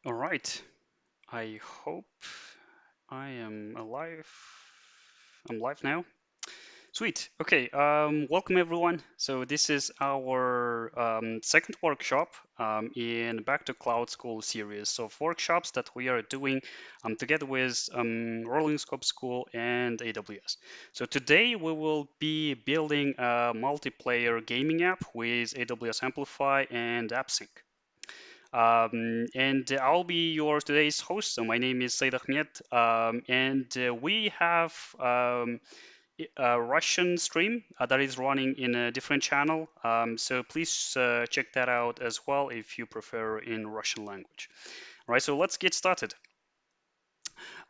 All right. I hope I am alive. I'm live now. Sweet. Okay. Welcome everyone. So this is our second workshop in Back to Cloud School series of workshops that we are doing together with Rolling Scope School and AWS. So today we will be building a multiplayer gaming app with AWS Amplify and AppSync. And I'll be your today's host. So my name is Said Ahmed, and we have a Russian stream that is running in a different channel. So please check that out as well if you prefer in Russian language. All right, so let's get started.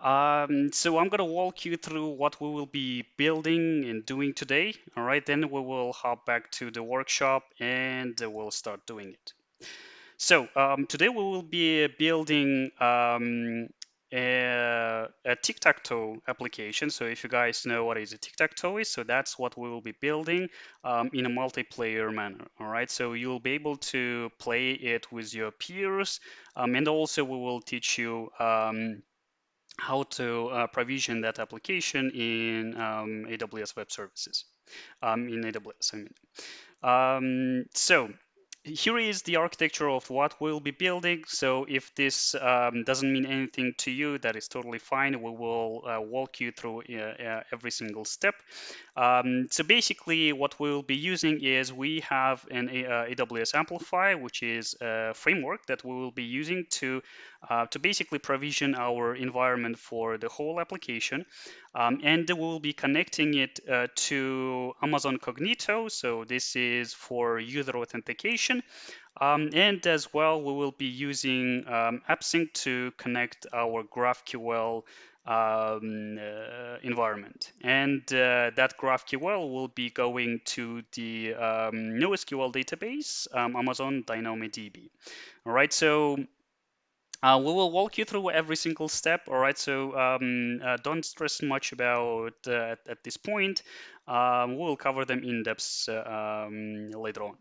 So I'm gonna walk you through what we will be building and doing today. All right, then we will hop back to the workshop and we'll start doing it. So today we will be building a tic-tac-toe application. So if you guys know what is a tic-tac-toe is, so that's what we will be building in a multiplayer manner. All right, so you'll be able to play it with your peers, and also we will teach you how to provision that application in AWS Web Services, in AWS, I mean. So here is the architecture of what we'll be building. So if this doesn't mean anything to you, that is totally fine. We will walk you through every single step. So basically what we'll be using is we have an AWS Amplify, which is a framework that we will be using to basically provision our environment for the whole application. And we will be connecting it to Amazon Cognito. So this is for user authentication. And as well, we will be using AppSync to connect our GraphQL environment. And that GraphQL will be going to the NoSQL database, Amazon DynamoDB. All right, so we will walk you through every single step. All right, so don't stress much about at this point. We will cover them in depth later on.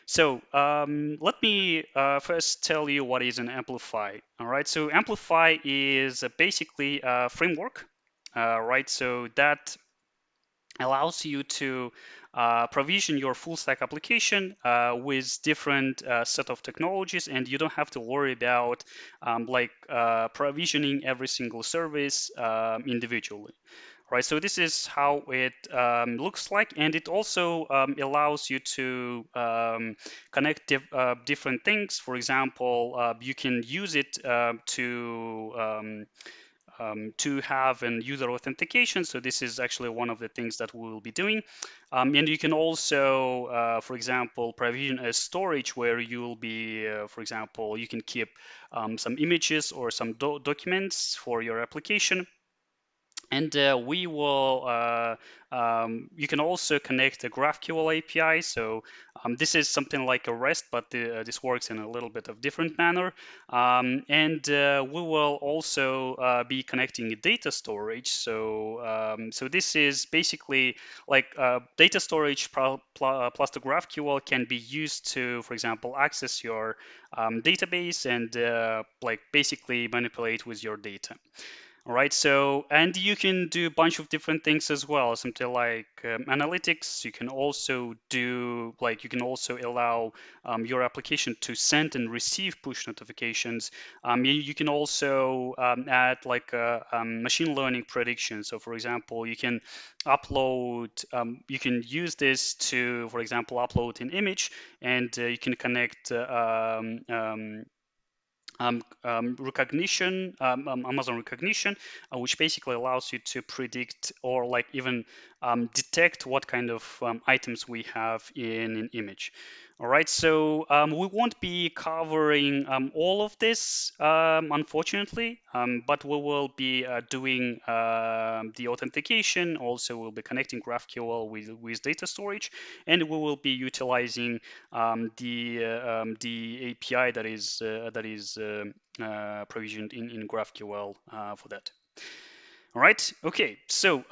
So let me first tell you what is an Amplify. All right, so Amplify is basically a framework, right? So that allows you to provision your full stack application with different set of technologies, and you don't have to worry about provisioning every single service individually. Right, so this is how it looks like, and it also allows you to connect different things. For example, you can use it to have an user authentication. So this is actually one of the things that we will be doing. And you can also, for example, provision a storage where you'll be, for example, you can keep some images or some documents for your application. And we will, you can also connect a GraphQL API. So this is something like a REST, but this works in a little bit of different manner. And we will also be connecting a data storage. So this is basically like data storage plus the GraphQL can be used to, for example, access your database and like basically manipulate with your data. All right, so and you can do a bunch of different things as well, something like analytics. You can also do like you can also allow your application to send and receive push notifications. You can also add like a, machine learning prediction. So, for example, you can you can use this to, for example, upload an image, and you can connect recognition, Amazon recognition, which basically allows you to predict or like even detect what kind of items we have in an image. All right, so we won't be covering all of this, unfortunately, but we will be doing the authentication. Also, we'll be connecting GraphQL with data storage, and we will be utilizing the API that is provisioned in GraphQL for that. All right. Okay. So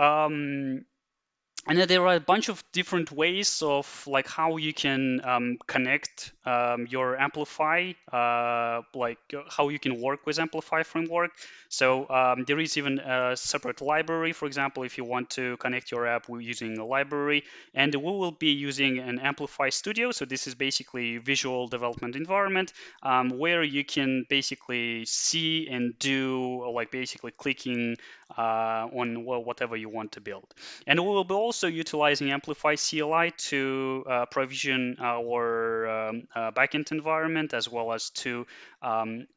And then there are a bunch of different ways of like how you can connect your Amplify, how you can work with Amplify framework. So there is even a separate library, for example, if you want to connect your app using a library. And we will be using an Amplify Studio. So this is basically visual development environment where you can basically see and do like basically clicking on whatever you want to build. And we will be also utilizing Amplify CLI to provision our backend environment as well as to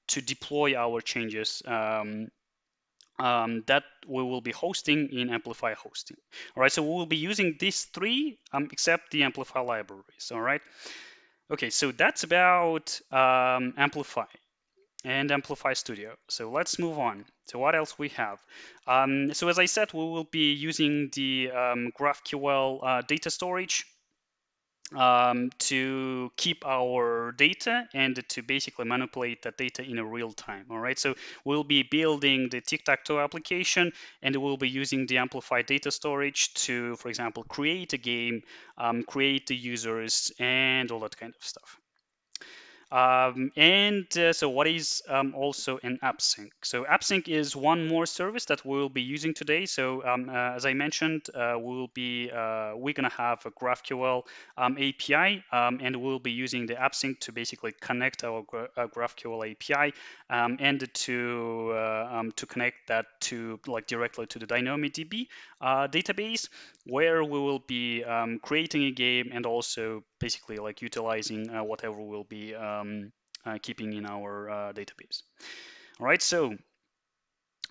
deploy our changes that we will be hosting in Amplify hosting. All right, so we will be using these three except the Amplify libraries. All right. Okay, so that's about Amplify and Amplify Studio. So let's move on. So what else we have? So as I said, we will be using the GraphQL data storage to keep our data and to basically manipulate that data in a real time. All right, so we'll be building the tic-tac-toe application and we'll be using the Amplify data storage to, for example, create a game, create the users, and all that kind of stuff. So what is also an AppSync? So AppSync is one more service that we'll be using today. So as I mentioned, we're gonna have a GraphQL API, and we'll be using the AppSync to basically connect our GraphQL API and to connect that to like directly to the DynamoDB database, where we will be creating a game and also basically like utilizing whatever we'll be keeping in our database. All right, so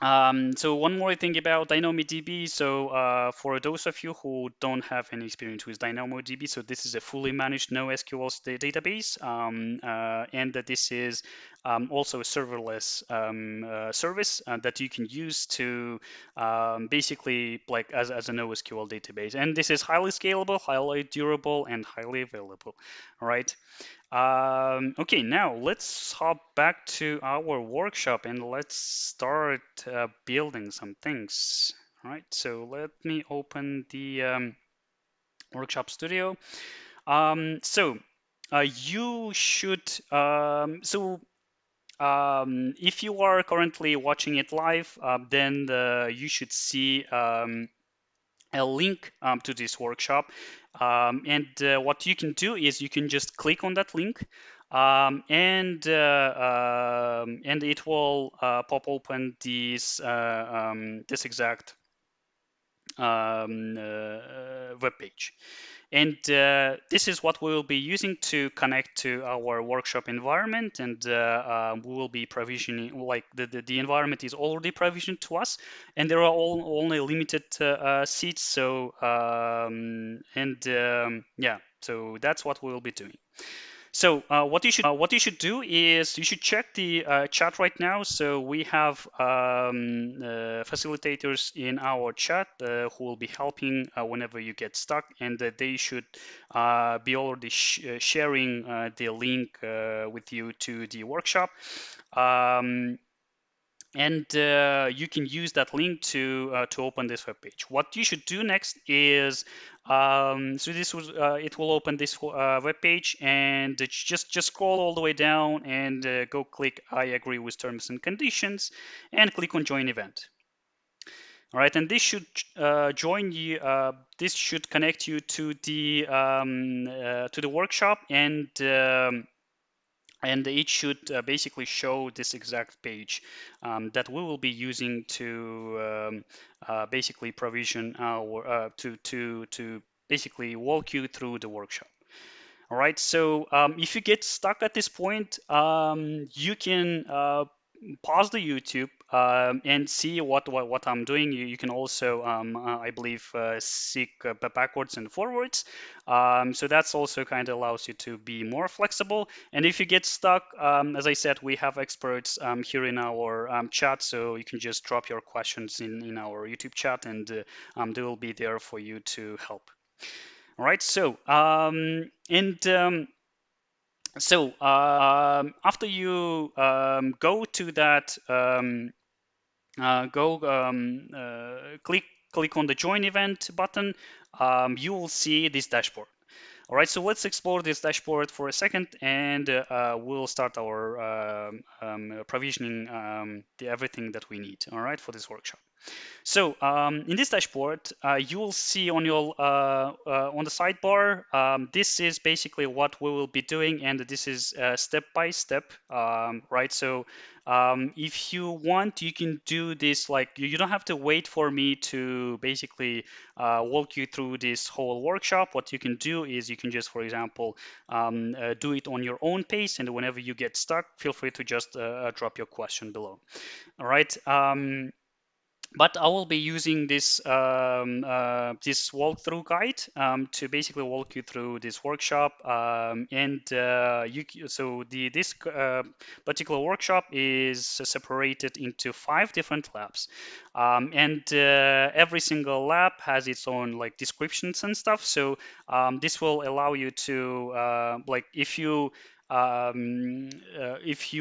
one more thing about DynamoDB. So for those of you who don't have any experience with DynamoDB, so this is a fully managed NoSQL database, and that this is also a serverless service that you can use to basically like as a NoSQL database. And this is highly scalable, highly durable, and highly available. All right. Okay, now let's hop back to our workshop and let's start building some things. All right, so let me open the workshop studio. So you should, if you are currently watching it live, then you should see a link to this workshop. And what you can do is you can just click on that link and it will pop open this exact web page. And this is what we will be using to connect to our workshop environment. And we will be provisioning, like the environment is already provisioned to us, and there are only limited seats. So yeah, so that's what we will be doing. So what you should do is you should check the chat right now. So we have facilitators in our chat who will be helping whenever you get stuck, and they should be already sharing the link with you to the workshop. And you can use that link to open this web page. What you should do next is it will open this web page, and just scroll all the way down and go click I agree with terms and conditions and click on join event. All right, and this should join you. This should connect you to the workshop, and it should basically show this exact page that we will be using to basically provision our to basically walk you through the workshop. All right, so if you get stuck at this point, you can pause the YouTube and see what I'm doing. You can also, I believe, seek backwards and forwards. So that's also kind of allows you to be more flexible. And if you get stuck, as I said, we have experts here in our chat, so you can just drop your questions in our YouTube chat, and they will be there for you to help. All right, so after you go to that, click on the join event button. you will see this dashboard. All right, so let's explore this dashboard for a second, and we'll start our provisioning everything that we need, all right, for this workshop. So in this dashboard, you will see on your on the sidebar, this is basically what we will be doing, and this is step by step, right? So if you want, you can do this like you don't have to wait for me to basically walk you through this whole workshop. What you can do is you can just, for example, do it on your own pace, and whenever you get stuck, feel free to just drop your question below. All right. But I will be using this walkthrough guide to basically walk you through this workshop. So this particular workshop is separated into 5 different labs, and every single lab has its own like descriptions and stuff. So this will allow you to like if you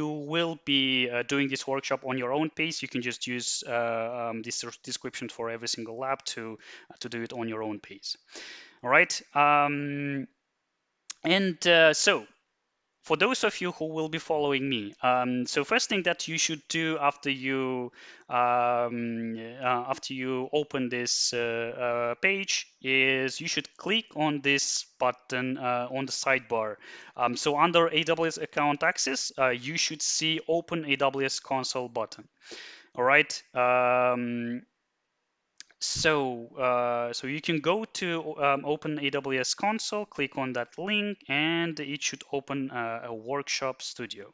will be doing this workshop on your own pace, you can just use this description for every single lab to do it on your own pace. All right. So for those of you who will be following me, so first thing that you should do after you open this page is you should click on this button on the sidebar. So under AWS account access, you should see Open AWS Console button. All right. So you can go to open AWS console, click on that link, and it should open a workshop studio.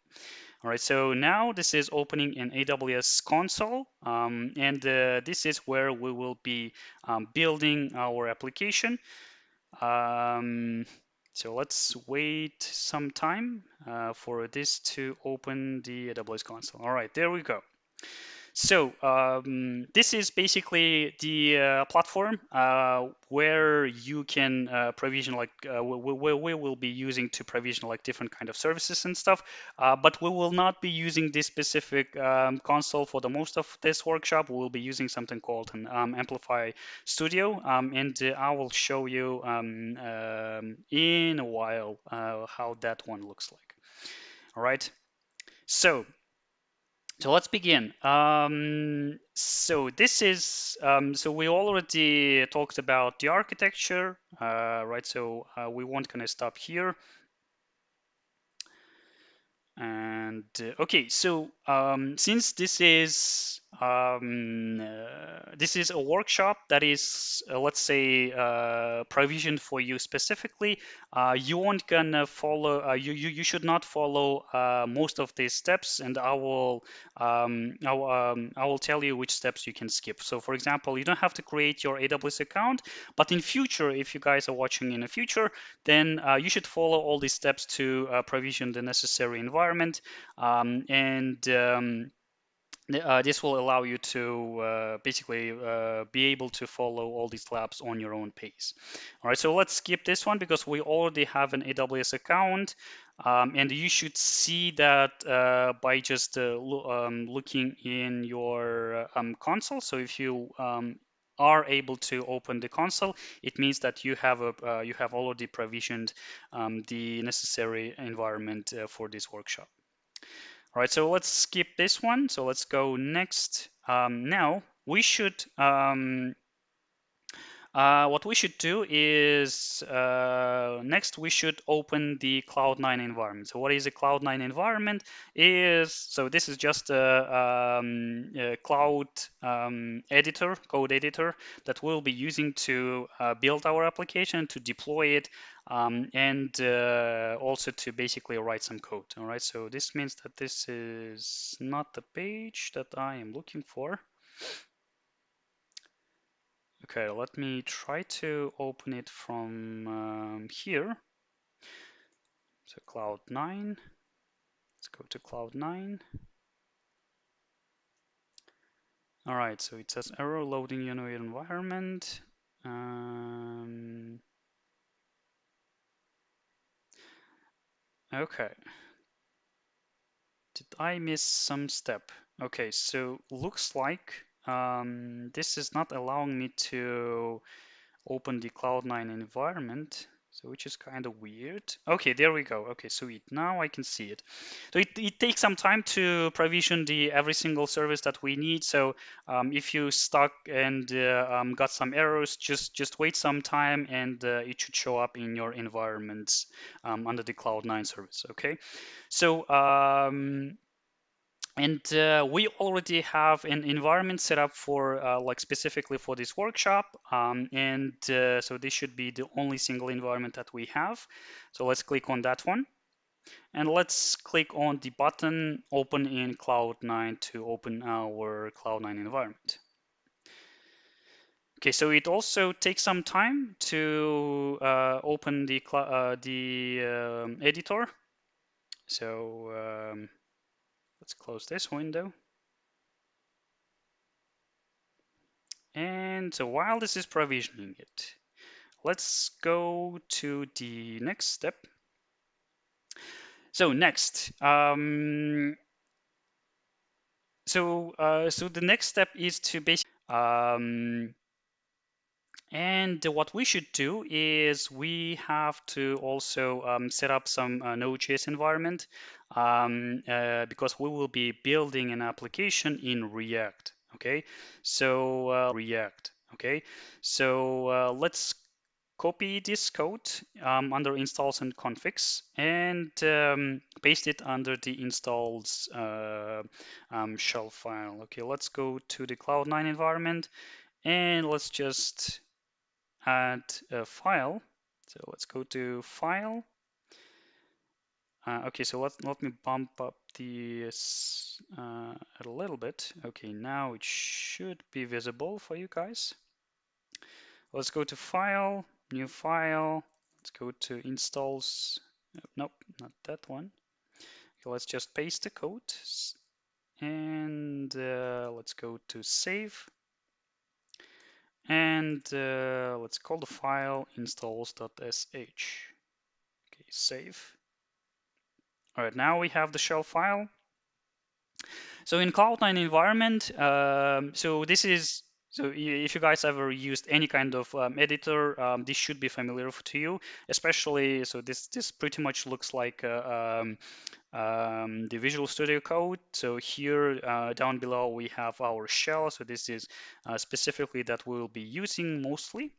All right, so now this is opening in AWS console, and this is where we will be building our application. So let's wait some time for this to open the AWS console. All right, there we go. So this is basically the platform where you can provision like where we will be using to provision like different kind of services and stuff. But we will not be using this specific console for the most of this workshop. We will be using something called an Amplify Studio, and I will show you in a while how that one looks like. All right. So let's begin. So this is so we already talked about the architecture, right? So we won't gonna stop here. And okay, so since this is a workshop that is, let's say, provisioned for you specifically, you won't gonna follow. You should not follow most of these steps, and I will tell you which steps you can skip. So, for example, you don't have to create your AWS account, but in future, if you guys are watching in the future, then you should follow all these steps to provision the necessary environment. This will allow you to basically be able to follow all these labs on your own pace. All right, so let's skip this one because we already have an AWS account. And you should see that by just looking in your console. So if you are able to open the console, it means that you have already provisioned the necessary environment for this workshop. All right, so let's skip this one. So let's go next. Now we should what we should do is next we should open the Cloud9 environment. So what is a Cloud9 environment? So this is just a cloud editor, code editor that we'll be using to build our application, to deploy it, and also to basically write some code. All right, so this means that this is not the page that I am looking for. Okay, let me try to open it from here. So Cloud9, let's go to Cloud9. All right, so it says error loading your environment. Okay, did I miss some step? Okay, so looks like this is not allowing me to open the Cloud9 environment. So which is kind of weird. Okay, there we go. Okay, sweet. Now I can see it. So it takes some time to provision the every single service that we need. So if you stuck and got some errors, just wait some time and it should show up in your environments under the Cloud9 service. Okay, so and we already have an environment set up for like specifically for this workshop. And so this should be the only single environment that we have. So let's click on that one. And let's click on the button open in Cloud9 to open our Cloud9 environment. Okay, so it also takes some time to open the editor. So let's close this window. And so while this is provisioning it, let's go to the next step. So next, so the next step is to basically, and what we should do is we have to also set up some Node.js environment because we will be building an application in React. Okay, so React. Okay, so let's copy this code under installs and configs and paste it under the installs shell file. Okay, let's go to the Cloud9 environment and let's just add a file. So let's go to file. Okay, so let me bump up this a little bit. Okay, now it should be visible for you guys. Let's go to file, new file. Let's go to installs. Nope, not that one. Okay, let's just paste the code and let's go to save. And let's call the file installs.sh. Okay, save. All right, now we have the shell file. So in Cloud9 environment, so this is, so if you guys ever used any kind of editor, this should be familiar to you, especially, so this pretty much looks like the Visual Studio Code. So here down below we have our shell. So this is specifically that we'll be using mostly.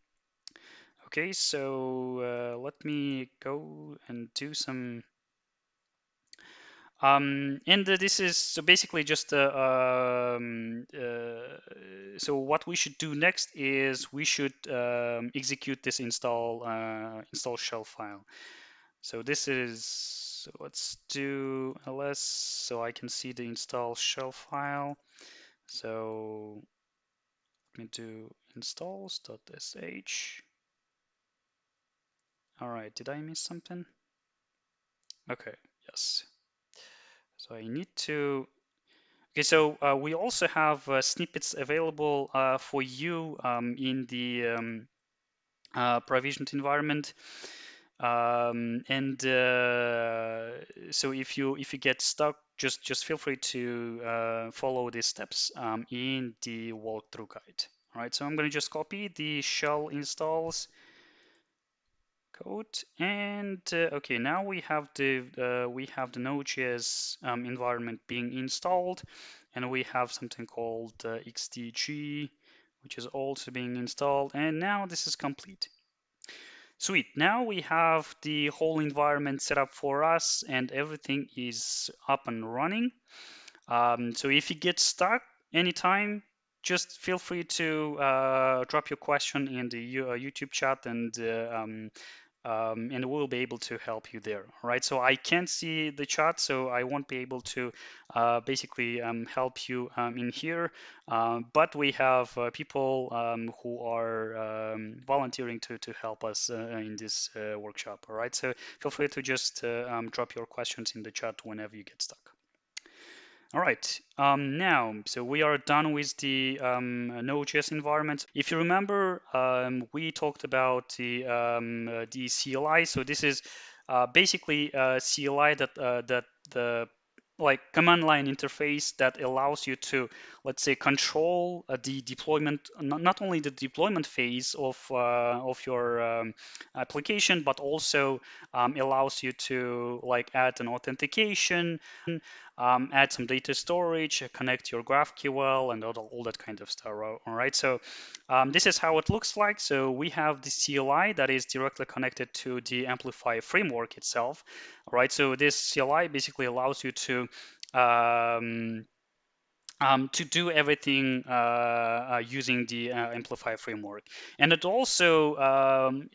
Okay, so let me go and do some. And this is so basically just so what we should do next is we should execute this install shell file. So this is, so let's do ls so I can see the install shell file. So let me do installs.sh. All right, did I miss something? Okay, yes. So I need to. Okay, so we also have snippets available for you in the provisioned environment. And so if you get stuck, just feel free to follow these steps in the walkthrough guide. All right, so I'm going to just copy the shell installs code, and okay, now we have the Node.js environment being installed, and we have something called XDG, which is also being installed, and now this is complete. Sweet. Now we have the whole environment set up for us, and everything is up and running. So if you get stuck anytime, just feel free to drop your question in the YouTube chat, and we'll be able to help you there. All right. So I can't see the chat, so I won't be able to basically help you in here. But we have people who are volunteering to help us in this workshop. All right. So feel free to just drop your questions in the chat whenever you get stuck. All right, now, so we are done with the Node.js environment. If you remember, we talked about the CLI. So this is basically a CLI that the like command line interface that allows you to, let's say, control the deployment, not only the deployment phase of your application, but also allows you to like add an authentication, add some data storage, connect your GraphQL, and all that kind of stuff. All right, so this is how it looks like. So we have the CLI that is directly connected to the Amplify framework itself. All right, so this CLI basically allows you um, to do everything using the Amplify framework. And it also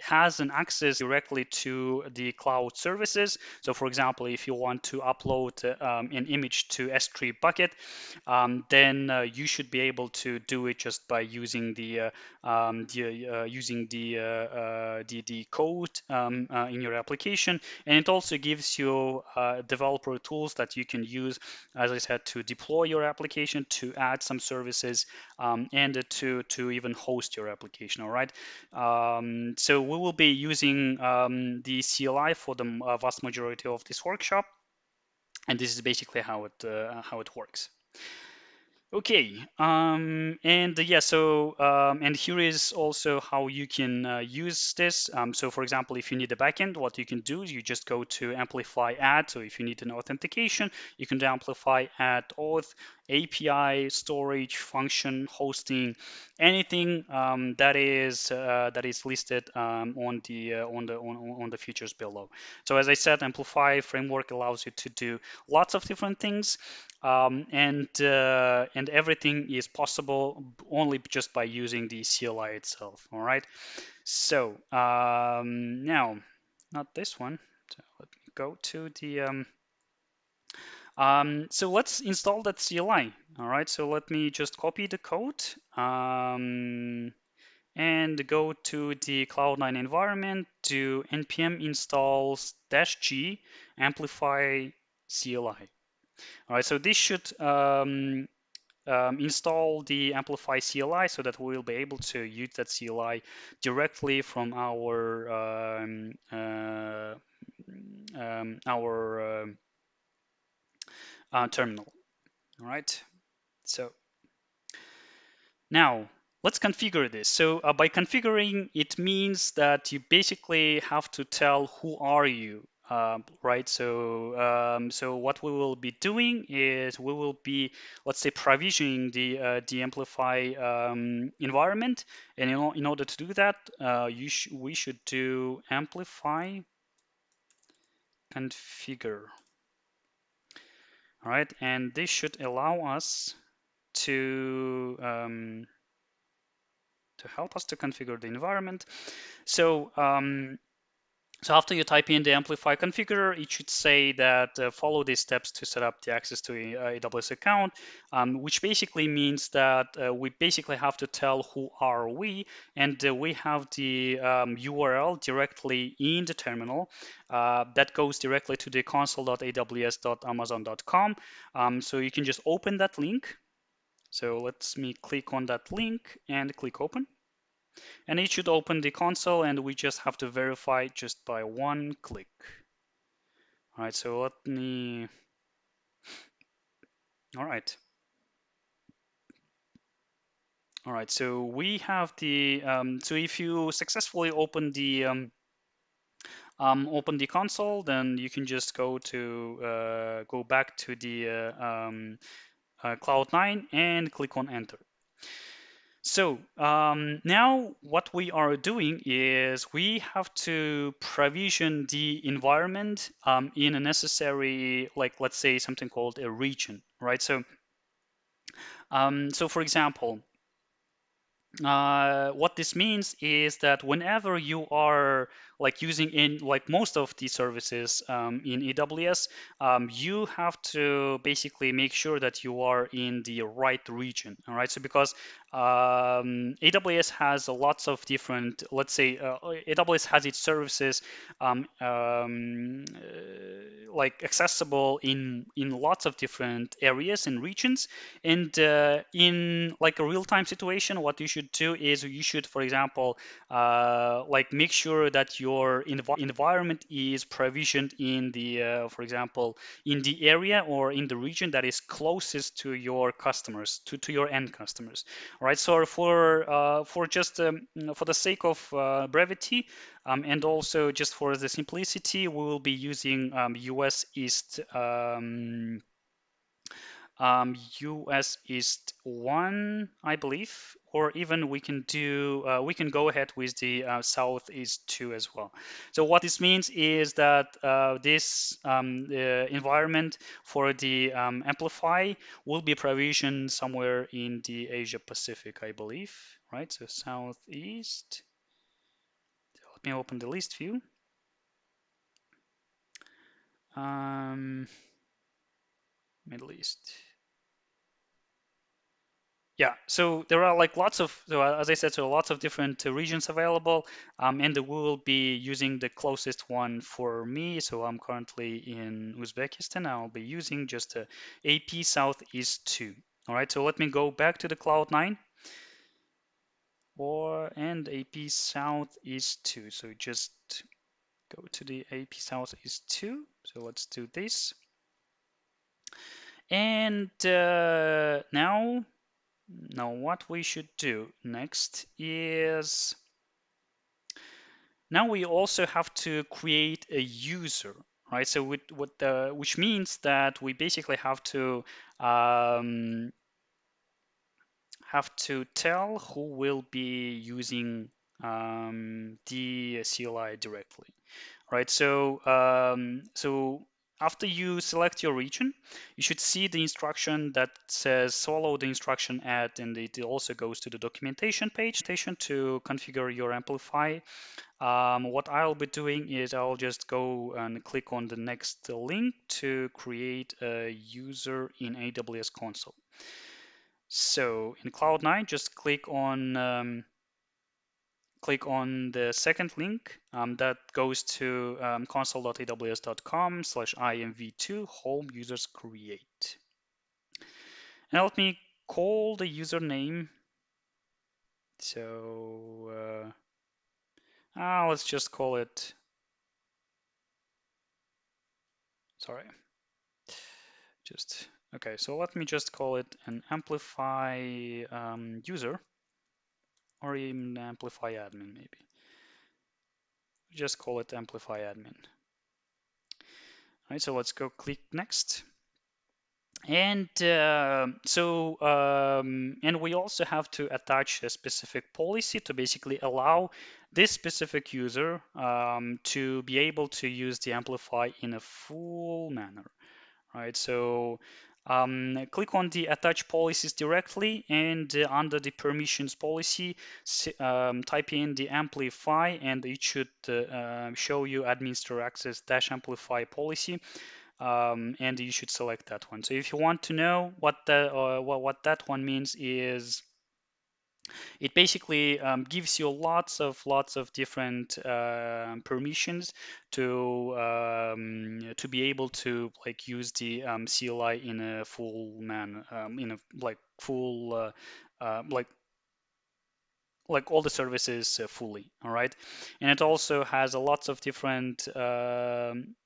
has an access directly to the cloud services. So for example, if you want to upload an image to S3 bucket, then you should be able to do it just by using the code in your application. And it also gives you developer tools that you can use, as I said, to deploy your application, to add some services, and to even host your application. All right. So we will be using the CLI for the vast majority of this workshop, and this is basically how it works. Okay, and yeah, so and here is also how you can use this. So for example, if you need a backend, what you can do is you just go to Amplify add. So if you need an authentication, you can do Amplify add auth, API, storage, function, hosting, anything that is listed on the features below. So as I said, Amplify framework allows you to do lots of different things. And everything is possible only just by using the CLI itself. All right. So now, not this one. So let me go to the. So let's install that CLI. All right. So let me just copy the code and go to the Cloud9 environment, do npm installs -g amplify CLI. All right, so this should install the Amplify CLI so that we'll be able to use that CLI directly from our terminal. All right, so now let's configure this. So by configuring, it means that you basically have to tell who are you. Right, so what we will be doing is we will be, let's say, provisioning the Amplify environment, and in order to do that, we should do Amplify configure. All right, and this should allow us to help us to configure the environment. So so after you type in the Amplify configure, it should say that follow these steps to set up the access to AWS account, which basically means that we basically have to tell who are we, and we have the URL directly in the terminal that goes directly to the console.aws.amazon.com. So you can just open that link. So let me click on that link and click open. And it should open the console, and we just have to verify just by one click. All right, so let me, all right. All right, so we have the, so if you successfully open the console, then you can just go back to the Cloud9 and click on enter. So now what we are doing is we have to provision the environment in a necessary, like let's say something called a region, right? So so for example, what this means is that whenever you are like using in like most of the services in AWS, you have to basically make sure that you are in the right region. All right, so because AWS has lots of different, let's say, AWS has its services like accessible in lots of different areas and regions. And in like a real-time situation, what you should do is you should, for example, like make sure that your environment is provisioned in the, for example, in the area or in the region that is closest to your customers, to your end customers. Right. So for just for the sake of brevity and also just for the simplicity, we will be using US East US East 1, I believe, or even we can do we can go ahead with the Southeast 2 as well. So what this means is that this environment for the Amplify will be provisioned somewhere in the Asia Pacific, I believe, right? So Southeast. Let me open the list view. Middle East. Yeah, so there are like lots of, so as I said, so lots of different regions available, and we will be using the closest one for me. So I'm currently in Uzbekistan. I'll be using just AP Southeast 2. All right, so let me go back to the Cloud9 and AP Southeast 2. So just go to the AP Southeast 2. So let's do this. And now what we should do next is now we also have to create a user, right? So which means that we basically have to tell who will be using the CLI directly, right? So after you select your region, you should see the instruction that says follow the instruction add, and it also goes to the documentation page to configure your Amplify. What I'll be doing is I'll just go and click on the next link to create a user in AWS console. So in Cloud9, just click on the second link that goes to console.aws.com/imv2 home users create. And let me call the username. So let's just call it, sorry, okay, so let me just call it an Amplify user, or even Amplify admin maybe. Just call it Amplify admin. All right, so let's go click next. And and we also have to attach a specific policy to basically allow this specific user to be able to use the Amplify in a full manner, right? So click on the attach policies directly, and under the permissions policy, type in the Amplify, and it should show you administrator access -amplify policy. And you should select that one. So if you want to know what that one means, is it basically gives you lots of different permissions to be able to like use the CLI in a full manner, in a like full like all the services fully. All right, and it also has a lots of different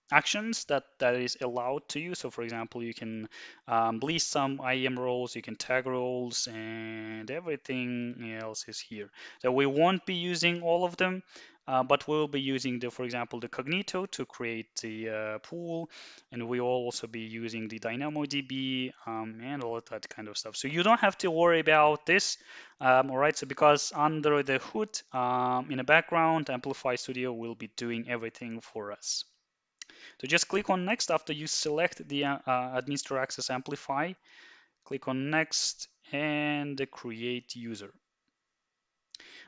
actions that is allowed to you. So for example, you can list some IAM roles, you can tag roles, and everything else is here. So we won't be using all of them, but we'll be using for example, the Cognito to create the pool, and we will also be using the DynamoDB and all of that kind of stuff. So you don't have to worry about this. All right, so because under the hood, in the background, Amplify Studio will be doing everything for us. So just click on next after you select the administrator access Amplify. Click on next and create user. All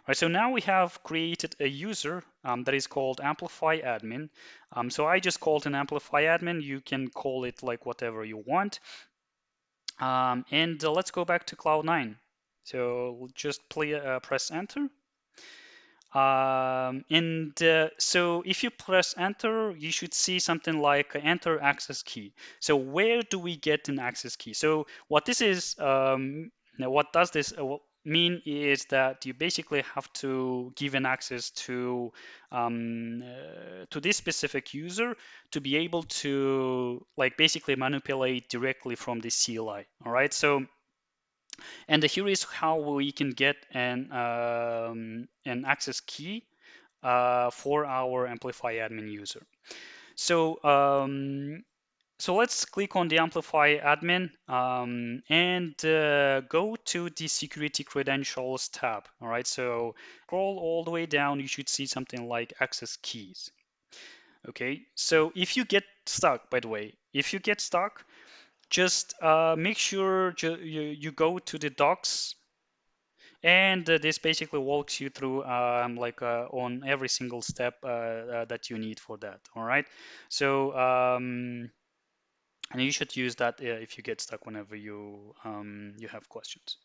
right, so now we have created a user that is called Amplify admin. So I just called an Amplify admin. You can call it like whatever you want. And let's go back to Cloud9. So we'll just press enter. So if you press enter, you should see something like enter access key. So where do we get an access key? So what this is, now what does this mean is that you basically have to give an access to this specific user to be able to like basically manipulate directly from the CLI. All right. So and here is how we can get an access key for our Amplify admin user. So so let's click on the Amplify admin and go to the security credentials tab. All right, so scroll all the way down, you should see something like access keys. Okay, so if you get stuck, by the way, if you get stuck, just make sure you go to the docs, and this basically walks you through on every single step that you need for that. All right, so and you should use that if you get stuck whenever you have questions.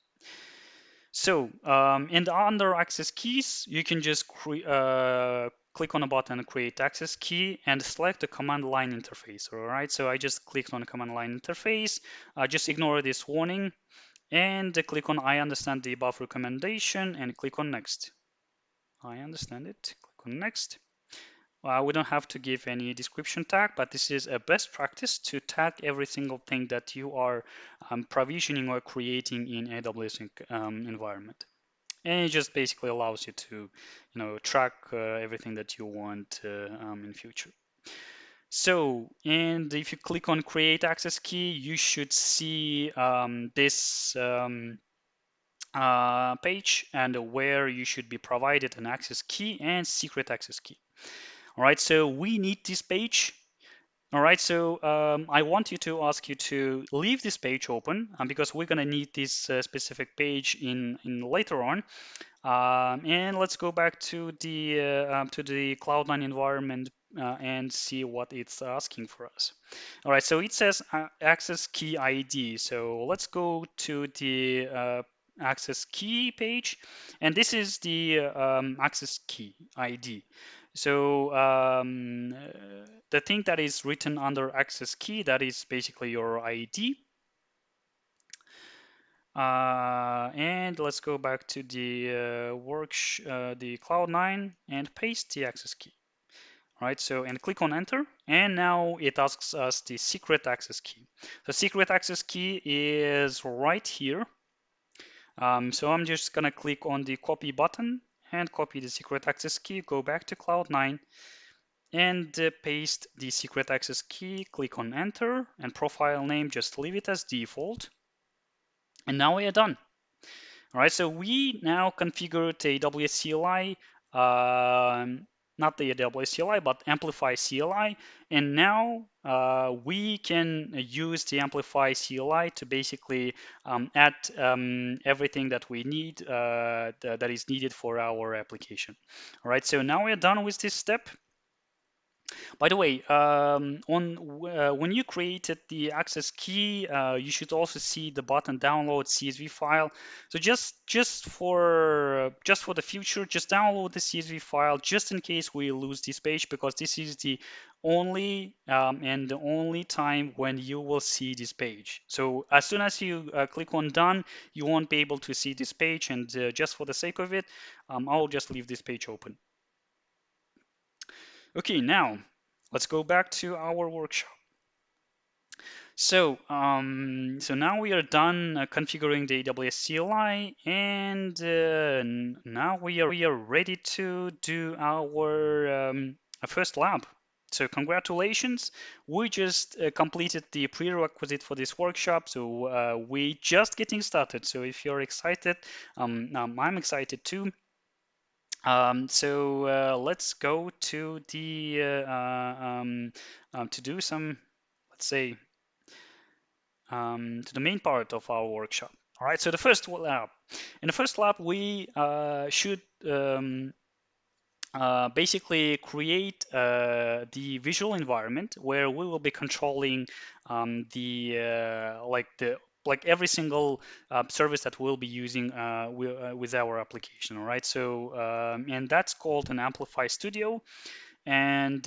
So and under access keys, you can just click on a button create access key and select the command line interface. All right, so I just clicked on the command line interface. Just ignore this warning and click on I understand the above recommendation and click on next. I understand it. Click on next. We don't have to give any description tag, but this is a best practice to tag every single thing that you are provisioning or creating in AWS environment. And it just basically allows you to, track everything that you want in future. So, and if you click on create access key, you should see this page and where you should be provided an access key and secret access key. All right, so we need this page. All right, so I want you to ask you to leave this page open because we're gonna need this specific page in later on. And let's go back to the Cloud9 environment and see what it's asking for us. All right, so it says access key ID. So let's go to the access key page, and this is the access key ID. So the thing that is written under access key, that is basically your ID. And let's go back to the the Cloud9 and paste the access key. All right, so and click on enter, and now it asks us the secret access key. The secret access key is right here. So I'm just gonna click on the copy button and copy the secret access key, go back to Cloud9 and paste the secret access key, click on enter, and profile name, just leave it as default. And now we are done. All right, so we now configured the AWS CLI, not the AWS CLI, but Amplify CLI. And now we can use the Amplify CLI to basically add everything that we need, that is needed for our application. All right, so now we're done with this step. By the way, when you created the access key, you should also see the button download CSV file. So just for the future, just download the CSV file just in case we lose this page, because this is the only and the only time when you will see this page. So as soon as you click on done, you won't be able to see this page, and just for the sake of it, I'll just leave this page open. Okay, now let's go back to our workshop. So, so now we are done configuring the AWS CLI, and now we are ready to do our first lab. So congratulations, we just completed the prerequisite for this workshop, so we just getting started. So if you're excited, I'm excited too. So let's go to the to do some, let's say, to the main part of our workshop. All right. So the first lab. In the first lab, we should basically create the visual environment where we will be controlling the like every single service that we'll be using with our application. All right. So and that's called an Amplify Studio. And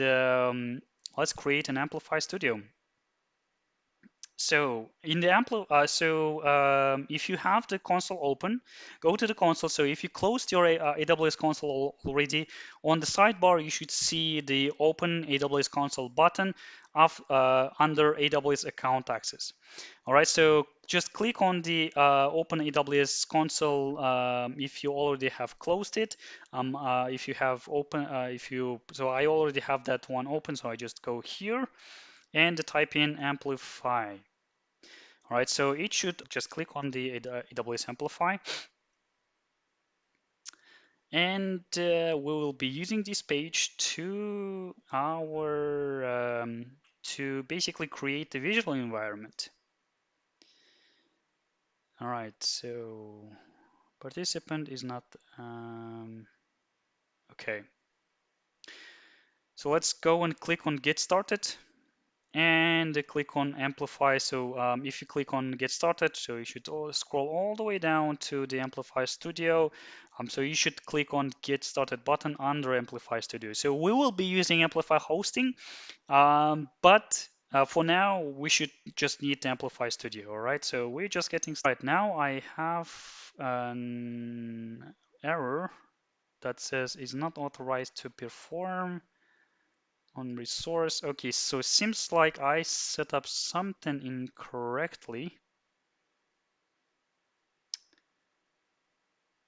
let's create an Amplify Studio. So in the if you have the console open, go to the console. So if you closed your AWS console already, on the sidebar you should see the Open AWS Console button under AWS Account Access. All right, so just click on the Open AWS Console if you already have closed it. If you have open, so I already have that one open, so I just go here and type in Amplify. All right, so it should just click on the AWS Amplify, and we will be using this page to basically create the visual environment. All right, so participant is not okay. So let's go and click on Get Started and click on Amplify. So if you click on Get Started, so you should scroll all the way down to the Amplify Studio. So you should click on Get Started button under Amplify Studio. So we will be using Amplify hosting, but for now we should just need the Amplify Studio. All right, so we're just getting started. Now I have an error that says is not authorized to perform on resource. Okay, so it seems like I set up something incorrectly.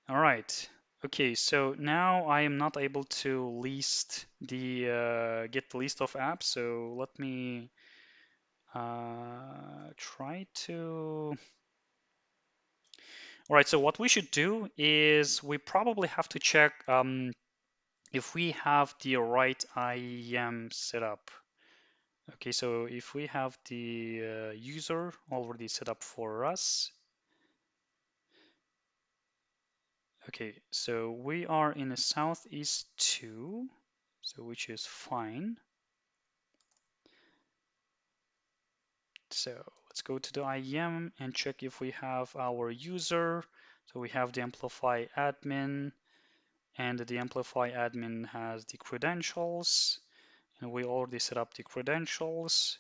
All right. Okay, so now I am not able to list the get the list of apps. So let me try to. All right. So what we should do is we probably have to check if we have the right IAM set up. Okay, so if we have the user already set up for us. Okay, so we are in a southeast 2, so which is fine. So let's go to the IAM and check if we have our user. So we have the Amplify admin, and the Amplify admin has the credentials, and we already set up the credentials.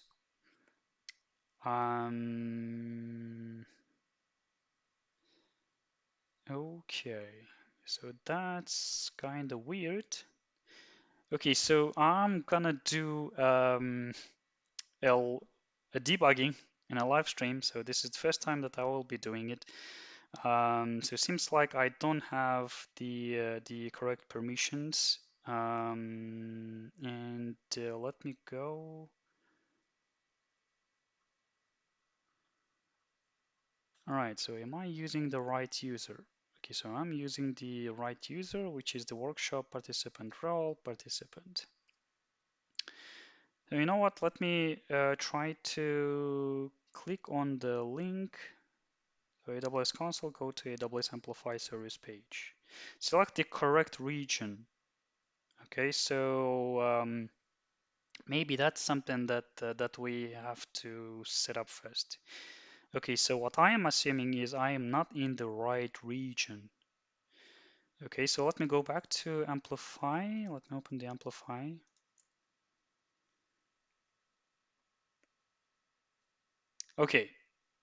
Okay, so that's kind of weird. Okay, so I'm gonna do a debugging in a live stream. So this is the first time that I will be doing it. So it seems like I don't have the correct permissions. And let me go. All right, so am I using the right user? Okay, so I'm using the right user, which is the workshop participant role participant. So you know what? Let me try to click on the link. So AWS console, go to AWS Amplify service page. Select the correct region. Okay, so maybe that's something that we have to set up first. Okay, so what I am assuming is I am not in the right region. Okay, so let me go back to Amplify. Let me open the Amplify. Okay,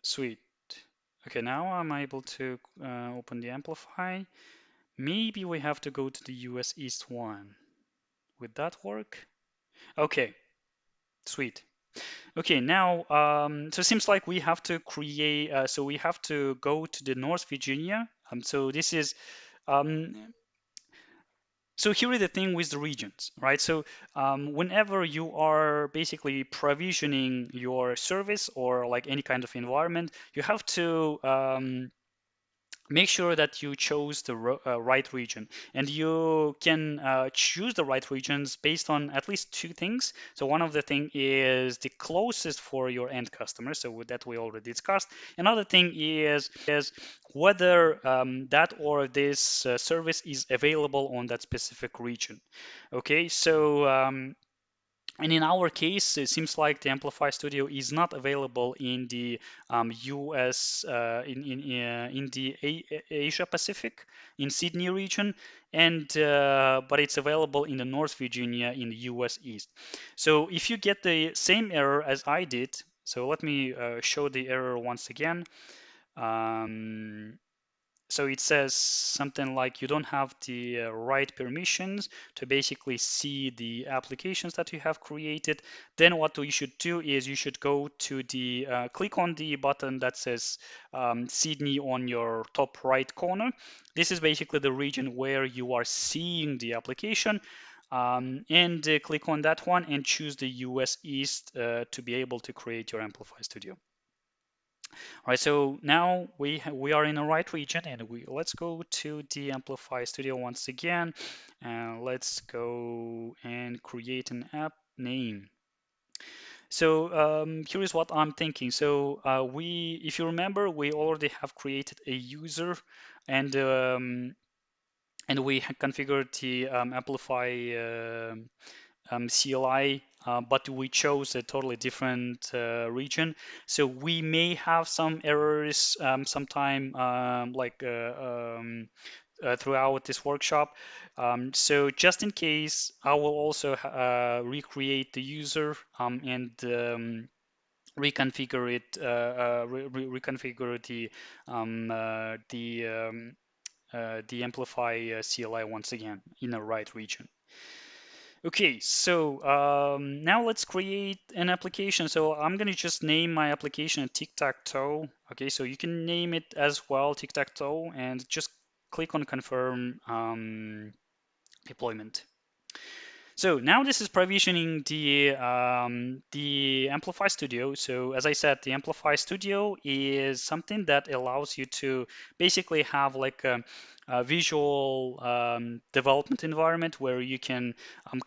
sweet. Okay, now I'm able to open the Amplify. Maybe we have to go to the US East 1. Would that work? Okay, sweet. Okay, now, so it seems like we have to create, so we have to go to the North Virginia. So this is, um, so here is the thing with the regions, right? So whenever you are basically provisioning your service or like any kind of environment, you have to make sure that you chose the right region, and you can choose the right regions based on at least two things. So one of the thing is the closest for your end customer, so that we already discussed. Another thing is whether that or this service is available on that specific region. Okay, so And in our case, it seems like the Amplify Studio is not available in the US, in the Asia Pacific, in Sydney region, and but it's available in the North Virginia in the US East. So if you get the same error as I did, so let me show the error once again. Um, so it says something like you don't have the right permissions to basically see the applications that you have created. Then what you should do is you should go to the click on the button that says Sydney on your top right corner. This is basically the region where you are seeing the application. And click on that one and choose the US East to be able to create your Amplify Studio. All right, so now we are in the right region, and let's go to the Amplify Studio once again, and let's go and create an app name. So here is what I'm thinking. So if you remember, we already have created a user, and we configured the Amplify CLI, but we chose a totally different region. So we may have some errors sometime throughout this workshop. So just in case, I will also recreate the user and reconfigure it, reconfigure the Amplify CLI once again in the right region. Okay, so now let's create an application. So I'm going to just name my application tic-tac-toe. Okay, so you can name it as well, tic-tac-toe, and just click on confirm deployment. So now this is provisioning the Amplify Studio. So as I said, the Amplify Studio is something that allows you to basically have like a visual development environment where you can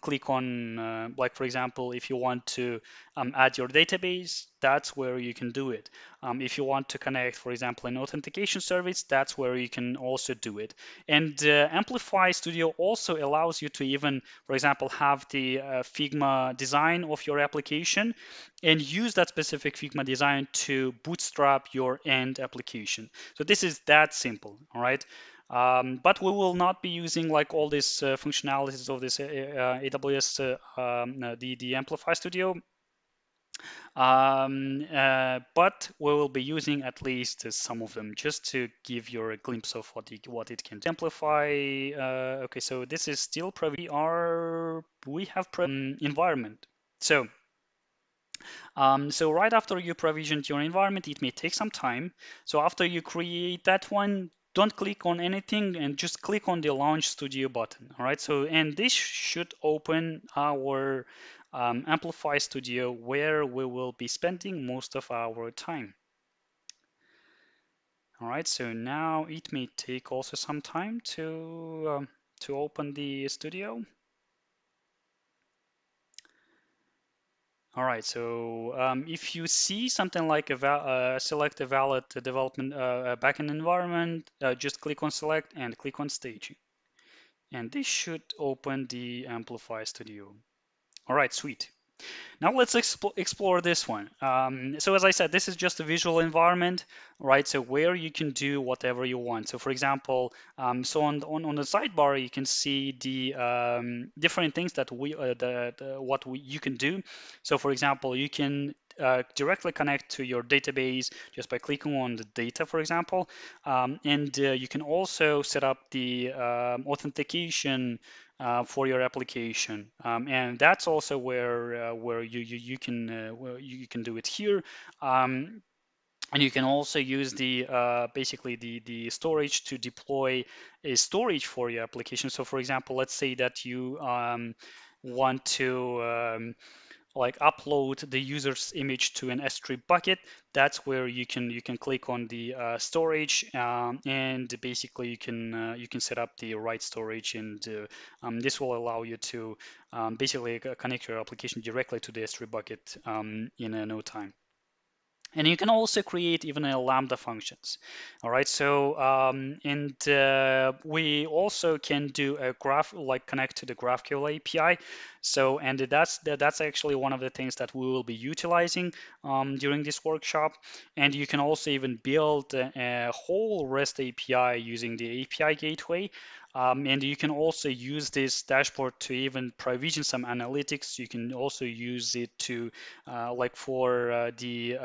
click on, like for example, if you want to add your database, that's where you can do it. If you want to connect, for example, an authentication service, that's where you can also do it. And Amplify Studio also allows you to even, for example, have the Figma design of your application and use that specific Figma design to bootstrap your end application. So this is that simple, all right? But we will not be using like all these functionalities of this AWS, the Amplify Studio. But we will be using at least some of them just to give you a glimpse of what it can do. Amplify. Okay, so this is still we have environment. So right after you provisioned your environment, it may take some time. So after you create that one, don't click on anything and just click on the Launch Studio button. All right. So and this should open our Amplify Studio where we will be spending most of our time. All right. So now it may take also some time to open the studio. All right, so if you see something like select a valid development backend environment, just click on select and click on staging. And this should open the Amplify Studio. All right, sweet. Now let's explore this one. So as I said, this is just a visual environment, right? So where you can do whatever you want. So for example, so on the sidebar, you can see the different things that you can do. So for example, you can directly connect to your database just by clicking on the data, for example. And you can also set up the authentication for your application, and that's also where you can do it here. And you can also use the basically the storage to deploy a storage for your application. So for example, let's say that you want to like upload the user's image to an S3 bucket. That's where you can click on the storage, and basically you can set up the right storage, and this will allow you to basically connect your application directly to the S3 bucket in no time. And you can also create even a Lambda functions. All right. So we also can do a graph, like connect to the GraphQL API. So and that's actually one of the things that we will be utilizing during this workshop. And you can also even build a whole REST API using the API gateway. And you can also use this dashboard to even provision some analytics. You can also use it to like for the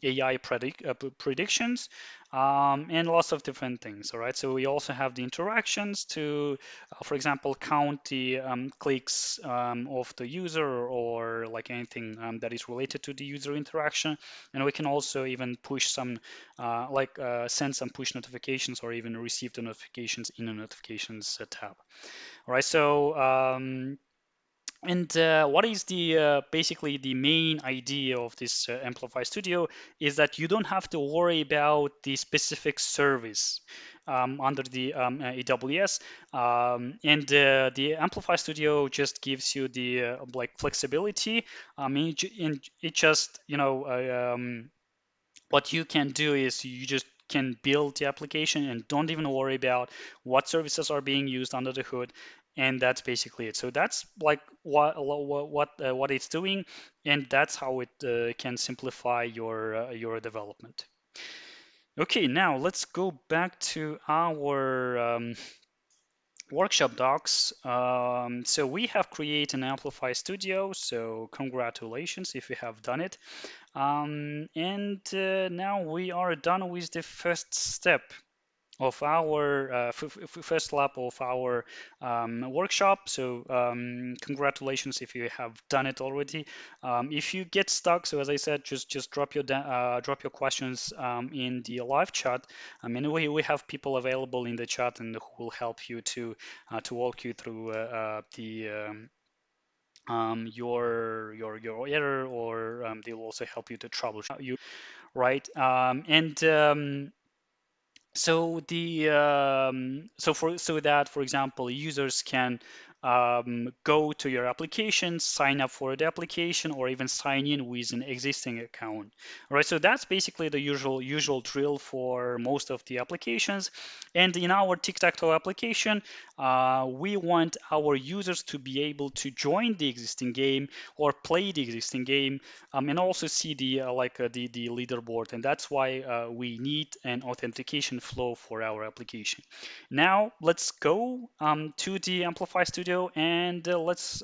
AI predictions and lots of different things. All right, so we also have the interactions to, for example, count the clicks of the user or like anything that is related to the user interaction. And we can also even push some, send some push notifications or even receive the notifications in the notifications tab. All right, so what is the basically the main idea of this Amplify Studio is that you don't have to worry about the specific service under the AWS, and the Amplify Studio just gives you the like flexibility. I mean, it just what you can do is you just can build the application and don't even worry about what services are being used under the hood, and that's basically it. So that's like what it's doing, and that's how it can simplify your development. Okay, now let's go back to our workshop docs. So we have created an Amplify Studio, so congratulations if you have done it. And now we are done with the first step of our first lap of our workshop. So congratulations if you have done it already. If you get stuck, so as I said, just drop your questions in the live chat. I mean, we have people available in the chat and who will help you to walk you through the your error, or they will also help you to troubleshoot you, right? And so the so that, for example, users can go to your application, sign up for the application, or even sign in with an existing account. All right, so that's basically the usual drill for most of the applications. And in our tic-tac-toe application, we want our users to be able to join the existing game or play the existing game, and also see the the leaderboard. And that's why we need an authentication flow for our application. Now let's go to the Amplify Studio, and let's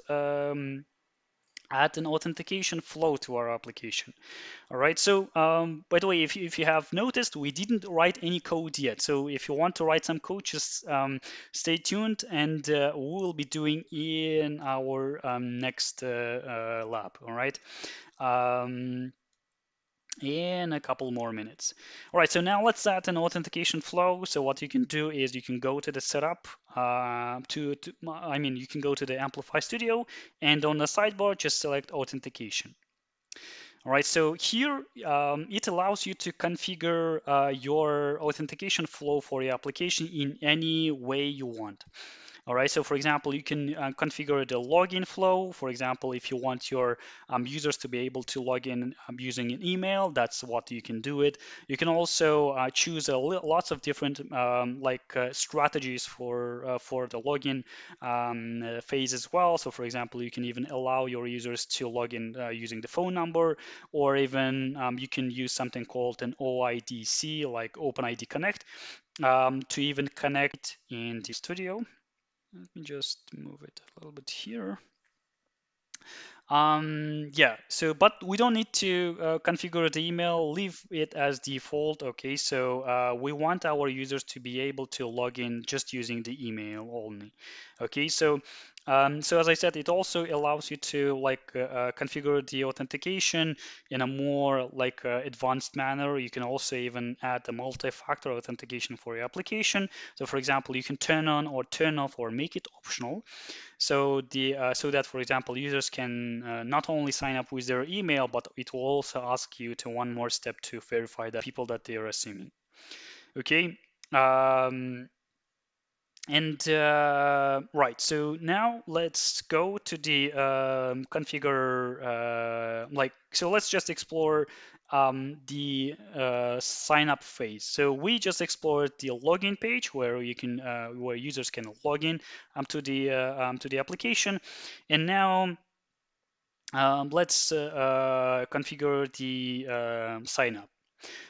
add an authentication flow to our application. All right. So by the way, if you have noticed, we didn't write any code yet. So if you want to write some code, just stay tuned, and we will be doing in our next lab. All right. Um, in a couple more minutes. All right, so now let's add an authentication flow. So what you can do is you can go to the setup I mean, you can go to the Amplify Studio, and on the sidebar, just select authentication. All right, so here it allows you to configure your authentication flow for your application in any way you want. All right, so for example, you can configure the login flow. For example, if you want your users to be able to log in using an email, that's what you can do it. You can also choose lots of different strategies for the login phase as well. So for example, you can even allow your users to log in using the phone number, or even you can use something called an OIDC, like OpenID Connect, to even connect in the studio. Let me just move it a little bit here. Yeah, so but we don't need to configure the email, leave it as default. Okay, so we want our users to be able to log in just using the email only. Okay, so so as I said, it also allows you to configure the authentication in a more advanced manner. You can also even add the multi-factor authentication for your application. So for example, you can turn on or turn off or make it optional. So so that, for example, users can not only sign up with their email, but it will also ask you to one more step to verify the people that they are assuming. Okay. And right, so now let's go to the configure, so let's just explore the sign up phase. So we just explored the login page where you can, where users can log in to the application. And now let's configure the sign up.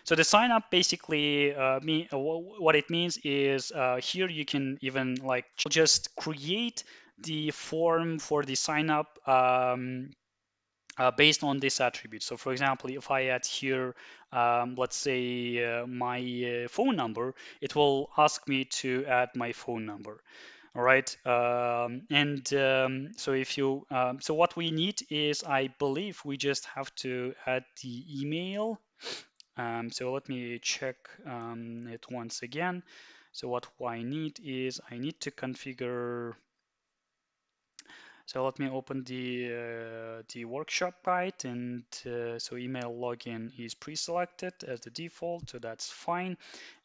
So the sign up basically what it means is here you can even like just create the form for the sign up based on this attribute. So for example, if I add here, let's say my phone number, it will ask me to add my phone number. All right. So if you, so what we need is, I believe we just have to add the email. So let me check it once again. So what I need is I need to configure. So let me open the workshop guide, and so email login is pre-selected as the default, so that's fine.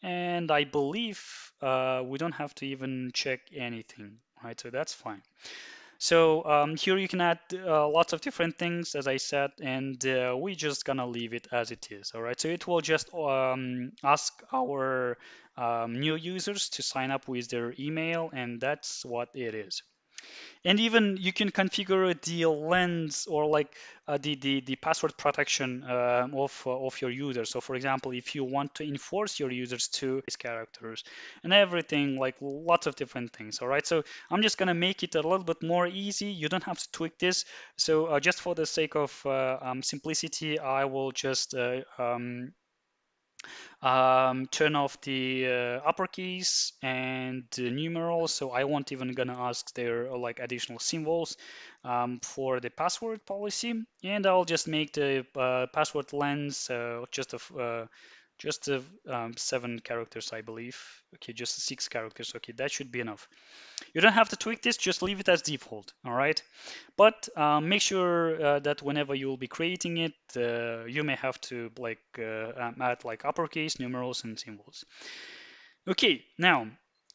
And I believe we don't have to even check anything, right? So that's fine. So here you can add lots of different things, as I said, and we're just gonna leave it as it is. All right. So it will just ask our new users to sign up with their email, and that's what it is. And even you can configure the length or like the password protection of your users. So for example, if you want to enforce your users to these characters and everything, like lots of different things. All right. So I'm just gonna make it a little bit more easy. You don't have to tweak this. So just for the sake of simplicity, I will just turn off the uppercase and the numerals, so I won't even gonna ask their like additional symbols for the password policy, and I'll just make the password length just 7 characters, I believe. Okay, just 6 characters. Okay, that should be enough. You don't have to tweak this, just leave it as default, all right? But make sure that whenever you will be creating it, you may have to like add like uppercase, numerals, and symbols. Okay, now,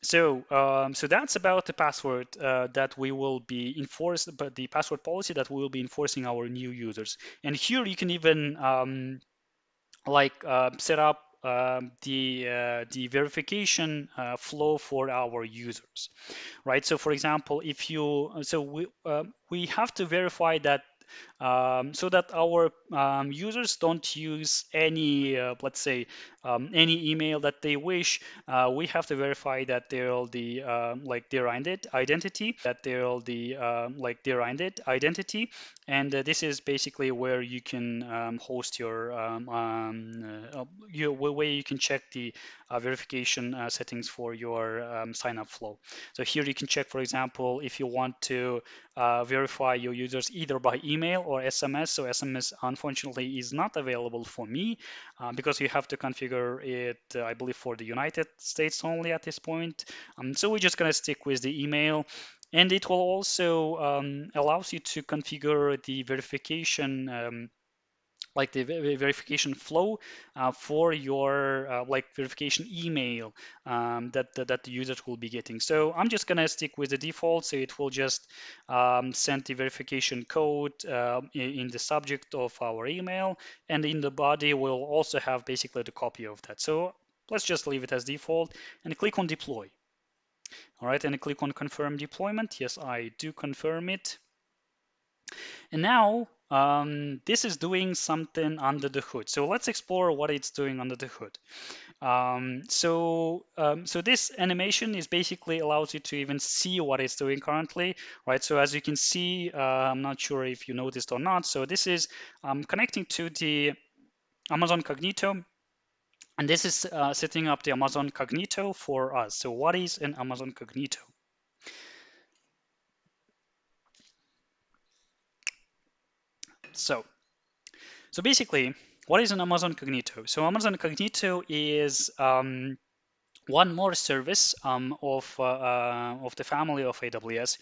so that's about the password that we will be enforced, but the password policy that we will be enforcing our new users. And here you can even set up the verification flow for our users, right? So for example, if you so we have to verify that so that our users don't use any, let's say, any email that they wish. We have to verify that they're the identity, and this is basically where you can host your where you can check the verification settings for your sign up flow. So here you can check, for example, if you want to verify your users either by email or SMS. So SMS, unfortunately, is not available for me because you have to configure it, I believe, for the United States only at this point. So we're just going to stick with the email. And it will also allows you to configure the verification like the verification flow for your verification email that the users will be getting. So I'm just gonna stick with the default. So it will just send the verification code in the subject of our email, and in the body we'll also have basically the copy of that. So let's just leave it as default and click on deploy. All right, and click on confirm deployment. Yes, I do confirm it. And now this is doing something under the hood. So let's explore what it's doing under the hood. So this animation is basically allows you to even see what it's doing currently, right? So as you can see, I'm not sure if you noticed or not. So this is connecting to the Amazon Cognito, and this is setting up the Amazon Cognito for us. So what is an Amazon Cognito? So basically, what is an Amazon Cognito? So Amazon Cognito is one more service of the family of AWS,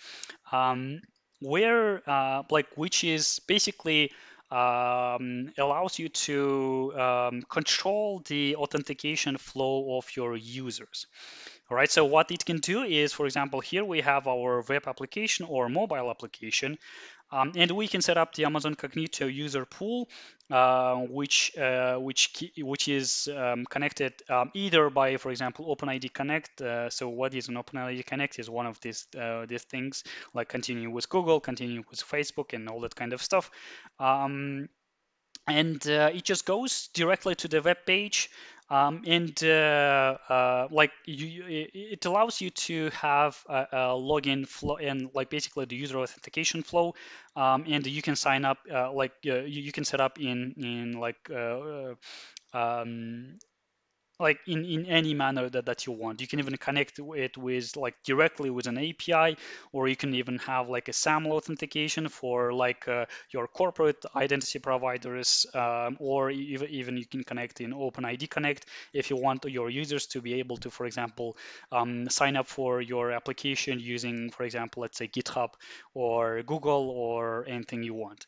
where which is basically allows you to control the authentication flow of your users. All right, so what it can do is, for example, here we have our web application or mobile application, and we can set up the Amazon Cognito user pool, which is connected either by, for example, OpenID Connect. So what is an OpenID Connect is one of these things like continuing with Google, continuing with Facebook, and all that kind of stuff. And it just goes directly to the web page, and like it allows you to have a login flow and like basically the user authentication flow, and you can sign up you can set up in like in any manner that you want. You can even connect it with like directly with an API, or you can even have like a SAML authentication for like your corporate identity providers, or even you can connect in OpenID Connect if you want your users to be able to, for example, sign up for your application using, for example, let's say GitHub or Google or anything you want.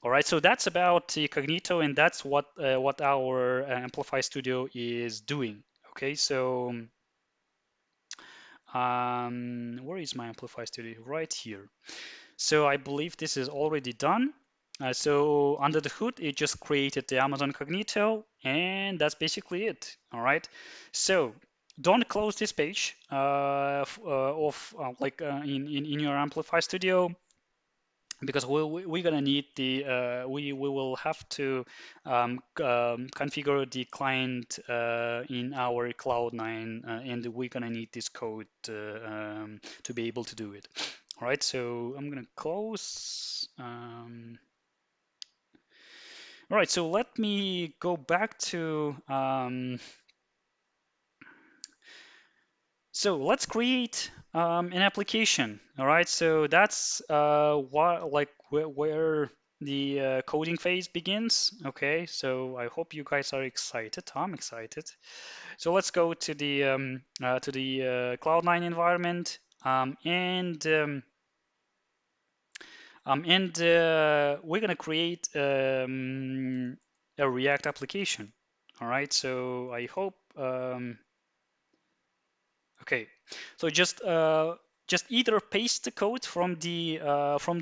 All right, so that's about Cognito, and that's what our Amplify Studio is doing. Okay, so where is my Amplify Studio? Right here. So I believe this is already done. So under the hood, it just created the Amazon Cognito, and that's basically it. All right. So don't close this page in your Amplify Studio, because we're gonna need the we will have to configure the client in our Cloud9, and we're gonna need this code to be able to do it. All right, so I'm gonna close. All right, so let me go back to so let's create an application. All right, so that's where the coding phase begins. Okay, so I hope you guys are excited. I'm excited. So let's go to the Cloud9 environment, we're gonna create a React application. All right, so I hope. Okay, so just either paste the code from the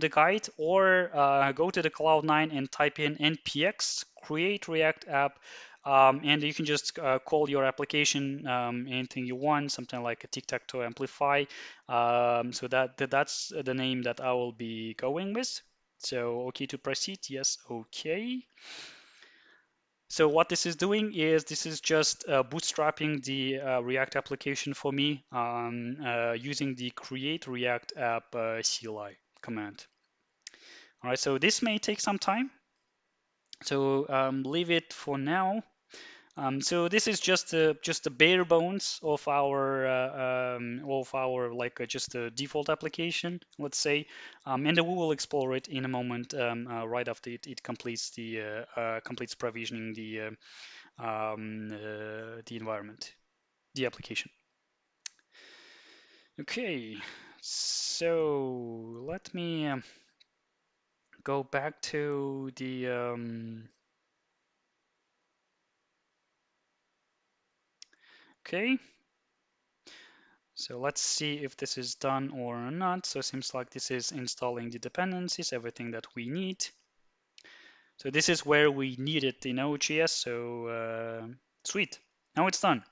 guide, or go to the Cloud9 and type in npx create React app, and you can just call your application anything you want, something like a tic-tac-toe amplify. So that's the name that I will be going with. So okay to proceed, yes, okay. So what this is doing is this is just bootstrapping the React application for me, using the create React app CLI command. All right, so this may take some time, so leave it for now. So this is just the bare bones of our like just a default application, let's say, and we will explore it in a moment, right after it completes completes provisioning the environment, the application. Okay, so let me go back to the okay. So let's see if this is done or not. So it seems like this is installing the dependencies, everything that we need. So this is where we needed the Node.js. So sweet. Now it's done.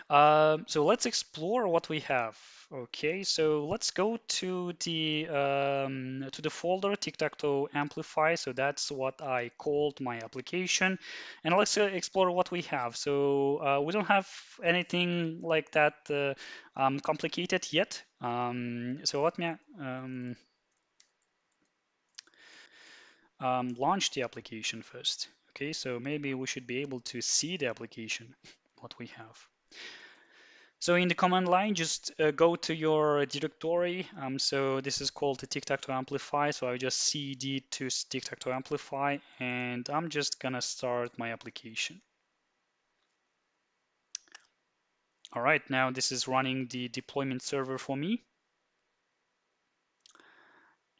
So let's explore what we have. Okay, so let's go to the folder tic-tac-toe amplify. So that's what I called my application, and let's explore what we have. So we don't have anything like that complicated yet. So let me launch the application first. Okay, so maybe we should be able to see the application, what we have. So in the command line, just go to your directory. So this is called the tic-tac-toe amplify. So I just cd to tic-tac-toe amplify, and I'm just gonna start my application. All right, now this is running the deployment server for me.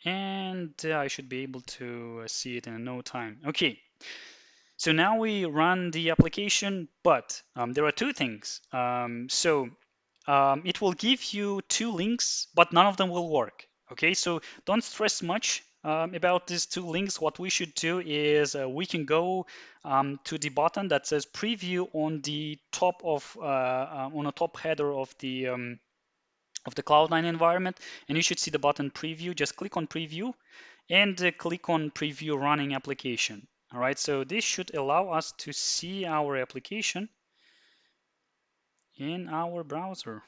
And I should be able to see it in no time. Okay, so now we run the application, but there are two things. So it will give you two links, but none of them will work. Okay, so don't stress much about these two links. What we should do is we can go to the button that says preview on the top of on the top header of the Cloud9 environment, and you should see the button preview. Just click on preview and click on preview running application. All right, so this should allow us to see our application in our browser.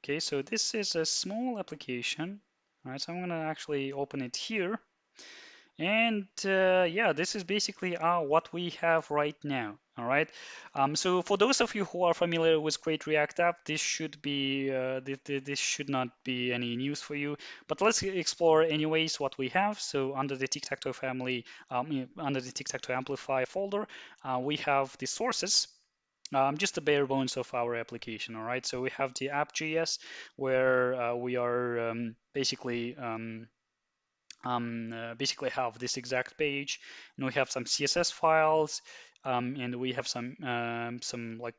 Okay, so this is a small application. All right, so I'm gonna actually open it here. And yeah, this is basically what we have right now. All right. So for those of you who are familiar with Create React App, this should be this should not be any news for you. But let's explore anyways what we have. So under the tic-tac-toe family, under the tic-tac-toe Amplify folder, we have the sources. Just the bare bones of our application. All right. So we have the app.js where we are basically have this exact page, and we have some CSS files, and we have some like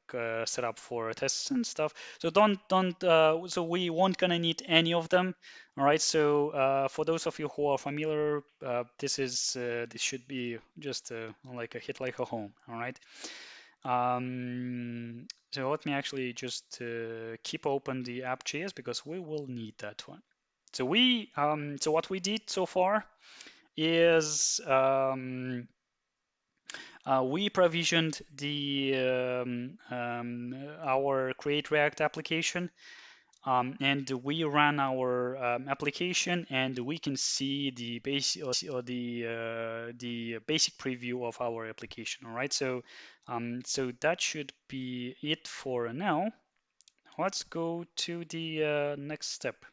setup for tests and stuff. So so we won't gonna need any of them. All right. So for those of you who are familiar, this should be just like a hit like a home. All right. So let me actually just keep open the app.js because we will need that one. So what we did so far is we provisioned our Create React application, and we ran our application, and we can see the basic preview of our application. All right, so that should be it for now. Let's go to the next step.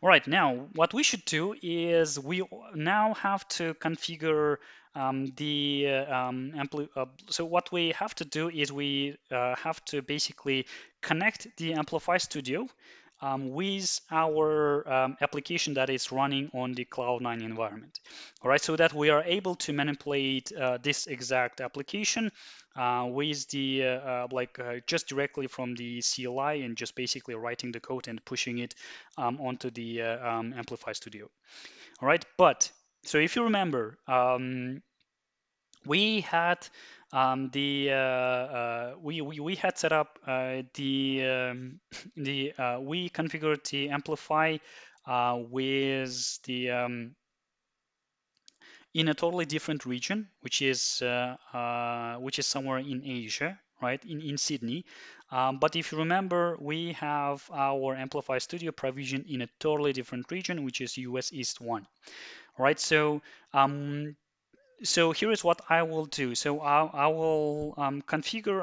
All right, now what we should do is we now have to configure so what we have to do is we have to basically connect the Amplify Studio with our application that is running on the Cloud9 environment. All right, so that we are able to manipulate this exact application with the just directly from the CLI and just basically writing the code and pushing it onto the Amplify Studio. All right, but so if you remember, we had we had set up we configured the Amplify with the in a totally different region, which is somewhere in Asia, right, in Sydney. But if you remember, we have our Amplify Studio provision in a totally different region, which is US East 1. All right, so here is what I will do. So I will I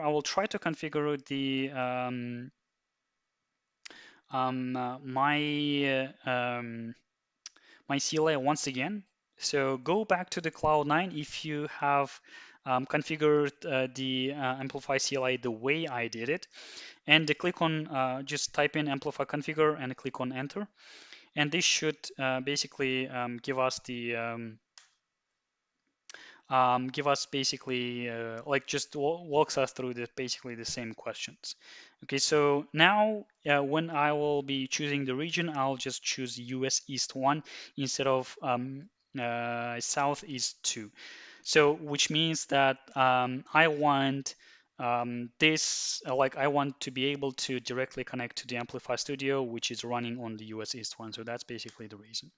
will try to configure the my CLI once again. So go back to the Cloud9 if you have configured the Amplify CLI the way I did it, and click on just type in Amplify configure and click on enter, and this should basically give us basically like just walks us through basically the same questions. Okay, so now when I will be choosing the region, I'll just choose US East 1 instead of South East 2. So which means that I want I want to be able to directly connect to the Amplify Studio, which is running on the US East 1. So that's basically the reason.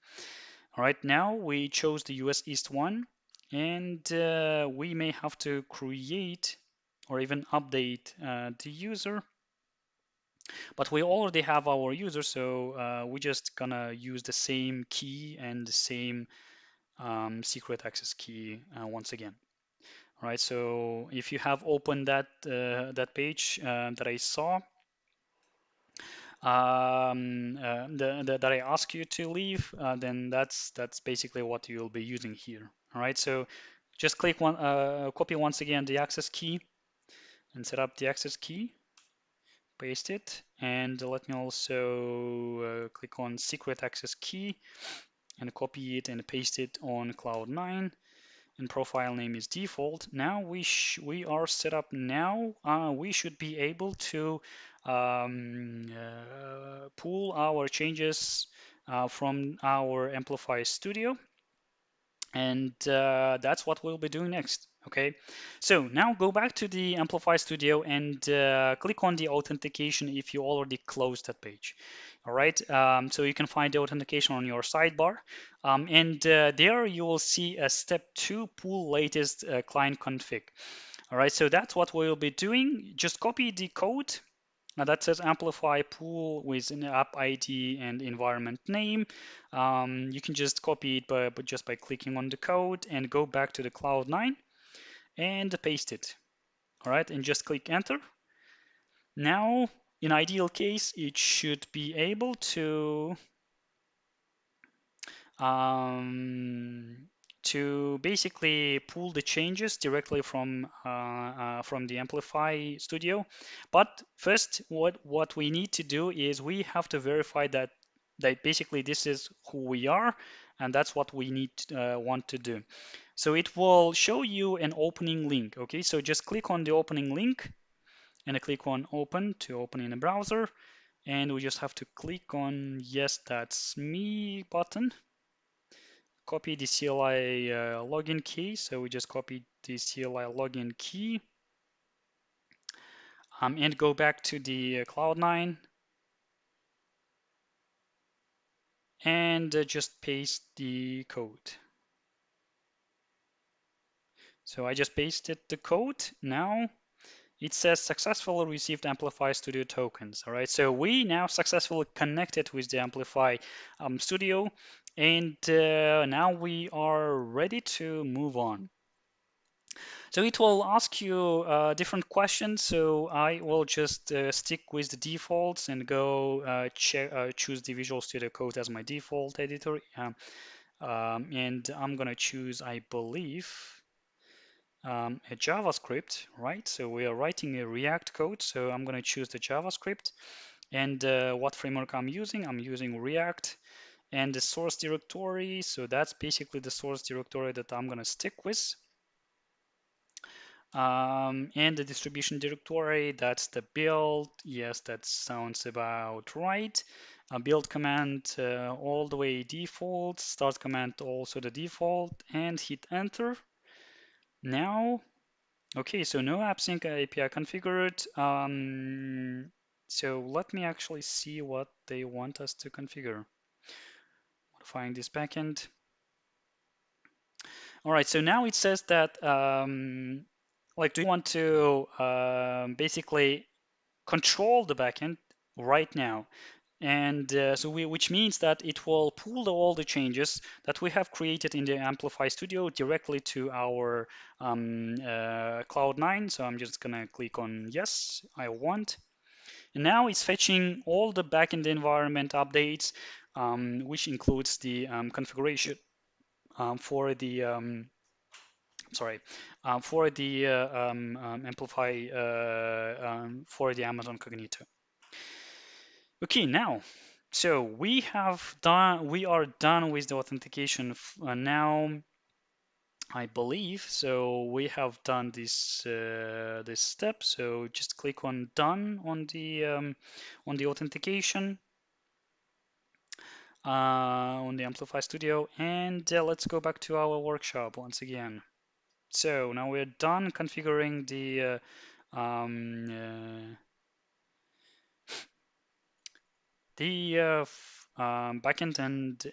All right, now we chose the US East 1, and we may have to create or even update the user, but we already have our user, so we're just gonna use the same key and the same secret access key once again. All right, so if you have opened that page that I saw, that I ask you to leave, then that's basically what you'll be using here. All right, so just click copy once again the access key and set up the access key, paste it, and let me also click on secret access key and copy it and paste it on Cloud9. and profile name is default. Now we are set up now. We should be able to pull our changes from our Amplify Studio, and that's what we'll be doing next. Okay, so now go back to the Amplify Studio and click on the authentication if you already closed that page. All right, so you can find the authentication on your sidebar, and there you will see a step 2 pull latest client config. All right, so that's what we'll be doing. Just copy the code. Now that says Amplify pool with an app ID and environment name. You can just copy it just by clicking on the code and go back to the Cloud9 and paste it. All right, and just click enter. Now, in ideal case, it should be able um, to basically pull the changes directly from the Amplify Studio. But first, what we need to do is we have to verify that basically this is who we are, and that's what we want to do. So it will show you an opening link. Okay, so just click on the opening link and click on open to open in a browser, and we just have to click on yes, that's me button. Copy the CLI login key. So we just copy the CLI login key and go back to the Cloud9 and just paste the code. So I just pasted the code. Now it says successfully received Amplify Studio tokens. All right, so we now successfully connected with the Amplify Studio, and now we are ready to move on. So it will ask you different questions. So I will just stick with the defaults and go choose the Visual Studio Code as my default editor. And I'm gonna choose, I believe, a JavaScript, right? So we are writing a React code. So I'm gonna choose the JavaScript. And what framework I'm using React. And the source directory. So that's basically the source directory that I'm gonna stick with. And the distribution directory, that's the build. Yes, that sounds about right. Build command all the way default, start command also the default, and hit enter. Now, okay, so no AppSync API configured. So let me actually see what they want us to configure. Modifying this backend. All right, so now it says that like, do you want to basically control the backend right now? And which means that it will pull all the changes that we have created in the Amplify Studio directly to our Cloud9. So I'm just gonna click on yes, I want. And now it's fetching all the backend environment updates, which includes the configuration for the for the Amplify for the Amazon Cognito. Okay, now, so we are done with the authentication now, I believe. So we have done this this step. So just click on done on the authentication on the Amplify Studio, and let's go back to our workshop once again. So now we're done configuring the backend and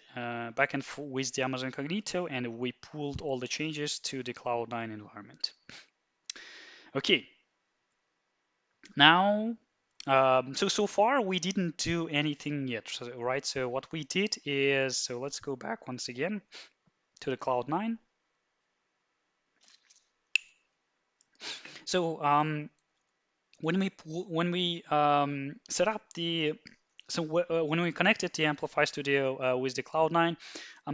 with the Amazon Cognito, and we pulled all the changes to the Cloud9 environment. Okay, now, so far we didn't do anything yet, right? So what we did is, so let's go back once again to the Cloud9. So when we set up the when we connected the Amplify Studio with the Cloud9,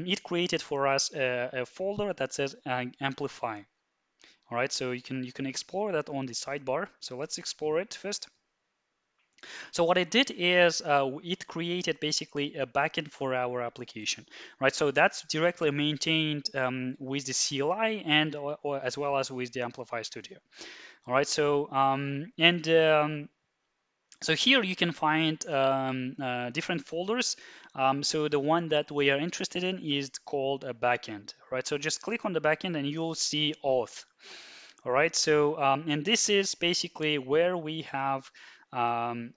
it created for us a folder that says Amplify. All right, so you can explore that on the sidebar. So let's explore it first. So what it did is it created basically a backend for our application, right? So that's directly maintained with the CLI and or as well as with the Amplify Studio. All right. So so here you can find different folders. So the one that we are interested in is called a backend, right? So just click on the backend and you'll see auth. All right. So and this is basically where we have the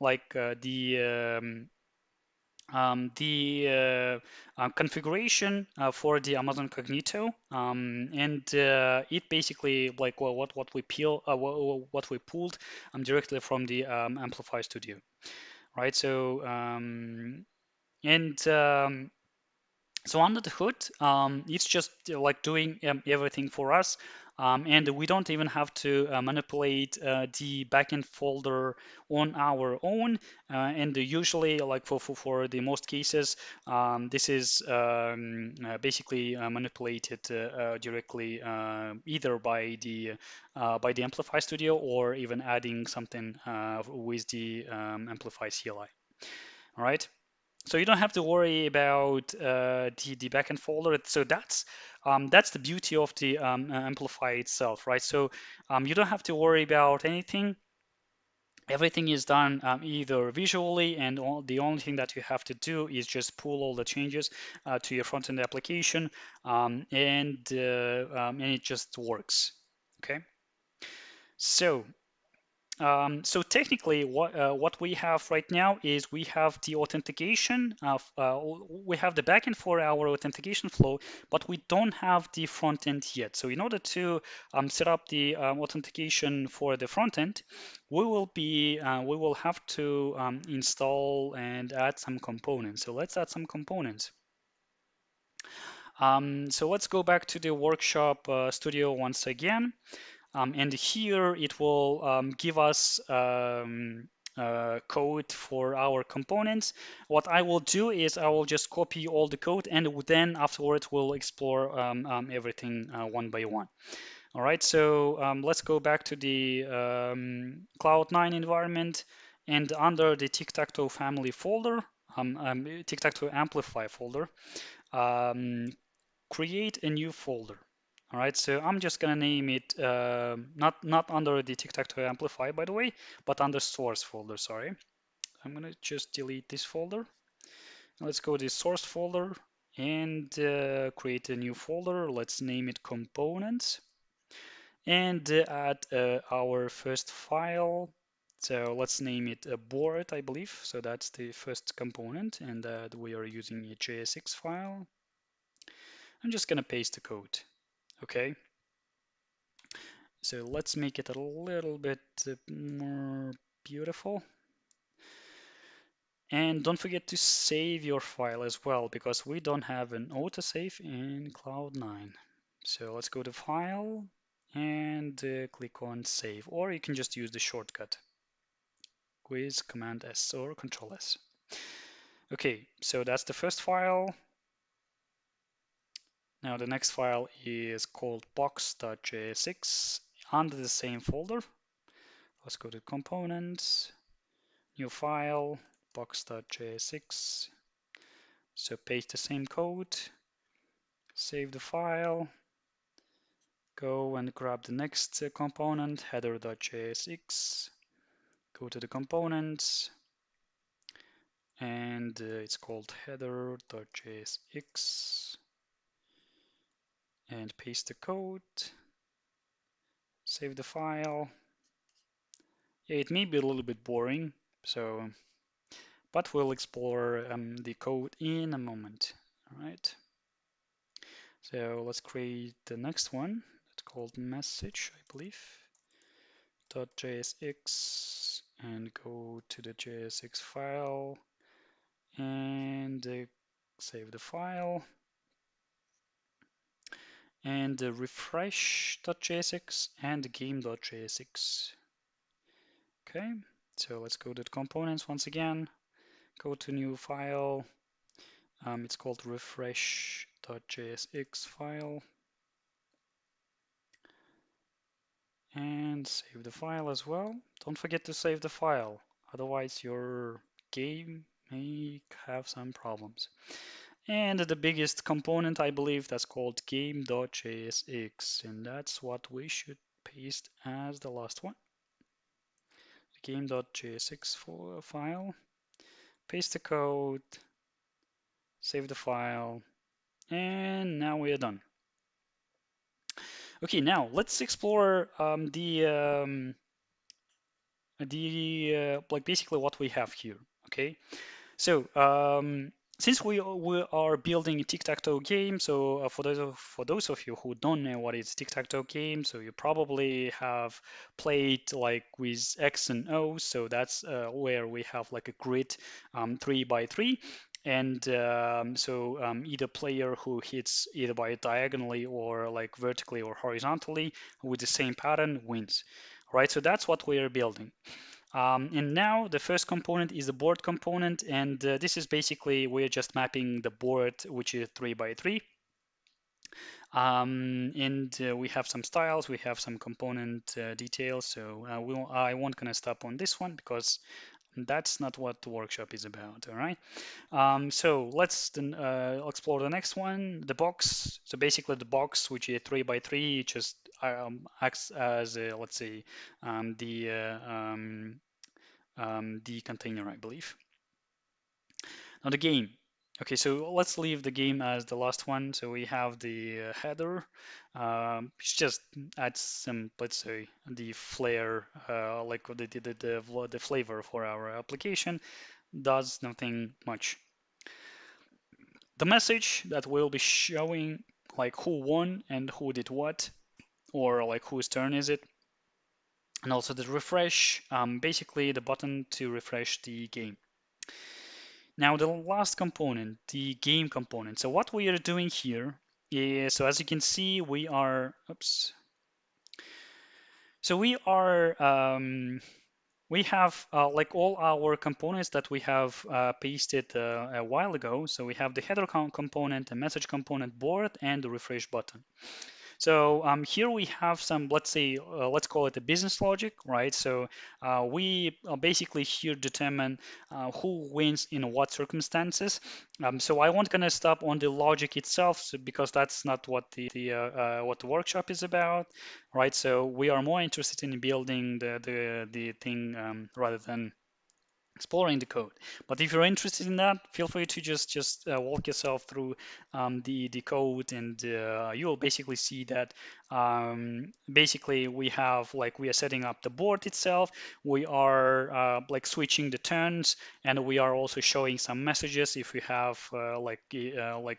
configuration for the Amazon Cognito, and it basically like what we what we pulled directly from the Amplify Studio, right? So and so under the hood, it's just like doing everything for us. And we don't even have to manipulate the backend folder on our own. And usually, like for the most cases, this is basically manipulated directly either by the Amplify Studio or even adding something with the Amplify CLI. All right. So you don't have to worry about the backend folder. So that's the beauty of the Amplify itself, right? So you don't have to worry about anything. Everything is done either visually, and the only thing that you have to do is just pull all the changes to your front-end application, and it just works. Okay. So so technically, what we have right now is we have the authentication we have the backend for our authentication flow, but we don't have the front end yet. So in order to set up the authentication for the front end, we will have to install and add some components. So let's add some components. So let's go back to the Workshop Studio once again. And here it will give us code for our components. What I will do is I will just copy all the code, and then afterwards we'll explore everything one by one. All right, so let's go back to the Cloud9 environment, and under the Tic-Tac-Toe family folder, Tic-Tac-Toe Amplify folder, um, create a new folder. All right, so I'm just gonna name it not under the Tic-Tac-Toe Amplify, by the way, but under source folder. Sorry, I'm gonna just delete this folder. Let's go to the source folder and create a new folder. Let's name it components and add our first file. So let's name it a board, I believe. So that's the first component, and we are using a JSX file. I'm just gonna paste the code. Okay. So let's make it a little bit more beautiful. And don't forget to save your file as well, because we don't have an autosave in Cloud9. So let's go to File and click on Save, or you can just use the shortcut with Command S or Control S. Okay, so that's the first file. Now the next file is called box.jsx under the same folder. Let's go to Components, New File, box.jsx. So paste the same code, save the file, go and grab the next component, header.jsx, go to the components, and it's called header.jsx, and paste the code, save the file. Yeah, it may be a little bit boring, so but we'll explore the code in a moment. All right. So let's create the next one. It's called message, I believe. .jsx and go to the JSX file and save the file and refresh.jsx and game.jsx. Okay, so let's go to the components once again. Go to new file. It's called refresh.jsx file. And save the file as well. Don't forget to save the file, otherwise your game may have some problems. And the biggest component, I believe, that's called game.jsx, and that's what we should paste as the last one. Game.jsx file, paste the code, save the file, and now we are done. Okay, now let's explore like basically what we have here. Okay, so since we are building a tic-tac-toe game, so for those of you who don't know what is tic-tac-toe game, so you probably have played like with X and O, so that's where we have like a grid 3 by 3. And either player who hits either by diagonally or like vertically or horizontally with the same pattern wins, right? So that's what we are building. And now the first component is the board component, and this is basically we're just mapping the board, which is 3 by 3. And we have some styles, we have some component details. So I won't gonna stop on this one because that's not what the workshop is about. All right. So let's then explore the next one, the box. So basically the box, which is 3 by 3, just acts as let's say the container, I believe. Now the game. Okay, so let's leave the game as the last one. So we have the header, which just adds some, let's say, the flair, like the flavor for our application. Does nothing much. The message that will be showing like who won and who did what, or like whose turn is it, and also the refresh, basically the button to refresh the game. Now the last component, the game component. So what we are doing here is, so as you can see, we are, oops. So we have like all our components that we have pasted a while ago. So we have the header component, the message component, board, and the refresh button. So here we have some, let's say, let's call it a business logic, right? So we basically here determine who wins in what circumstances. So I won't gonna stop on the logic itself because that's not what what the workshop is about, right? So we are more interested in building the thing rather than exploring the code. But if you're interested in that, feel free to just walk yourself through the code, and you will basically see that basically we have like we are setting up the board itself, we are like switching the turns, and we are also showing some messages if we have like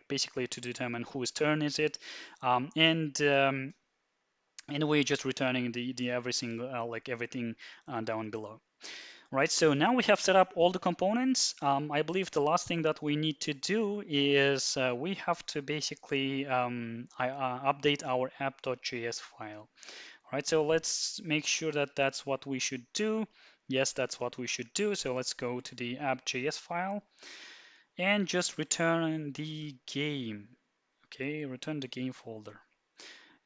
basically to determine whose turn is it, and we're just returning the everything like everything down below. Right, so now we have set up all the components. I believe the last thing that we need to do is we have to basically update our app.js file. Right, so let's make sure that that's what we should do. Yes, that's what we should do. So let's go to the app.js file and just return the game. Okay, return the game folder.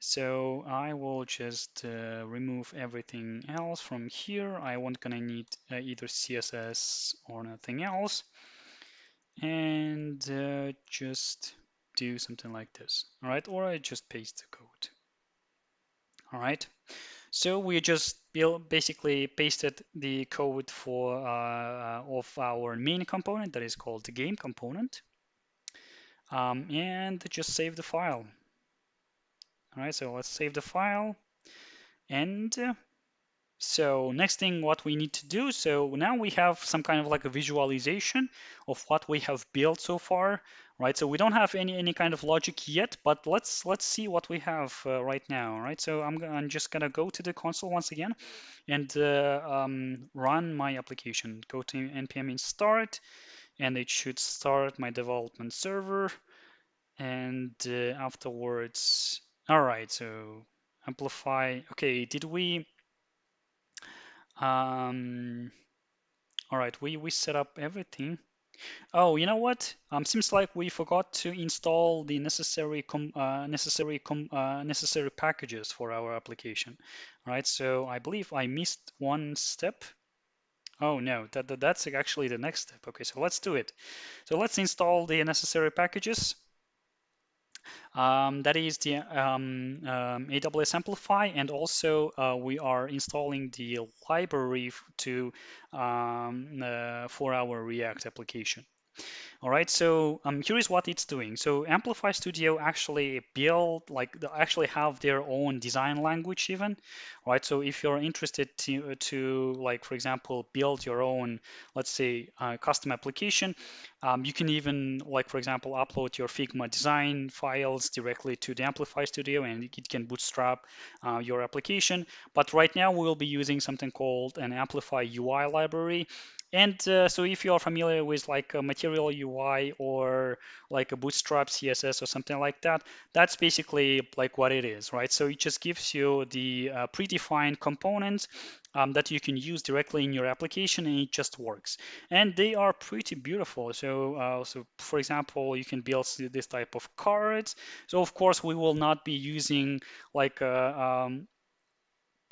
So I will just remove everything else from here. I won't gonna need either CSS or nothing else, and just do something like this. All right, or I just paste the code. All right. So we just basically pasted the code for of our main component that is called the game component, and just save the file. All right, so let's save the file. And so next thing what we need to do, so now we have some kind of like a visualization of what we have built so far, right? So we don't have any kind of logic yet, but let's see what we have right now, right? So I'm just gonna go to the console once again and run my application. Go to npm install, and it should start my development server, and afterwards, all right, so Amplify. Okay, did we all right, we set up everything. Oh, you know what? Seems like we forgot to install the necessary packages for our application. All right, so I believe I missed one step. Oh no, that's actually the next step. Okay, so let's do it. So let's install the necessary packages. That is the AWS Amplify, and also we are installing the library for our React application. All right, so here is what it's doing. So Amplify Studio actually build, like, they actually have their own design language even, right? So if you're interested to like, for example, build your own, let's say, custom application, you can even, like, for example, upload your Figma design files directly to the Amplify Studio, and it can bootstrap your application. But right now we will be using something called an Amplify UI library. And so if you are familiar with like a Material UI or like a Bootstrap CSS or something like that, that's basically like what it is, right? So it just gives you the predefined components that you can use directly in your application, and it just works. And they are pretty beautiful. So for example, you can build this type of cards. So of course, we will not be using like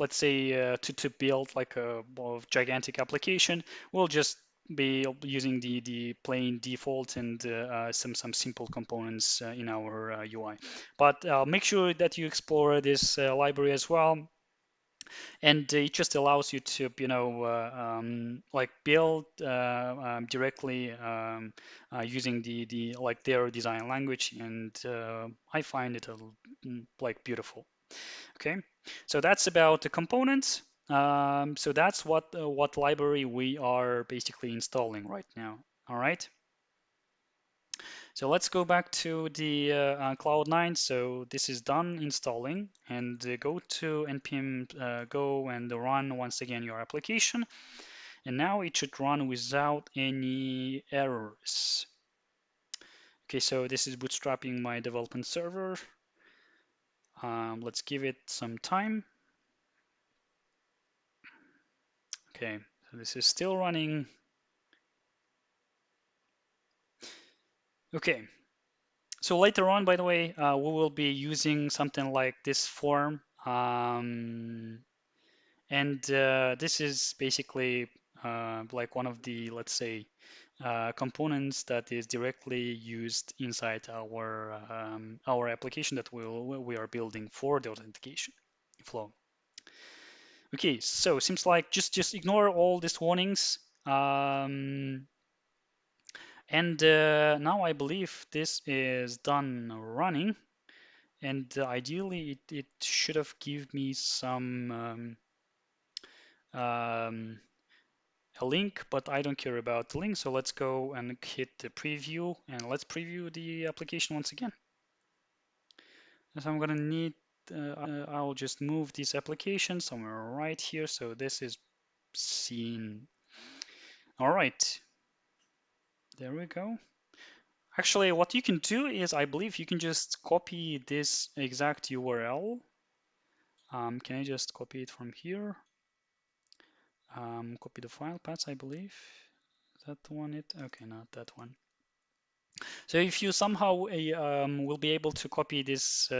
let's say to build like a gigantic application. We'll just be using the plain default and some simple components in our UI. But make sure that you explore this library as well, and it just allows you to like build directly using the like their design language, and I find it like beautiful. Okay, so that's about the components. So that's what library we are basically installing right now. All right. So let's go back to the Cloud9. So this is done installing, and go to npm go and run once again your application. And now it should run without any errors. Okay, so this is bootstrapping my development server. Let's give it some time. Okay, so this is still running. Okay, so later on, by the way, we will be using something like this form. And this is basically like one of the, let's say, components that is directly used inside our application that we are building for the authentication flow. Okay, so seems like just ignore all these warnings. And now I believe this is done running, and ideally it should have given me some a link, but I don't care about the link. So let's go and hit the preview, and let's preview the application once again. So I'm gonna need, I'll just move this application somewhere right here. So this is seen. All right, there we go. Actually, what you can do is, I believe you can just copy this exact URL. Can I just copy it from here? Copy the file paths, I believe. Is that the one? Okay, not that one. So if you somehow will be able to copy this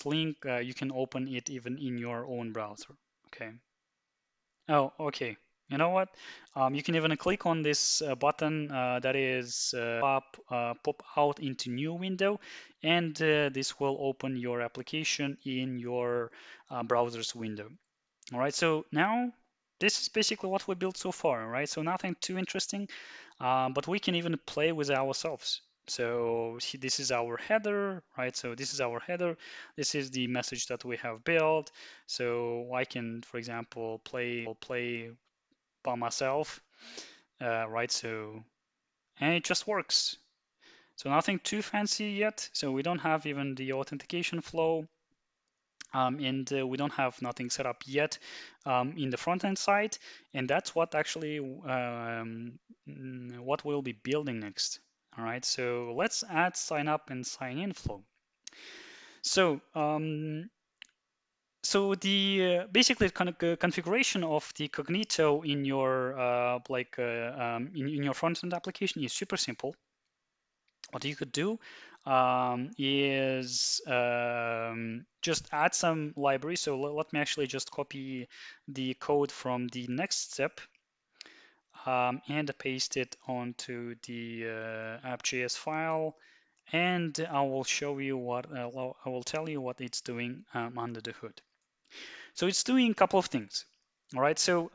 link, you can open it even in your own browser. Okay. Oh, okay. You know what? You can even click on this button that is pop out into new window, and this will open your application in your browser's window. All right, so now this is basically what we built so far, right? So nothing too interesting, but we can even play with ourselves. So this is our header, right? So this is our header. This is the message that we have built. So I can, for example, play by myself, right? So, and it just works. So nothing too fancy yet. So we don't have even the authentication flow. And we don't have nothing set up yet in the front end side, and that's what actually what we'll be building next. All right, so let's add sign up and sign in flow. So the basically kind of configuration of the Cognito in your in your front end application is super simple. What you could do, is just add some library. So let me actually just copy the code from the next step and paste it onto the app.js file. And I will show you what I will tell you what it's doing under the hood. So it's doing a couple of things. All right. So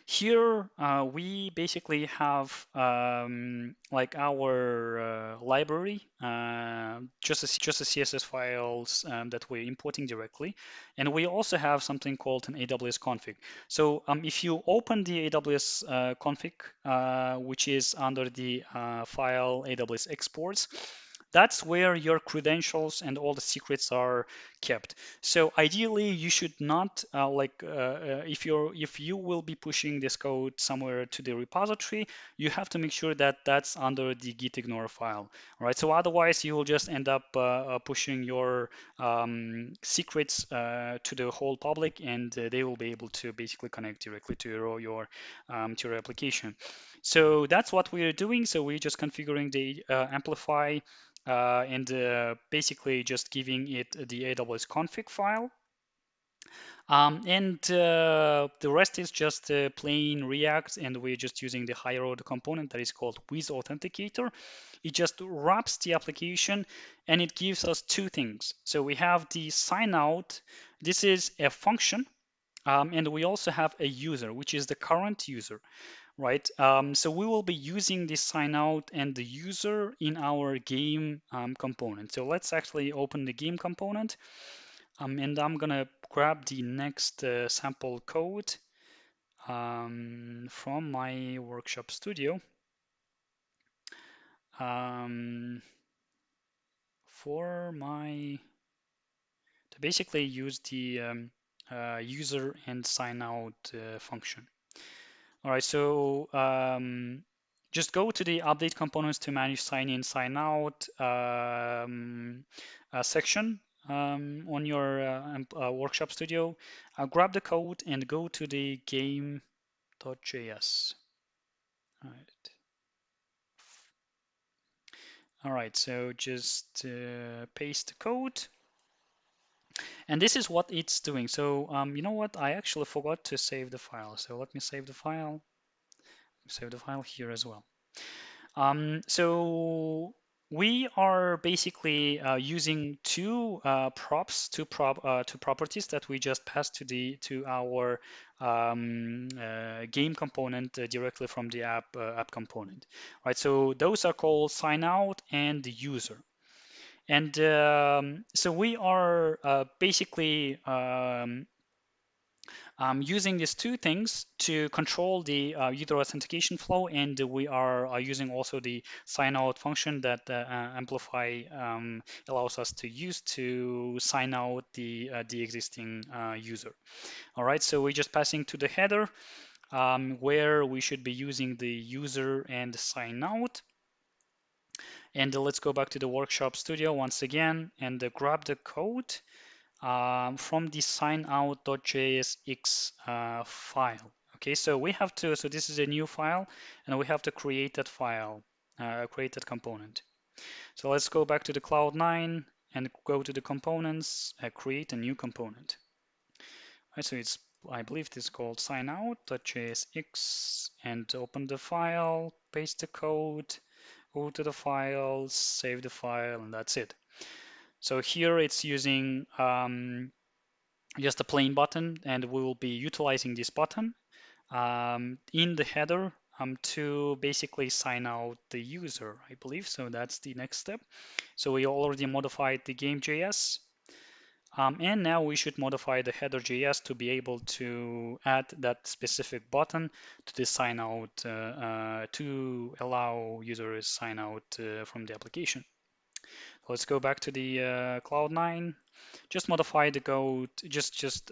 here we basically have like our library, just a CSS files that we're importing directly, and we also have something called an AWS config. So if you open the AWS config, which is under the file AWS exports, that's where your credentials and all the secrets are kept. So ideally, you should not if you will be pushing this code somewhere to the repository, you have to make sure that that's under the git ignore file, right? So otherwise, you will just end up pushing your secrets to the whole public, and they will be able to basically connect directly to your application. So that's what we are doing. So we're just configuring the Amplify and basically just giving it the AWS config file. And the rest is just plain React, and we're just using the higher order component that is called with authenticator. It just wraps the application and it gives us two things. So we have the sign out. This is a function. And we also have a user, which is the current user, right? So we will be using the sign out and the user in our game component. So let's actually open the game component. And I'm gonna grab the next sample code from my workshop studio for my to basically use the user and sign out function. All right, so just go to the update components to manage sign in, sign out section on your workshop studio. Grab the code and go to the game.js. All right. All right, so just paste the code. And this is what it's doing. So you know what? I actually forgot to save the file. So let me save the file. Save the file here as well. So we are basically using two two properties that we just passed to our game component directly from the app component, right? So those are called sign out and the user. And so we are basically using these two things to control the user authentication flow, and we are using also the sign out function that Amplify allows us to use to sign out the existing user. All right, so we're just passing to the header where we should be using the user and sign out. And let's go back to the workshop studio once again and grab the code from the signout.jsx file. Okay, so we have to, so this is a new file, and we have to create that file, create that component. So let's go back to the Cloud9 and go to the components, create a new component. Right, so it's, I believe this is called signout.jsx, and open the file, paste the code, go to the file, save the file, and that's it. So here it's using just a plain button, and we will be utilizing this button in the header to basically sign out the user, I believe. So that's the next step. So we already modified the game.js. And now we should modify the header.js to be able to add that specific button to the sign out to allow users sign out from the application. Let's go back to the Cloud9. Just modify the code. Just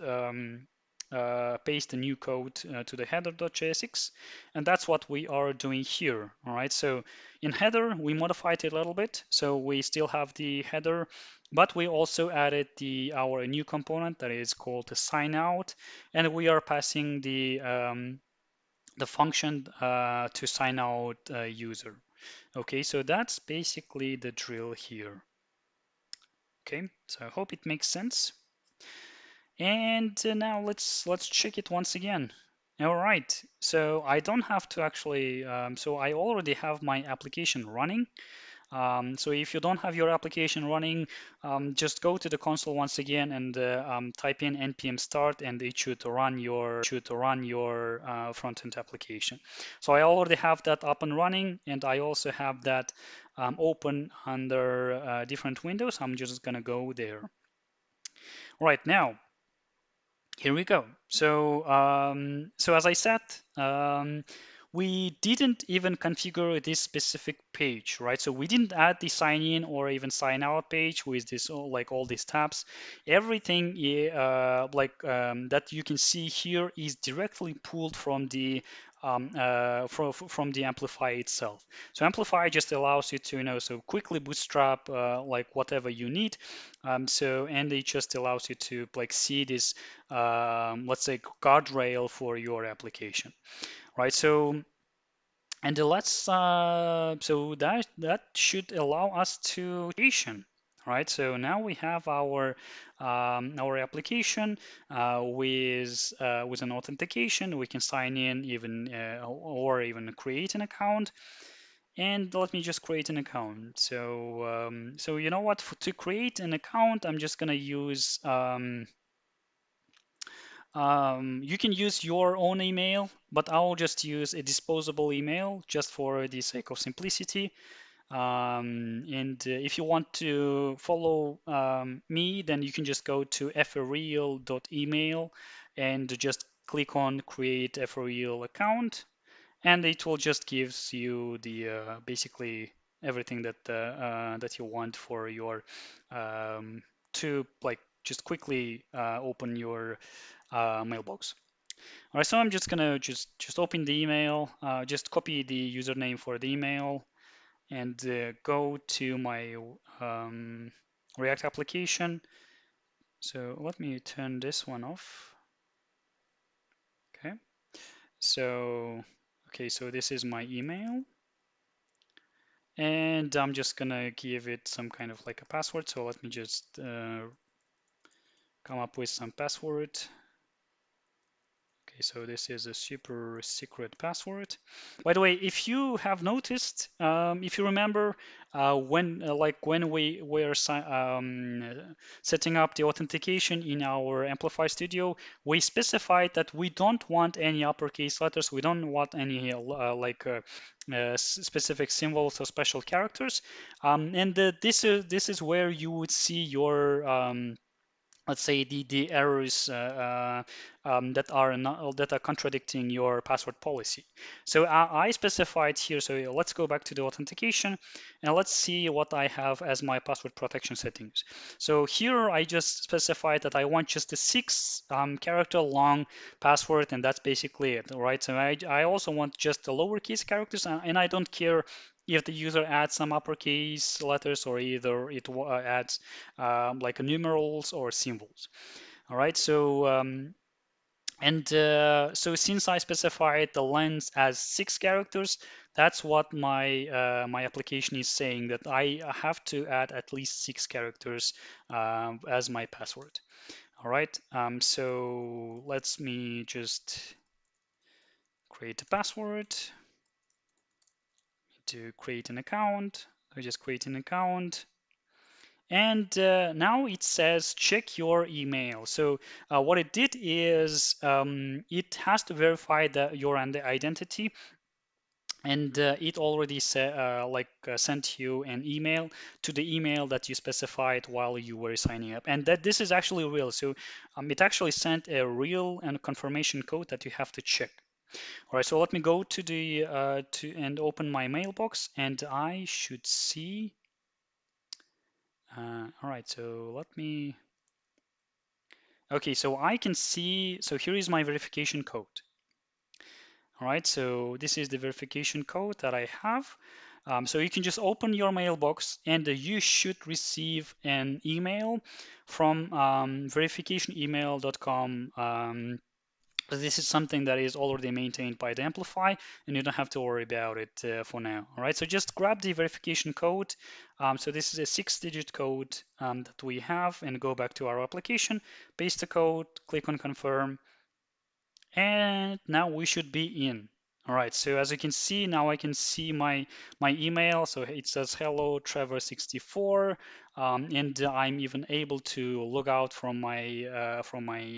paste the new code to the header.jsx, and that's what we are doing here. All right. So in header we modified it a little bit, so we still have the header, but we also added our new component that is called the sign out, and we are passing the function to sign out user. Okay, so that's basically the drill here. Okay, so I hope it makes sense. And now let's check it once again. All right, so I don't have to actually, so I already have my application running. So if you don't have your application running, just go to the console once again and type in npm start, and it should run your front-end application. So I already have that up and running, and I also have that open under different windows. I'm just gonna go there. Right now, here we go. So as I said, we didn't even configure this specific page, right? So we didn't add the sign in or even sign out page with this like all these tabs. Everything that you can see here is directly pulled from the from the Amplify itself. So Amplify just allows you to, so quickly bootstrap like whatever you need. And it just allows you to like see this, let's say, guardrail for your application, right? So and let's so that should allow us to creation, right? So now we have our application with an authentication. We can sign in even or even create an account. And let me just create an account. So you know what? To create an account, I'm just gonna use you can use your own email, but I'll just use a disposable email just for the sake of simplicity. And if you want to follow me, then you can just go to freal.email and just click on create freal account, and it will just gives you the basically everything that you want for your to like just quickly open your mailbox. All right, so I'm just gonna just open the email, just copy the username for the email, and go to my React application. So let me turn this one off. Okay, so so this is my email, and I'm just gonna give it some kind of like a password. So let me just come up with some password. Okay, so this is a super secret password. By the way, if you have noticed, if you remember when we were setting up the authentication in our Amplify Studio, we specified that we don't want any uppercase letters. We don't want any specific symbols or special characters. This is where you would see your let's say the errors that are contradicting your password policy. So I specified here. So let's go back to the authentication and let's see what I have as my password protection settings. So here I just specified that I want just a 6 character long password, and that's basically it, right? So I also want just the lowercase characters, and I don't care if the user adds some uppercase letters or either it adds like numerals or symbols. All right, so since I specified the length as 6 characters, that's what my application is saying, that I have to add at least 6 characters as my password. All right, so let's me just create a password to create an account. I just create an account. And now it says check your email. So what it did is it has to verify your identity, and it already sent you an email to the email that you specified while you were signing up, and that this is actually real. So it actually sent a real and confirmation code that you have to check. All right, so let me go to the and open my mailbox, and I should see. All right, so let me. Okay, so I can see, so here is my verification code. All right, so this is the verification code that I have. So you can just open your mailbox, and you should receive an email from verificationemail.com But this is something that is already maintained by the Amplify, and you don't have to worry about it for now. All right, so just grab the verification code. So this is a 6-digit code that we have, and go back to our application, paste the code, click on confirm, and now we should be in. All right, so as you can see, now I can see my email. So it says hello, Trevor64, and I'm even able to log out from my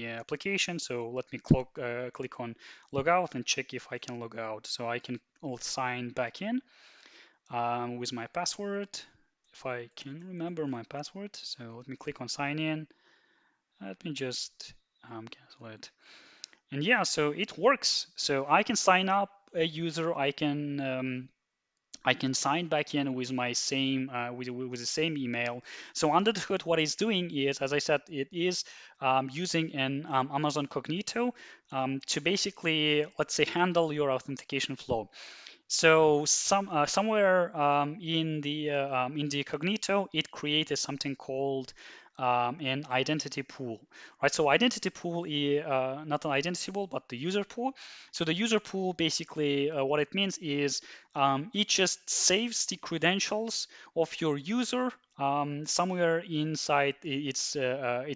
application. So let me click on log out and check if I can log out. So I can sign back in with my password, if I can remember my password. So let me click on sign in. Let me just cancel it. And yeah, so it works. So I can sign up a user. I can sign back in with my same with the same email. So under the hood, what it's doing is, as I said, it is using an Amazon Cognito to basically, let's say, handle your authentication flow. So somewhere in the Cognito, it created something called an identity pool, right? So identity pool is not an identity pool, but the user pool. So the user pool basically what it means is it just saves the credentials of your user somewhere inside its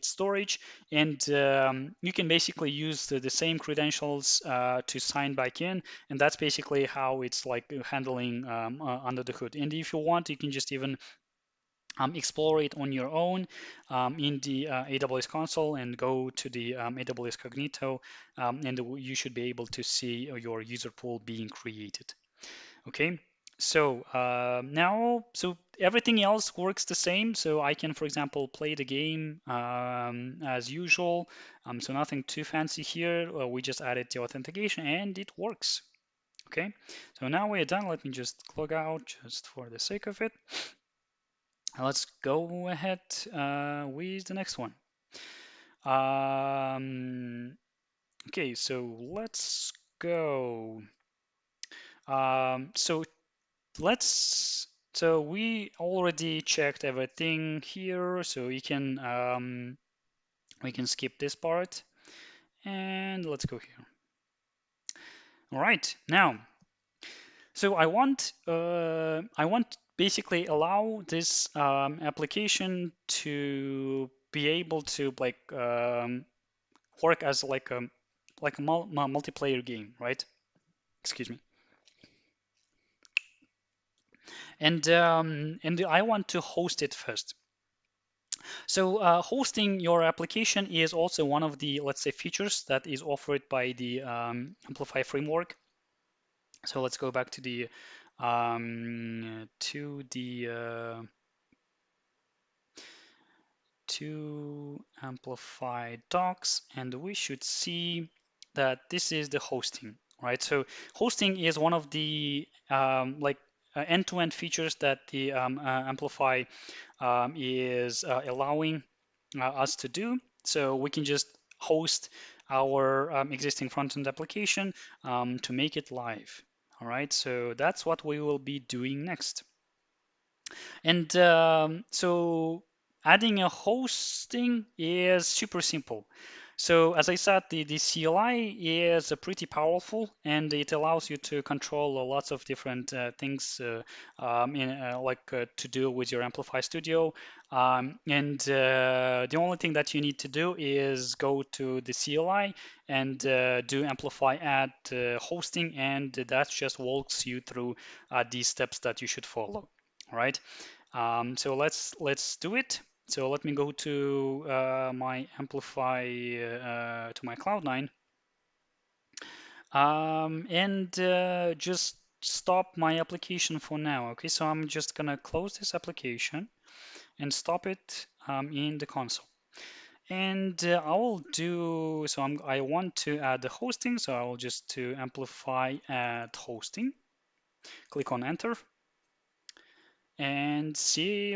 storage, and you can basically use the same credentials to sign back in, and that's basically how it's like handling under the hood. And if you want, you can just even explore it on your own in the AWS console and go to the AWS Cognito, and you should be able to see your user pool being created. Okay, so so everything else works the same. So I can, for example, play the game as usual. So nothing too fancy here. We just added the authentication and it works. Okay, so now we're done. Let me just log out just for the sake of it. Let's go ahead with the next one. Okay, so let's go. So so we already checked everything here, so we can skip this part and let's go here. All right, now, so I want basically allow this application to be able to like work as like a multiplayer game, right? Excuse me. And I want to host it first. So hosting your application is also one of the, let's say, features that is offered by the Amplify framework. So let's go back to the to Amplify docs, and we should see that this is the hosting, right? So hosting is one of the end-to-end features that the Amplify is allowing us to do. So we can just host our existing front-end application to make it live. All right, so that's what we will be doing next. And so adding a hosting is super simple. So as I said, the CLI is pretty powerful, and it allows you to control lots of different things to do with your Amplify Studio. And the only thing that you need to do is go to the CLI and do Amplify add hosting, and that just walks you through these steps that you should follow. All right. So let's do it. So let me go to my Amplify to my Cloud9 and just stop my application for now. Okay, so I'm just gonna close this application and stop it in the console. And I will do so. I want to add the hosting, so I will just to Amplify add hosting. Click on Enter and see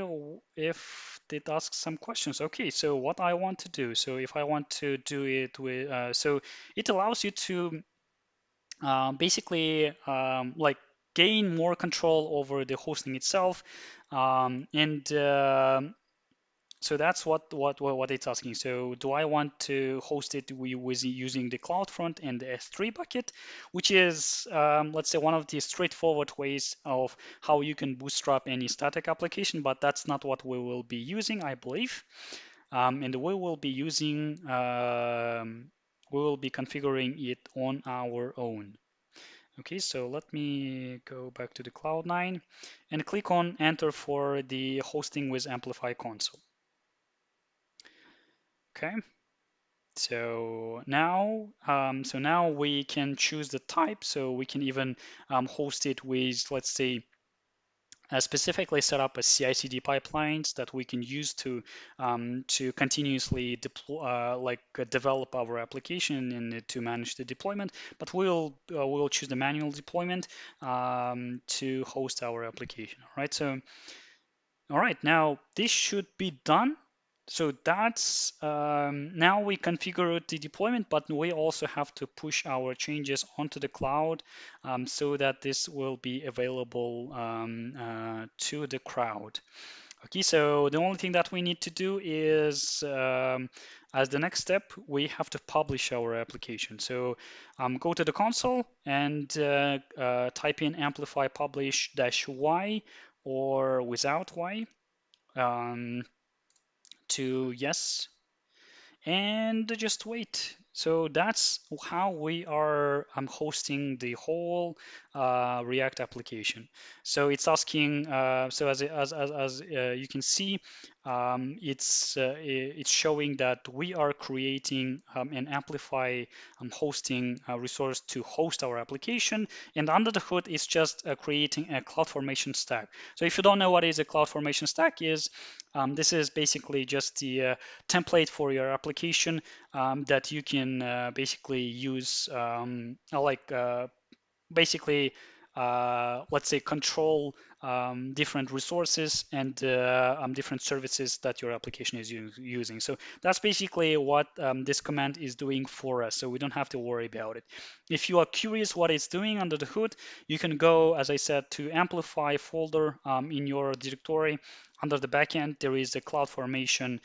if it asks some questions. Okay, so what I want to do, so if I want to do it with, so it allows you to basically like gain more control over the hosting itself, and So that's what it's asking. So do I want to host it with using the CloudFront and the S3 bucket, which is, let's say, one of the straightforward ways of how you can bootstrap any static application, but that's not what we will be using, I believe. And we will be configuring it on our own. Okay, so let me go back to the Cloud9 and click on Enter for the hosting with Amplify console. Okay, so now we can choose the type. So we can even host it with, let's say, specifically set up a CI/CD pipelines that we can use to continuously deploy, develop our application and to manage the deployment. But we'll choose the manual deployment to host our application. All right. So all right, now this should be done. So that's now we configure the deployment, but we also have to push our changes onto the cloud so that this will be available to the crowd. Okay, so the only thing that we need to do is, as the next step, we have to publish our application. So go to the console and type in amplify publish -y or without y to yes, and just wait. So that's how we are hosting the whole React application. So it's asking, so as you can see, it's showing that we are creating an Amplify hosting resource to host our application, and under the hood, it's just creating a CloudFormation stack. So if you don't know what is a CloudFormation stack is, this is basically just the template for your application that you can basically use basically let's say control different resources and different services that your application is using. So that's basically what this command is doing for us, so we don't have to worry about it. If you are curious what it's doing under the hood, you can go, as I said, to Amplify folder in your directory. Under the backend there is a CloudFormation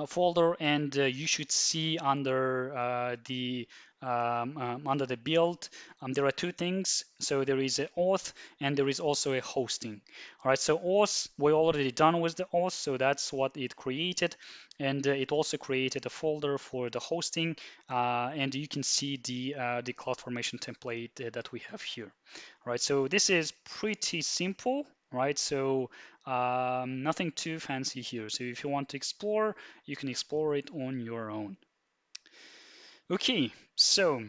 folder, and you should see under the build, there are two things. So there is an auth and there is also a hosting. All right, so auth, we're already done with the auth, so that's what it created. And it also created a folder for the hosting, and you can see the CloudFormation template that we have here. All right, so this is pretty simple, right? So nothing too fancy here. So if you want to explore, you can explore it on your own. Okay, so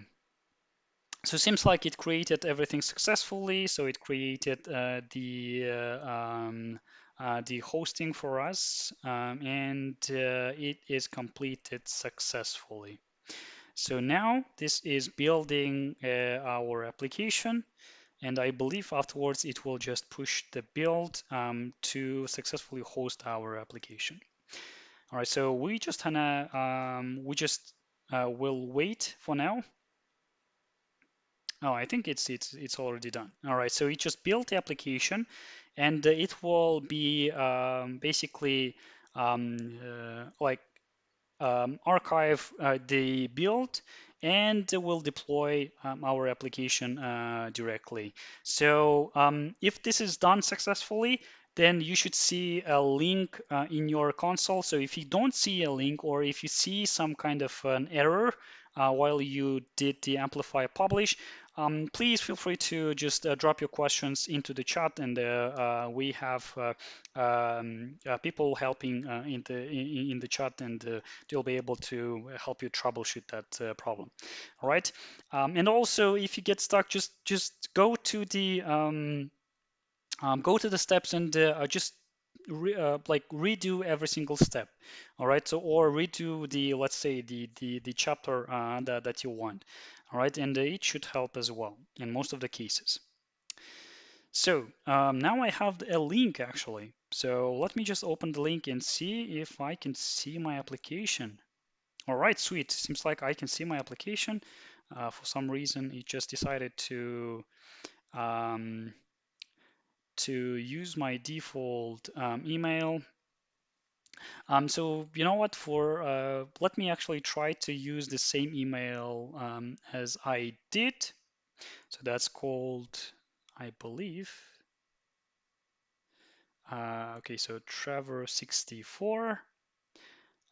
seems like it created everything successfully. So it created the hosting for us, and it is completed successfully. So now this is building our application, and I believe afterwards it will just push the build to successfully host our application. All right, so we just will wait for now. Oh, I think it's already done. All right, so it just built the application, and it will be basically like archive the build, and will deploy our application directly. So if this is done successfully, then you should see a link in your console. So if you don't see a link, or if you see some kind of an error while you did the Amplify publish, please feel free to just drop your questions into the chat, and we have people helping in the chat, and they'll be able to help you troubleshoot that problem. All right, and also if you get stuck, just go to the steps and just redo every single step. All right, so or redo the, let's say, the chapter that you want. All right, and it should help as well in most of the cases. So now I have a link actually. So let me just open the link and see if I can see my application. All right, sweet. Seems like I can see my application. For some reason, it just decided um, to use my default email. So you know what? For let me actually try to use the same email as I did. So that's called, I believe. Okay, so Trevor64,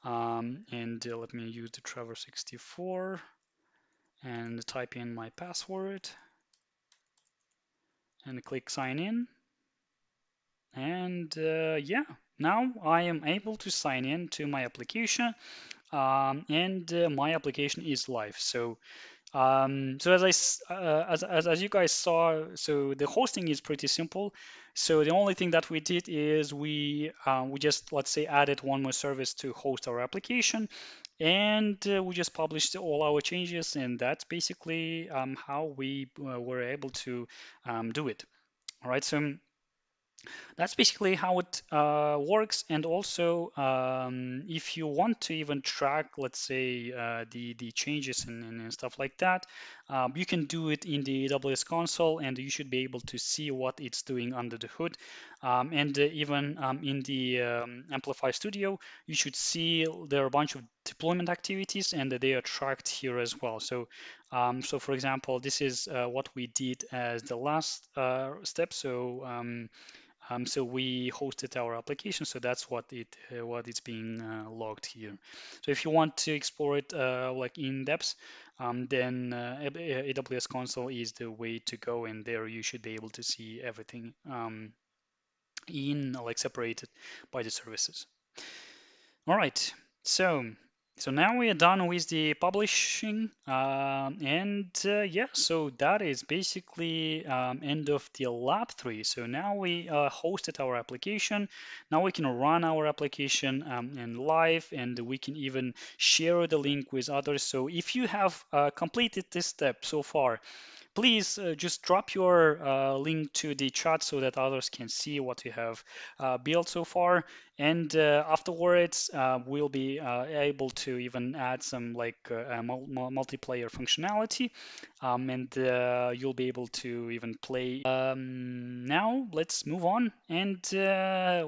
and let me use the Trevor64 and type in my password and click sign in. And yeah, now I am able to sign in to my application, and my application is live. So as you guys saw, so the hosting is pretty simple. So the only thing that we did is we just, let's say, added one more service to host our application, and we just published all our changes, and that's basically how we were able to do it. All right, so that's basically how it works. And also, if you want to even track, let's say, the changes and stuff like that, you can do it in the AWS console, and you should be able to see what it's doing under the hood. And even in the Amplify Studio, you should see there are a bunch of deployment activities, and they are tracked here as well. So for example, this is what we did as the last step. So we hosted our application, so that's what it's being logged here. So if you want to explore it like in depth, then AWS console is the way to go, and there you should be able to see everything in like separated by the services. All right, so now we are done with the publishing, and yeah, so that is basically end of the lab 3. So now we hosted our application. Now we can run our application in live, and we can even share the link with others. So if you have completed this step so far, please just drop your link to the chat so that others can see what you have built so far. And afterwards, we'll be able to even add some like multiplayer functionality, and you'll be able to even play. Now let's move on. And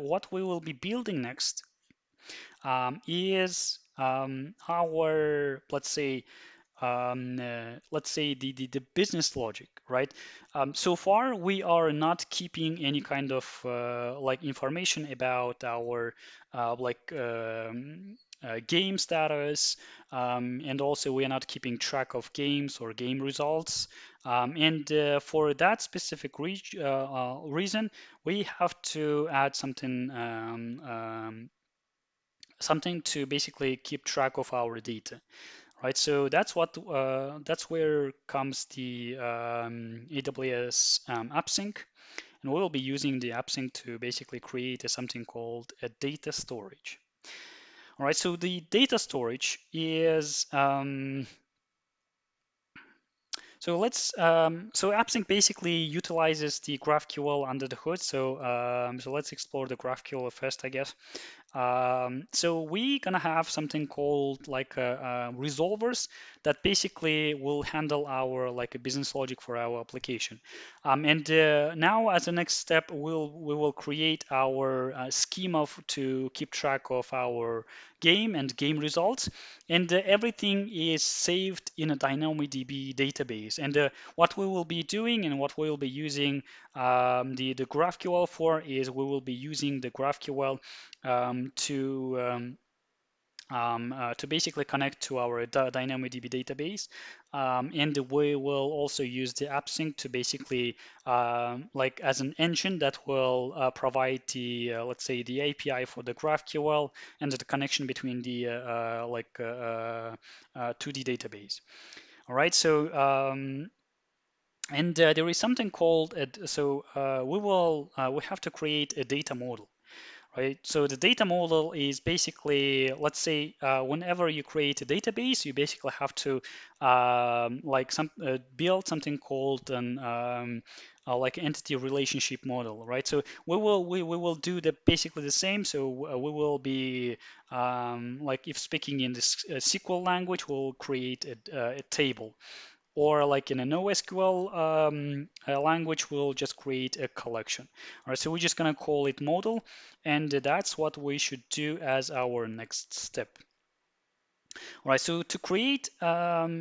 what we will be building next is our, let's say the business logic, right? So far, we are not keeping any kind of like information about our game status, and also we are not keeping track of games or game results. And for that specific reason, we have to add something to basically keep track of our data, right? So that's where comes the AWS AppSync, and we'll be using the AppSync to basically create something called a data storage. All right, so the data storage is so AppSync basically utilizes the GraphQL under the hood. So let's explore the GraphQL first, I guess. So we're gonna have something called like resolvers that basically will handle our like a business logic for our application. And now as a next step, we will create our schema to keep track of our game and game results, and everything is saved in a DynamoDB database. And what we will be doing and what we will be using the GraphQL for is we will be using the GraphQL to basically connect to our DynamoDB database. And we will also use the AppSync to basically like as an engine that will provide the let's say the API for the GraphQL and the connection between the to the database. All right, so and there is something called we have to create a data model, right? So the data model is basically, let's say, whenever you create a database, you basically have to build something called an like entity relationship model, right? So we will do the basically the same. So we will be like if speaking in this SQL language, we'll create a table, or like in a NoSQL language, we'll just create a collection. All right, so we're just gonna call it model, and that's what we should do as our next step. All right, so to create a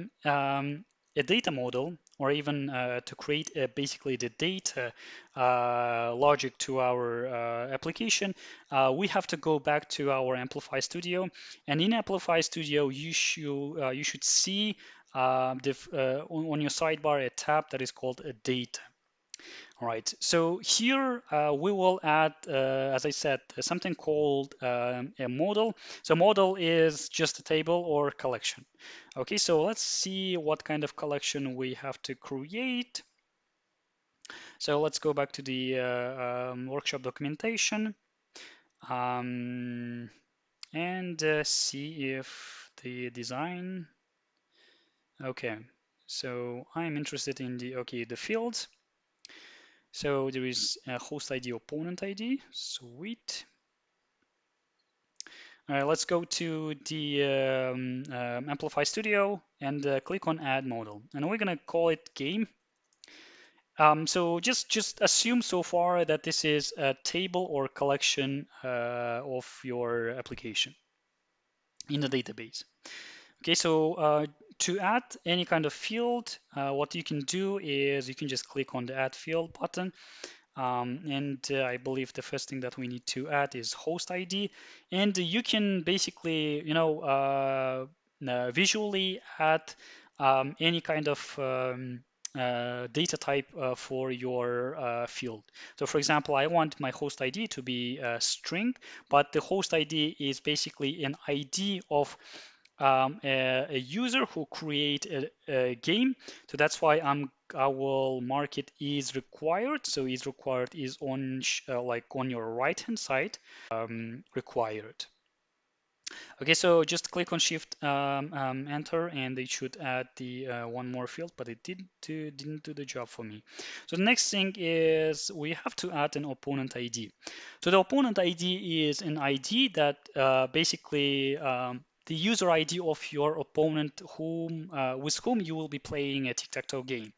data model, or even to create basically the data logic to our application, we have to go back to our Amplify Studio. And in Amplify Studio, you should see on your sidebar a tab that is called a data. All right, so here we will add, as I said, something called a model. So model is just a table or collection. Okay, so let's see what kind of collection we have to create. So let's go back to the workshop documentation and see if the design. Okay, so I'm interested in the fields. So there is a host ID, opponent ID. Sweet. All right, let's go to the Amplify Studio and click on Add Model. And we're gonna call it Game. So just assume so far that this is a table or collection of your application in the database. Okay, so to add any kind of field, what you can do is you can just click on the Add Field button. And I believe the first thing that we need to add is host ID. And you can basically, visually add any kind of data type for your field. So for example, I want my host ID to be a string, but the host ID is basically an ID of a user who create a game. So that's why I will mark it is required. So is required is on like on your right hand side, required. Okay, so just click on Shift Enter, and it should add the one more field, but it didn't do the job for me. So the next thing is we have to add an opponent ID. So the opponent ID is an ID that basically the user ID of your opponent with whom you will be playing a tic-tac-toe game.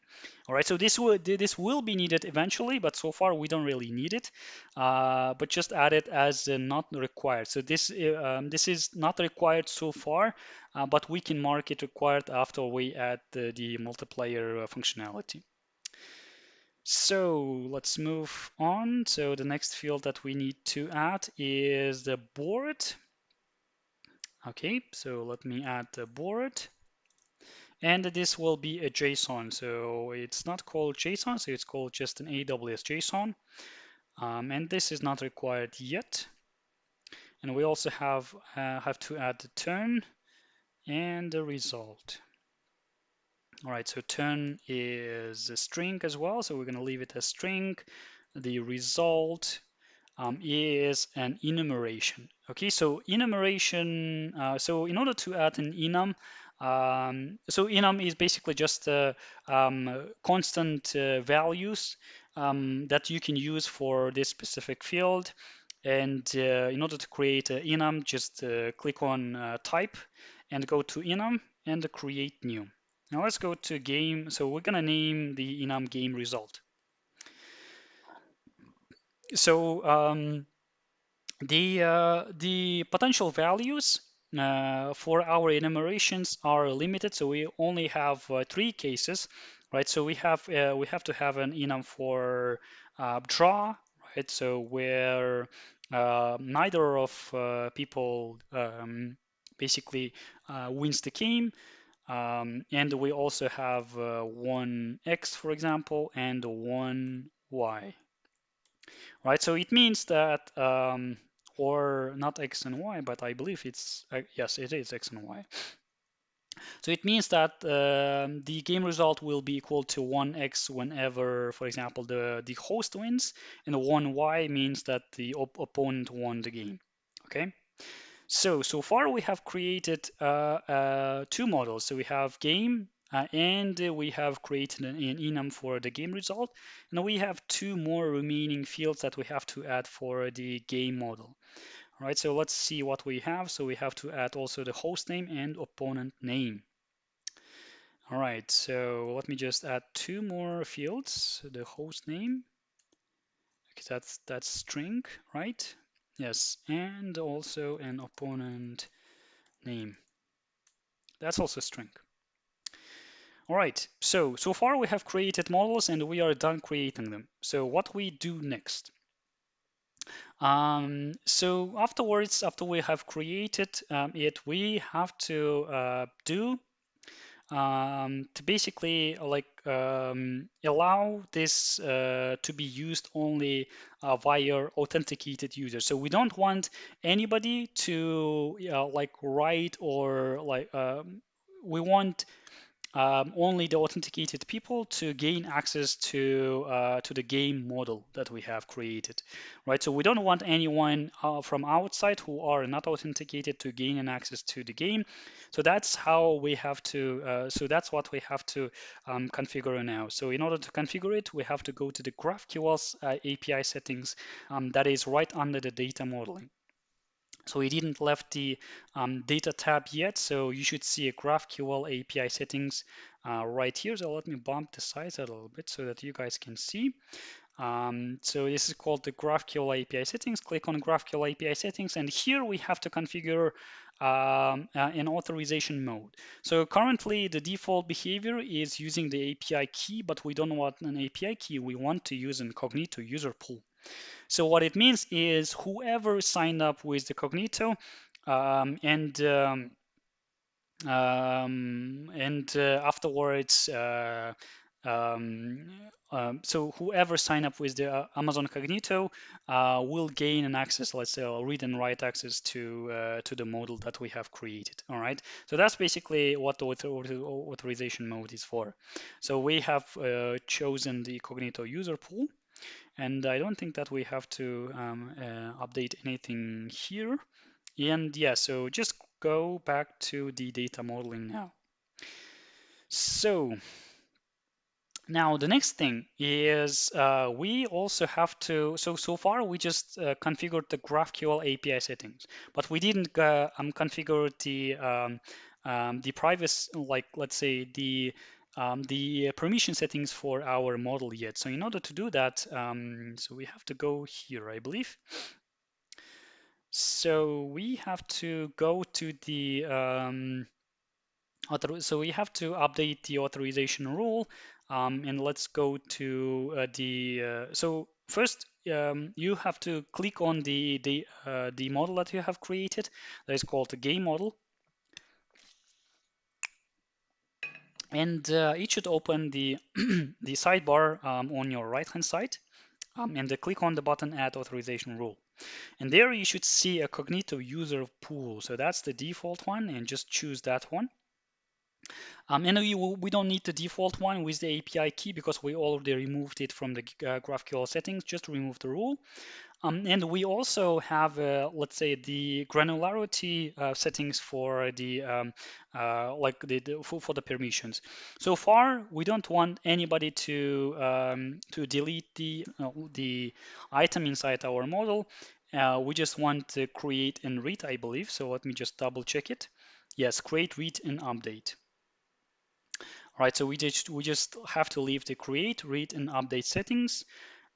All right, so this will be needed eventually, but so far we don't really need it. But just add it as not required. So this is not required so far, but we can mark it required after we add the multiplayer functionality. So let's move on. So the next field that we need to add is the board. Okay, so let me add the board. And this will be a JSON. So it's not called JSON, so it's called just an AWS JSON. And this is not required yet. And we also have to add the turn and the result. All right, so turn is a string as well, so we're going to leave it as string. The result is an enumeration. Okay, so enumeration, so in order to add an enum, so enum is basically just constant values that you can use for this specific field. And in order to create an enum, just click on type and go to enum and create new. Now let's go to game. So we're gonna name the enum game result. So the potential values for our enumerations are limited, so we only have three cases, right? So we have to have an enum for draw, right? So where neither of people basically wins the game, and we also have one X, for example, and one Y, right? So it means that, or not X and Y, but I believe it's, yes, it is X and Y. So it means that the game result will be equal to 1x whenever, for example, the host wins, and 1y means that the opponent won the game. Okay. So far we have created two models. So we have game and we have created an enum for the game result. And we have two more remaining fields that we have to add for the game model. All right, so let's see what we have. So we have to add also the host name and opponent name. All right, so let me just add two more fields, the host name, because that's string, right? Yes, and also an opponent name. That's also string. All right, so far we have created models and we are done creating them. So what we do next? So afterwards, after we have created it, we have to do to basically allow this to be used only via authenticated users. So we don't want anybody to like write or like we want only the authenticated people to gain access to the game model that we have created, right? So we don't want anyone from outside who are not authenticated to gain an access to the game. So that's how we have to. So that's what we have to configure now. So in order to configure it, we have to go to the GraphQL API settings that is right under the data modeling. So we didn't left the data tab yet, so you should see a GraphQL API settings right here. So let me bump the size a little bit so that you guys can see. So this is called the GraphQL API settings. Click on GraphQL API settings, and here we have to configure an authorization mode. So currently the default behavior is using the API key, but we don't want an API key. We want to use an incognito user pool. So what it means is whoever signed up with the Cognito afterwards, so whoever signed up with the Amazon Cognito will gain an access, let's say, a read and write access to the model that we have created. All right. So that's basically what the authorization mode is for. So we have chosen the Cognito user pool. And I don't think that we have to update anything here. And yeah, so just go back to the data modeling now. So now the next thing is we also have to, so far we just configured the GraphQL API settings, but we didn't configure the privacy, like let's say the permission settings for our model yet. So in order to do that, so we have to go here, I believe. So we have to go to the so we have to update the authorization rule, and let's go to so first you have to click on the model that you have created that is called the game model, and it should open the the sidebar on your right hand side, and click on the button add authorization rule. And there you should see a Cognito user pool. So that's the default one, and just choose that one. And we don't need the default one with the API key because we already removed it from the GraphQL settings. Just remove the rule. And we also have, let's say, the granularity settings for the like for the permissions. So far, we don't want anybody to delete the item inside our model. We just want to create and read, I believe. So let me just double check it. Yes, create, read, and update. All right, so we just have to leave the create, read, and update settings,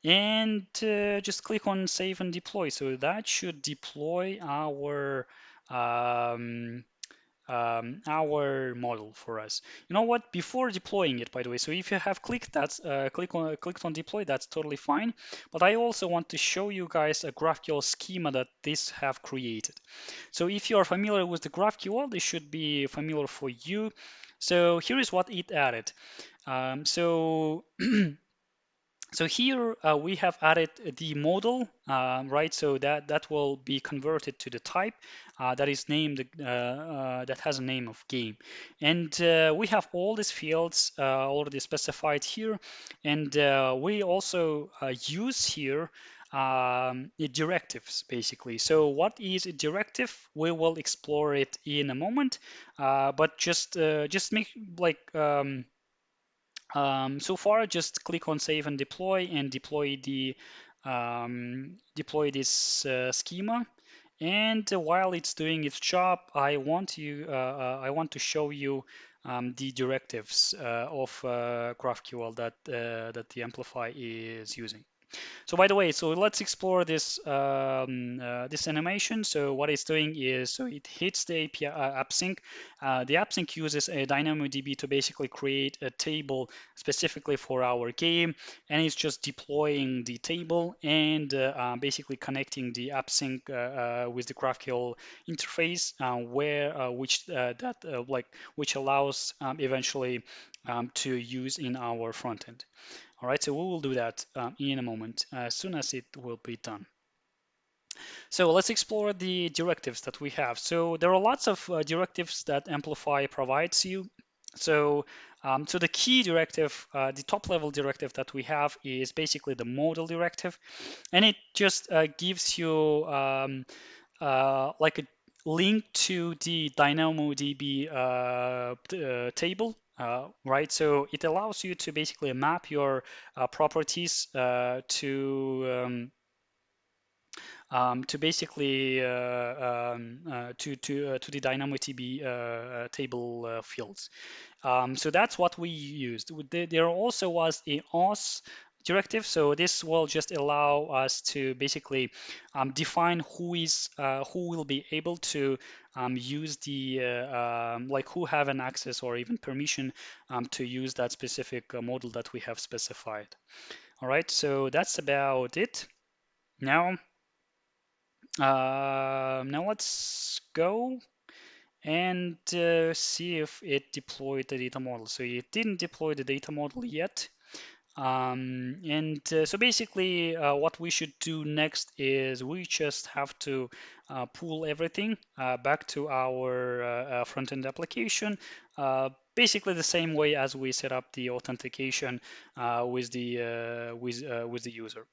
and just click on save and deploy. So that should deploy our model for us. You know what? Before deploying it, by the way, so if you have clicked clicked on deploy, that's totally fine. But I also want to show you guys a GraphQL schema that this have created. So if you are familiar with the GraphQL, this should be familiar for you. So here is what it added. So So here we have added the model, right? So that will be converted to the type that is named that has a name of game, and we have all these fields already specified here, and we also use here directives basically. So what is a directive? We will explore it in a moment, but just make like. So far, just click on save and deploy deploy this schema. And while it's doing its job, I want to show you the directives of GraphQL that the Amplify is using. So by the way, so let's explore this animation. So what it's doing is, so it hits the API AppSync. The AppSync uses a DynamoDB to basically create a table specifically for our game, and it's just deploying the table and basically connecting the AppSync with the GraphQL interface, which allows eventually to use in our front end. All right, so we will do that in a moment as soon as it will be done. So let's explore the directives that we have. So there are lots of directives that Amplify provides you. So the key directive, the top level directive that we have is basically the model directive, and it just gives you like a link to the DynamoDB table, right? So it allows you to basically map your properties to basically to the DynamoDB table fields. So that's what we used. There also was a auth directive. So this will just allow us to basically define who will be able to use like who have an access or even permission to use that specific model that we have specified. All right, so that's about it. Now, now let's go and see if it deployed the data model. So it didn't deploy the data model yet. So basically, what we should do next is we just have to pull everything back to our front-end application, basically the same way as we set up the authentication with the user.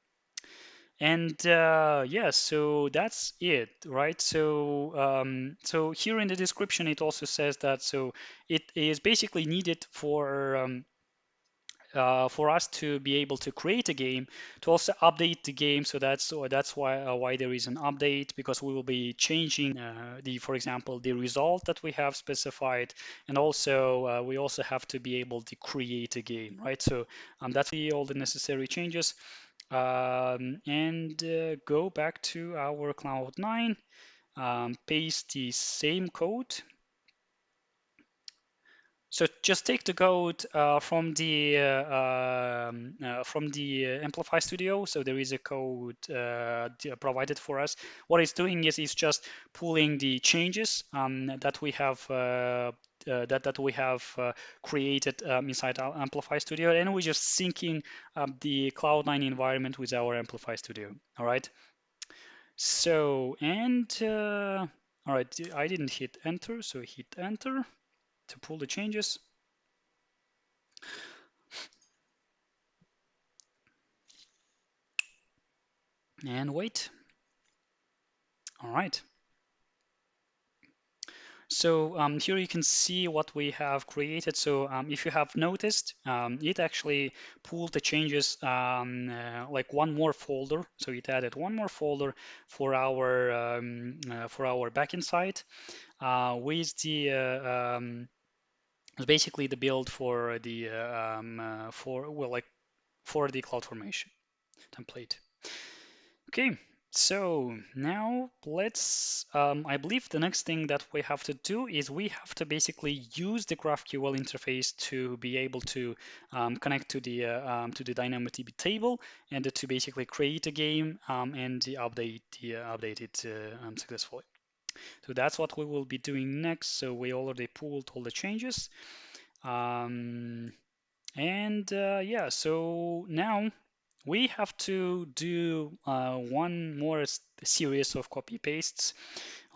And yeah, so that's it, right? So here in the description, it also says that so it is basically needed for us to be able to create a game, to also update the game. So that's why there is an update, because we will be changing for example, the result that we have specified, and also we also have to be able to create a game, right? So that's all the necessary changes. And go back to our Cloud9, paste the same code. So just take the code from the Amplify Studio. So there is a code provided for us. What it's doing is it's just pulling the changes that we have created inside our Amplify Studio, and we're just syncing the Cloud9 environment with our Amplify Studio. All right. So all right, I didn't hit enter, so hit enter to pull the changes. And wait. All right. So here you can see what we have created. So if you have noticed, it actually pulled the changes like one more folder. So it added one more folder for our backend site with the basically the build for the for the CloudFormation template. Okay, so now I believe the next thing that we have to do is we have to basically use the GraphQL interface to be able to connect to the DynamoDB table and to basically create a game and update it successfully. So that's what we will be doing next. So we already pulled all the changes. Yeah, so now we have to do one more series of copy pastes.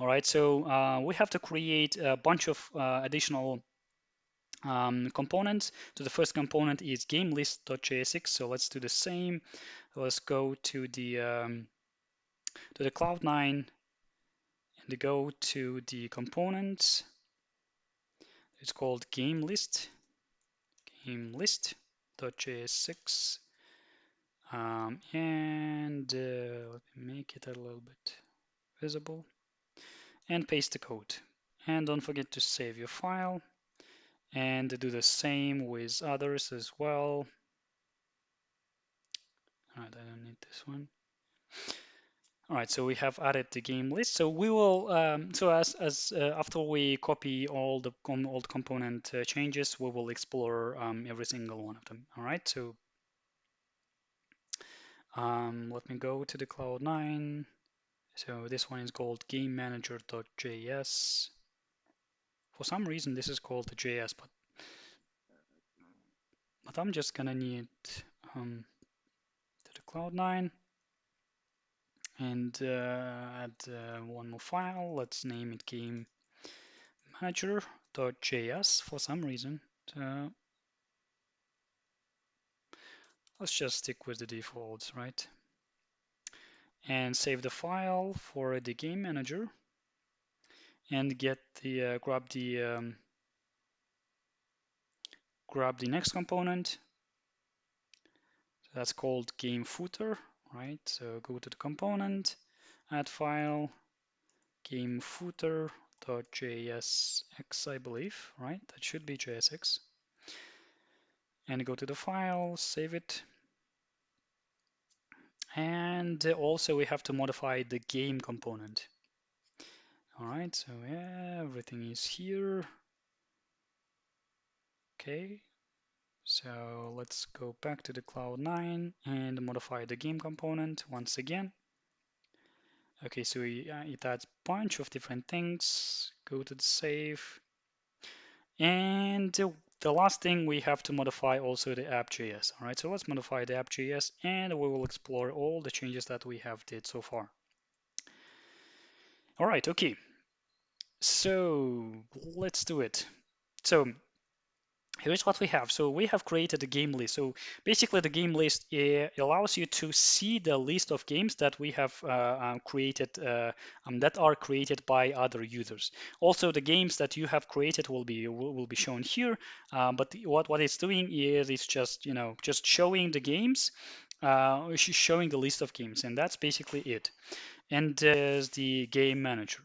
All right, so we have to create a bunch of additional components. So the first component is GameList.jsx. So let's do the same. Let's go to the Cloud9 and go to the components. It's called GameList, GameList.jsx. And let me make it a little bit visible and paste the code. And don't forget to save your file and do the same with others as well. All right, I don't need this one. All right, so we have added the game list. So we will, so as after we copy all the component changes, we will explore every single one of them. All right, so let me go to the Cloud9. So this one is called game manager.js. For some reason, this is called the JS, but I'm just gonna need to the Cloud9 and add one more file. Let's name it game manager.js for some reason. So let's just stick with the defaults, right? And save the file for the game manager and get the grab the next component. That's called game footer, right? So go to the component, add file, game footer.jsx, I believe, right? That should be JSX. And go to the file, save it. And also we have to modify the game component. All right, so everything is here. Okay, so let's go back to the Cloud9 and modify the game component once again. Okay, so it adds a bunch of different things. Go to the save. And the last thing we have to modify also the app.js. All right, so let's modify the app.js and we will explore all the changes that we have did so far. All right, okay. So let's do it. So here's what we have. So we have created a game list. So basically the game list allows you to see the list of games that we have created that are created by other users. Also the games that you have created will be shown here. But what it's doing is it's just just showing the games, showing the list of games, and that's basically it. And is the game manager.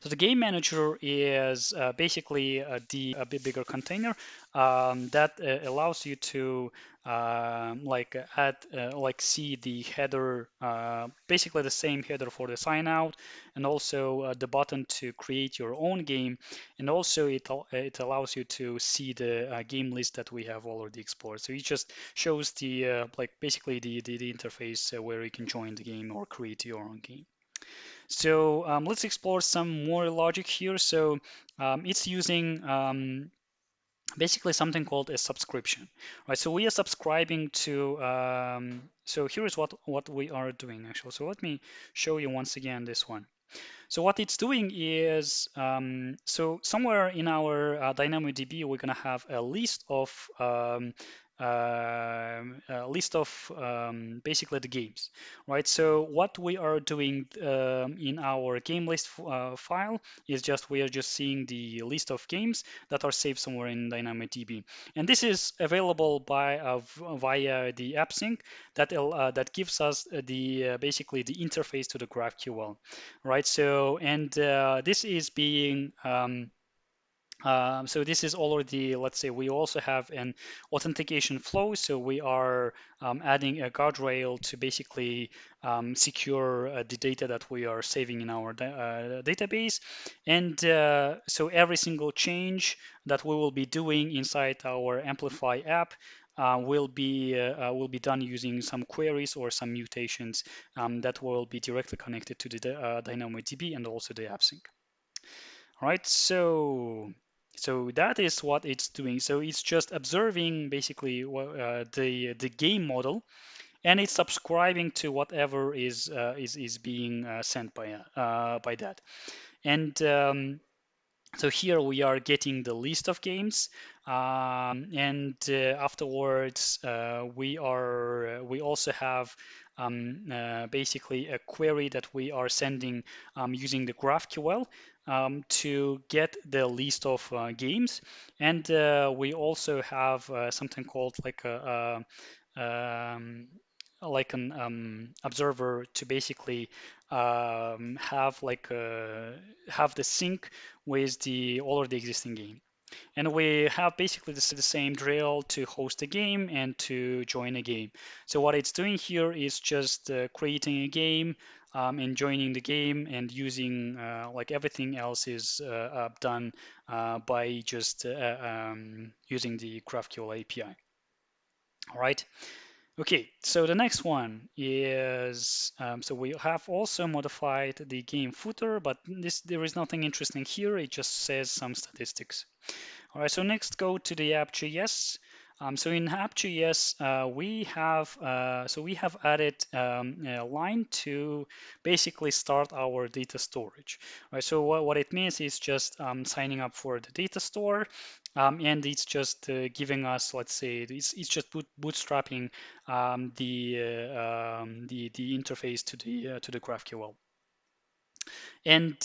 So the game manager is basically a bit bigger container that allows you to like add, like see the header, basically the same header for the sign out, and also the button to create your own game, and also it allows you to see the game list that we have already explored. So it just shows the like basically the interface where you can join the game or create your own game. So let's explore some more logic here. So it's using basically something called a subscription, right? So we are subscribing to, so here is what we are doing actually. So let me show you once again this one. So what it's doing is, so somewhere in our DynamoDB, we're going to have a list of basically the games, right? So what we are doing in our game list file is just we are just seeing the list of games that are saved somewhere in DynamoDB, and this is available by via the AppSync that gives us the basically the interface to the GraphQL, right? So and this is being so this is already, let's say, we also have an authentication flow. So we are adding a guardrail to basically secure the data that we are saving in our database. And so every single change that we will be doing inside our Amplify app will be done using some queries or some mutations that will be directly connected to the DynamoDB and also the AppSync. All right, so that is what it's doing. So it's just observing basically the game model, and it's subscribing to whatever is being sent by that. And so here we are getting the list of games, and afterwards we also have basically a query that we are sending using the GraphQL to get the list of games, and we also have something called like a like an observer to basically have like have the sync with the already existing game. And we have basically the same drill to host a game and to join a game. So what it's doing here is just creating a game and joining the game, and using like everything else is done by just using the GraphQL API. All right. Okay, so the next one is, so we have also modified the game footer, but there is nothing interesting here. It just says some statistics. All right, so next go to the app.js. So in app.js, we have added a line to basically start our data storage. All right, so what it means is just signing up for the data store, and it's just giving us, let's say, it's just bootstrapping the interface to the GraphQL. And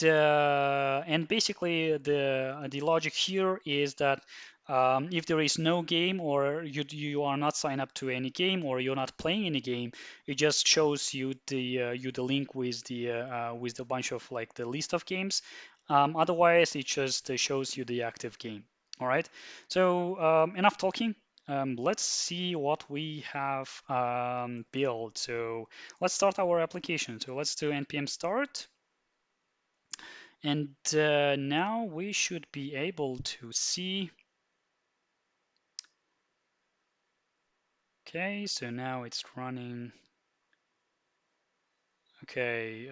basically the logic here is that if there is no game, or you are not signed up to any game, or you're not playing any game, it just shows you the link with the bunch of like the list of games. Otherwise, it just shows you the active game. All right. So enough talking. Let's see what we have built. So let's start our application. So let's do npm start. And now we should be able to see. Okay, so now it's running. Okay,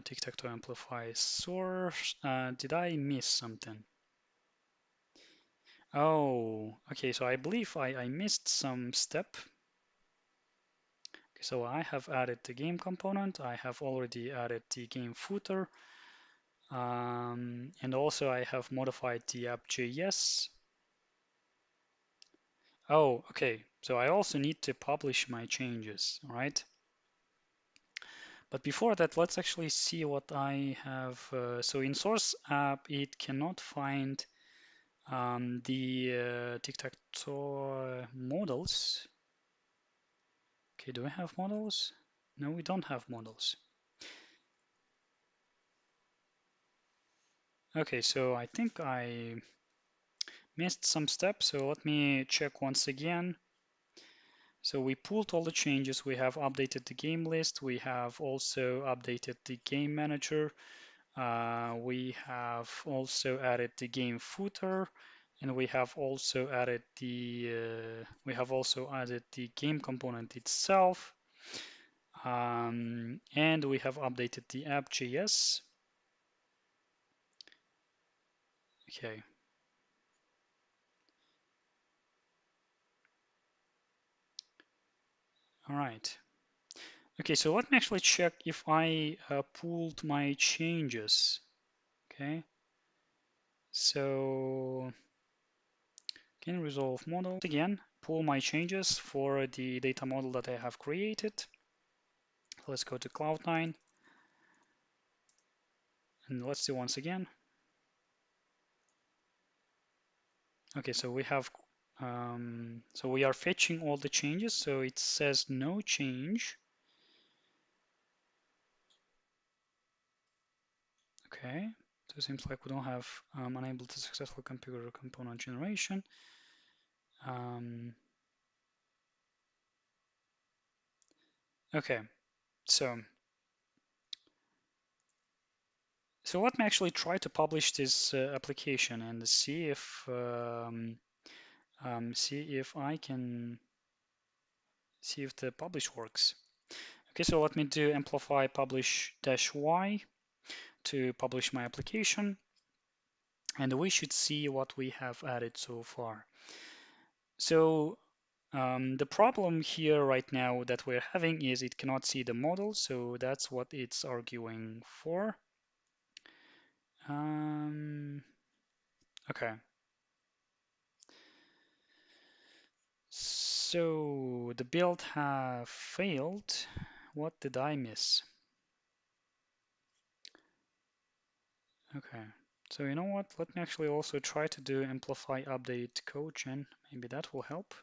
tic-tac-toe amplify source. Did I miss something? Oh, okay, so I believe I missed some step. Okay, so I have added the game component. I have already added the game footer. And also I have modified the app.js. Oh, okay. So I also need to publish my changes, right? But before that, let's actually see what I have. So in source app, it cannot find the tic-tac-toe models. Okay, do we have models? No, we don't have models. Okay, so I think I missed some steps. So let me check once again. So we pulled all the changes. We have updated the game list. We have also updated the game manager. We have also added the game footer, and we have also added the game component itself, and we have updated the app.js. Okay. All right. Okay, so let me actually check if I pulled my changes. Okay. So can resolve model again, pull my changes for the data model that I have created. Let's go to Cloud9 and let's do once again. Okay, so we have so we are fetching all the changes, so it says no change. Okay, so it seems like we don't have unable to successfully configure component generation. Okay, so let me actually try to publish this application and see if I can see if the publish works. Okay, so let me do amplify publish -y to publish my application, and we should see what we have added so far. So the problem here right now that we're having is it cannot see the model, so that's what it's arguing for. Okay. So the build have failed. What did I miss? Okay. So you know what? Let me actually also try to do amplify update codegen. Maybe that will help.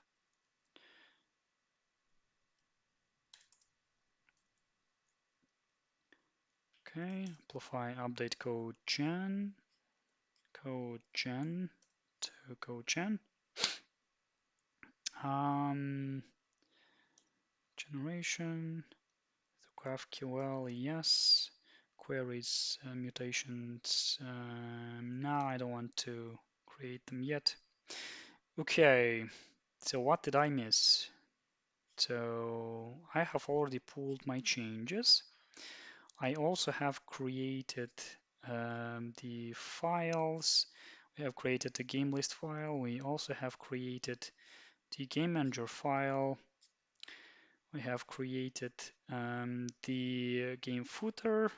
Okay, Amplify update code gen to code gen. Generation, GraphQL, yes. Queries, mutations. No, I don't want to create them yet. Okay, so what did I miss? So I have already pulled my changes. I also have created the files. We have created the game list file. We also have created the game manager file. We have created the game footer,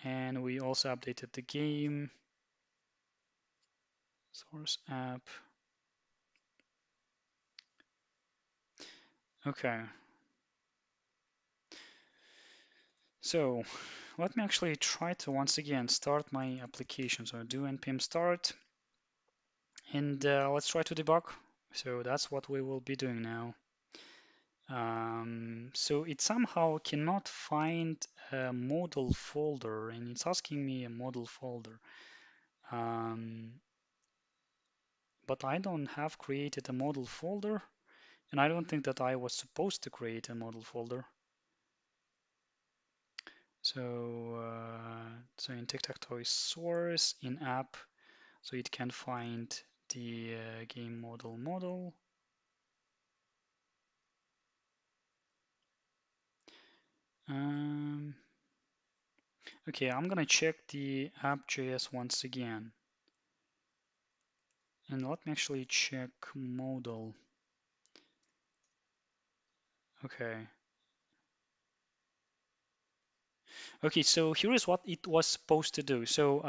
and we also updated the game source app. Okay, so let me actually try to once again start my application. So do npm start, and let's try to debug. So that's what we will be doing now. So it somehow cannot find a model folder, and it's asking me a model folder. But I don't have created a model folder, and I don't think that I was supposed to create a model folder. So in tic-tac-toe source in app, so it can find the game model. Okay, I'm gonna check the app.js once again. And let me actually check modal. Okay. Okay, so here is what it was supposed to do. So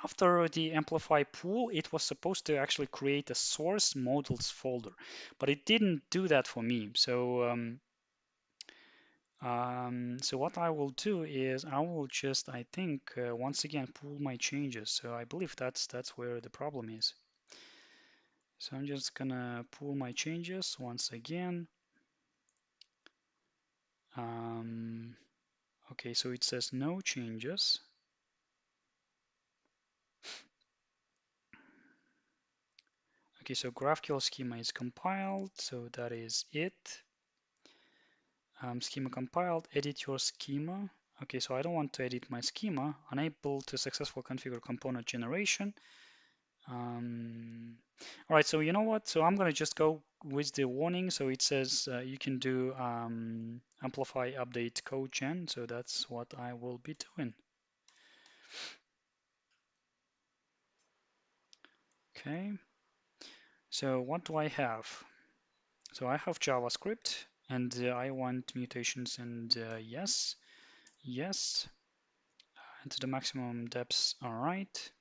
after the Amplify pool, it was supposed to actually create a source models folder, but it didn't do that for me. So what I will do is I will just, I think, once again, pull my changes. So I believe that's where the problem is. So I'm just gonna pull my changes once again. Okay, so it says no changes. Okay, so GraphQL schema is compiled, so that is it. Schema compiled, edit your schema. Okay, so I don't want to edit my schema. Unable to successfully configure component generation. All right, so you know what? So I'm gonna just go with the warning. So it says you can do Amplify update code gen. So that's what I will be doing. Okay, so what do I have? So I have JavaScript, and I want mutations, and yes, yes, and to the maximum depths. All right.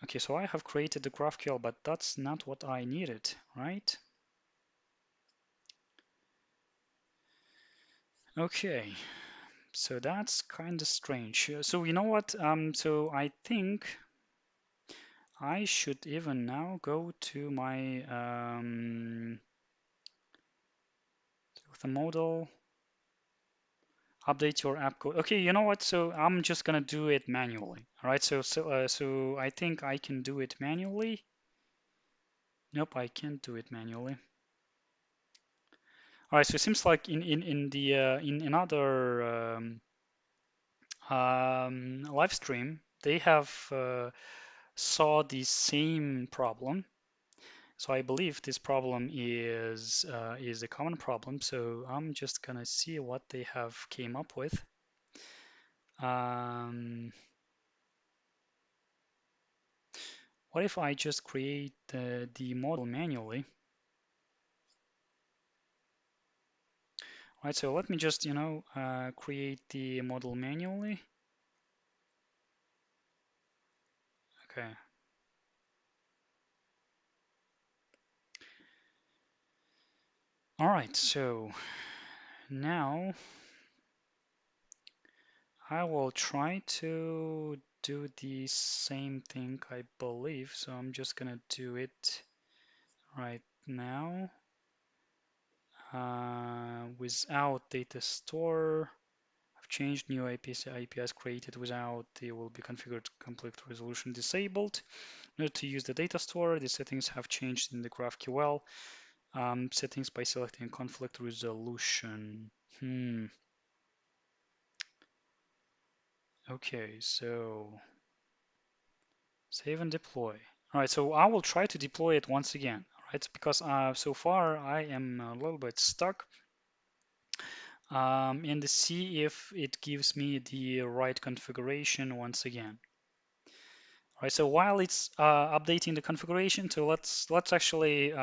Okay, so I have created the GraphQL, but that's not what I needed, right? Okay, so that's kind of strange. So you know what? So I think I should even now go to my the model, update your app code. Okay, you know what? So I'm just gonna do it manually. All right. So I think I can do it manually. Nope, I can't do it manually. All right. So it seems like in the in another live stream, they have saw the same problem. So I believe this problem is a common problem. So I'm just gonna see what they have came up with. Um, what if I just create the model manually? All right, so let me just, create the model manually. Okay. All right, so now I will try to do the same thing, I believe. So I'm just gonna do it right now without data store. I've changed. New APIs created without they will be configured conflict resolution disabled. In order to use the data store, the settings have changed in the GraphQL settings by selecting conflict resolution. Okay, so save and deploy. All right, so I will try to deploy it once again. All right, because so far I am a little bit stuck. And see if it gives me the right configuration once again. All right, so while it's updating the configuration, so let's actually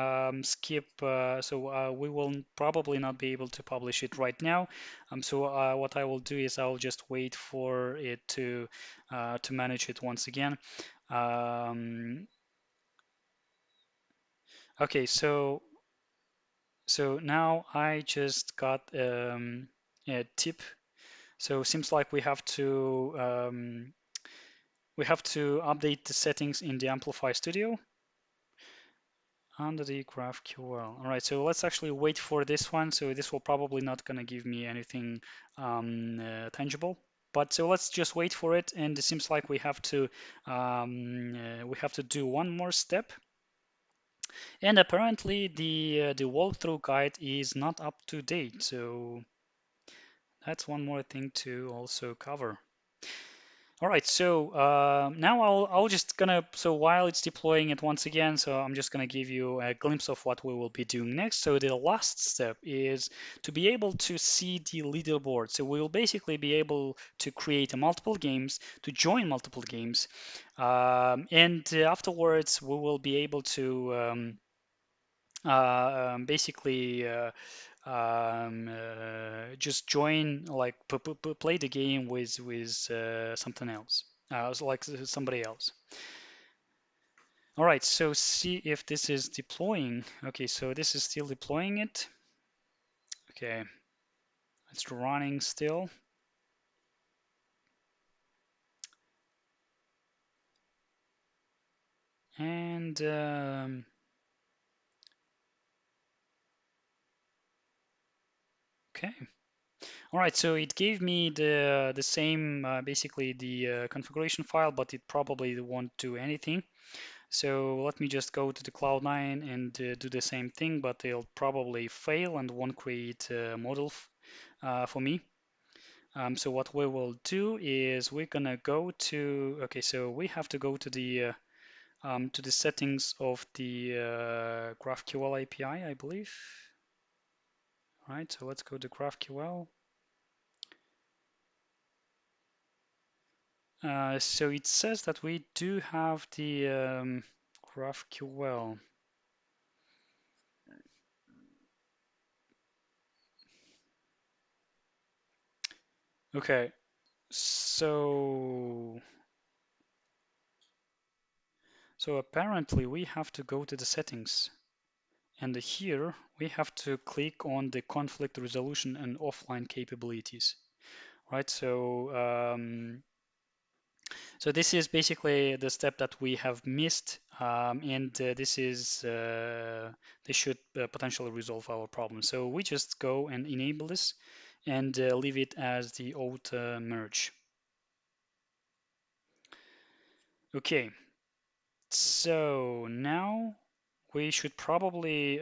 skip. We will probably not be able to publish it right now. What I will do is I'll just wait for it to manage it once again. Okay, so now I just got a tip. So seems like we have to update the settings in the Amplify Studio under the GraphQL. All right, so let's actually wait for this one. So this will probably not gonna give me anything tangible. But so let's just wait for it, and it seems like we have to do one more step. And apparently the walkthrough guide is not up to date. So that's one more thing to also cover. All right, so now I'll just gonna, so while it's deploying it once again, so I'm just gonna give you a glimpse of what we will be doing next. So the last step is to be able to see the leaderboard. So we'll basically be able to create multiple games, to join multiple games, and afterwards we will be able to basically just join, like play the game with something else, like somebody else. All right, so see if this is deploying. Okay, so this is still deploying it. Okay, it's running still. And okay. All right, so it gave me the same basically the configuration file, but it probably won't do anything. So let me just go to the Cloud9 and do the same thing, but it'll probably fail and won't create a model for me. So what we will do is we're gonna go to, okay, so we have to go to the settings of the GraphQL API, I believe. All right, so let's go to GraphQL. So it says that we do have the GraphQL. Okay, so apparently we have to go to the settings, and here we have to click on the conflict resolution and offline capabilities, right? So this is basically the step that we have missed, and this should potentially resolve our problem. So we just go and enable this and leave it as the auto merge. Okay, so now we should probably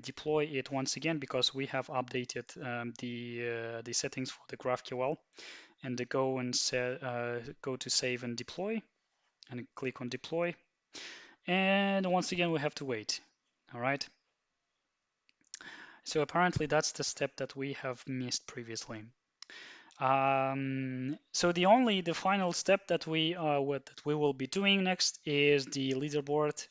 deploy it once again because we have updated the settings for the GraphQL, and go and go to save and deploy and click on deploy. And once again, we have to wait. All right. So apparently that's the step that we have missed previously. So the final step that we will be doing next is the leaderboard.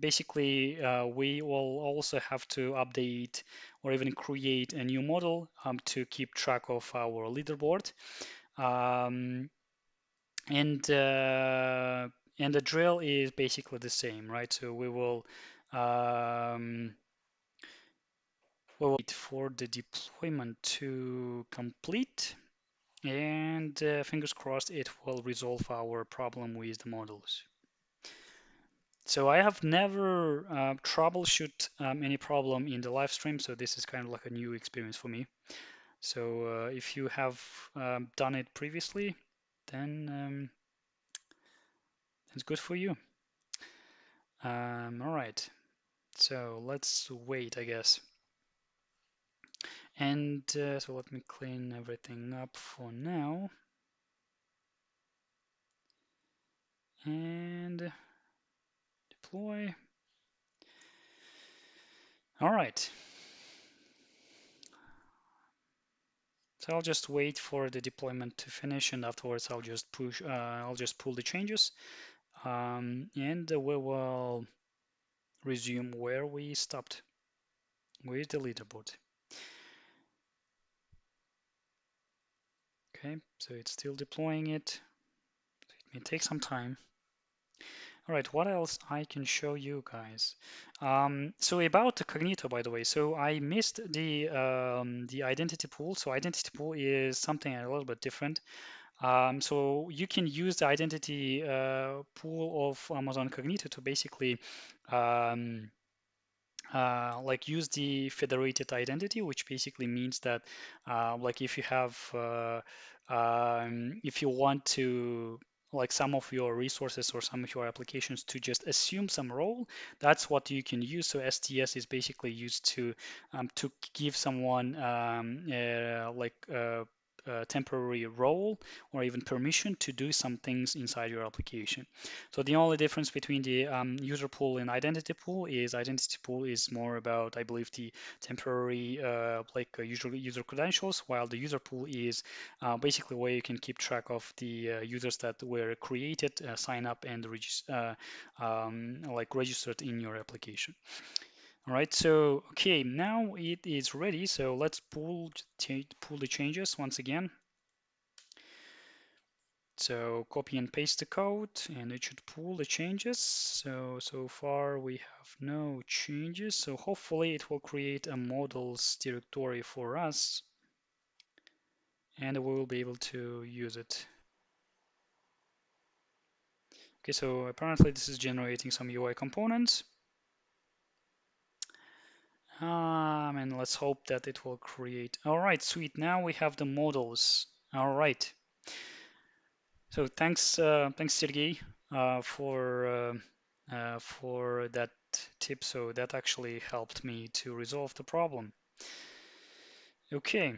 Basically, we will also have to update or even create a new model to keep track of our leaderboard. And the drill is basically the same, right? So we will wait for the deployment to complete, and fingers crossed it will resolve our problem with the models. So I have never troubleshoot any problem in the live stream, so this is kind of like a new experience for me. So if you have done it previously, then it's good for you. All right, so let's wait, I guess. And so let me clean everything up for now. And deploy. All right. So I'll just wait for the deployment to finish, and afterwards I'll just pull the changes, and we will resume where we stopped with the leaderboard. Okay, so it's still deploying it. It may take some time. All right, what else I can show you guys? So about the Cognito, by the way, so I missed the identity pool. So identity pool is something a little bit different. So you can use the identity pool of Amazon Cognito to basically um, like use the federated identity, which basically means that like if you have if you want to like some of your resources or some of your applications to just assume some role, that's what you can use. So STS is basically used to give someone like a temporary role or even permission to do some things inside your application. So the only difference between the user pool and identity pool is more about, I believe, the temporary like user credentials, while the user pool is basically where you can keep track of the users that were created, sign up, and like registered in your application. All right, so okay, now it is ready. So let's pull the changes once again. So copy and paste the code and it should pull the changes. So far we have no changes. So hopefully it will create a models directory for us and we will be able to use it. Okay, so apparently this is generating some UI components. And let's hope that it will create. All right, sweet. Now we have the models. All right. So thanks Sergey for that tip. So that actually helped me to resolve the problem. Okay,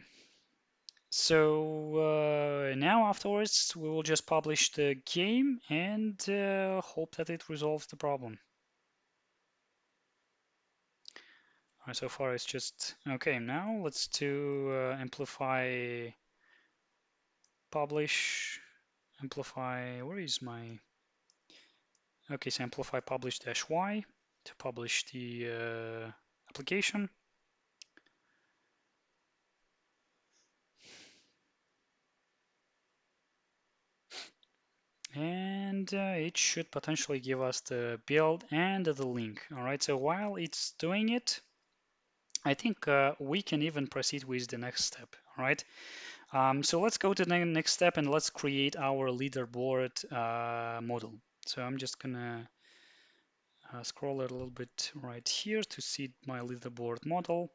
so now afterwards we will just publish the game and hope that it resolves the problem. All right, so far it's just okay. Now let's do Amplify publish. Amplify. Where is my? Okay, so Amplify publish dash y to publish the application. And it should potentially give us the build and the link. All right, so while it's doing it, I think we can even proceed with the next step. All right, so let's go to the next step and let's create our leaderboard model. So I'm just gonna scroll a little bit right here to see my leaderboard model.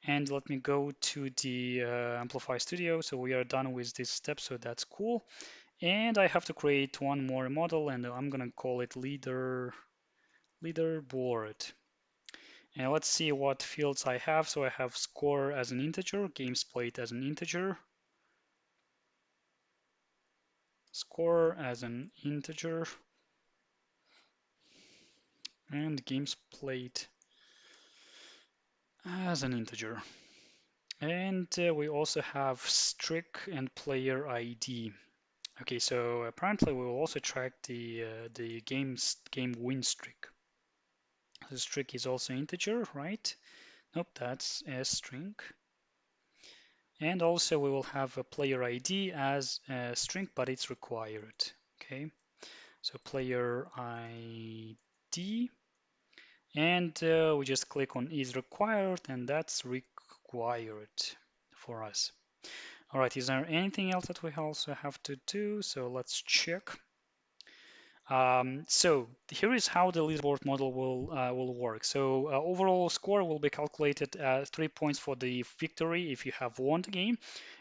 And let me go to the Amplify Studio. So we are done with this step, so that's cool. And I have to create one more model, and I'm gonna call it leaderboard. And let's see what fields I have. So I have score as an integer, games played as an integer, score as an integer, and games played as an integer. And we also have streak and player ID. Okay, so apparently we will also track the game win streak. The streak is also integer, right? Nope, that's a string. And also we will have a player ID as a string, but it's required. Okay, so player ID, and we just click on is required, and that's required for us. All right, is there anything else that we also have to do? So let's check. So here is how the leaderboard model will work. So overall score will be calculated as 3 points for the victory if you have won the game,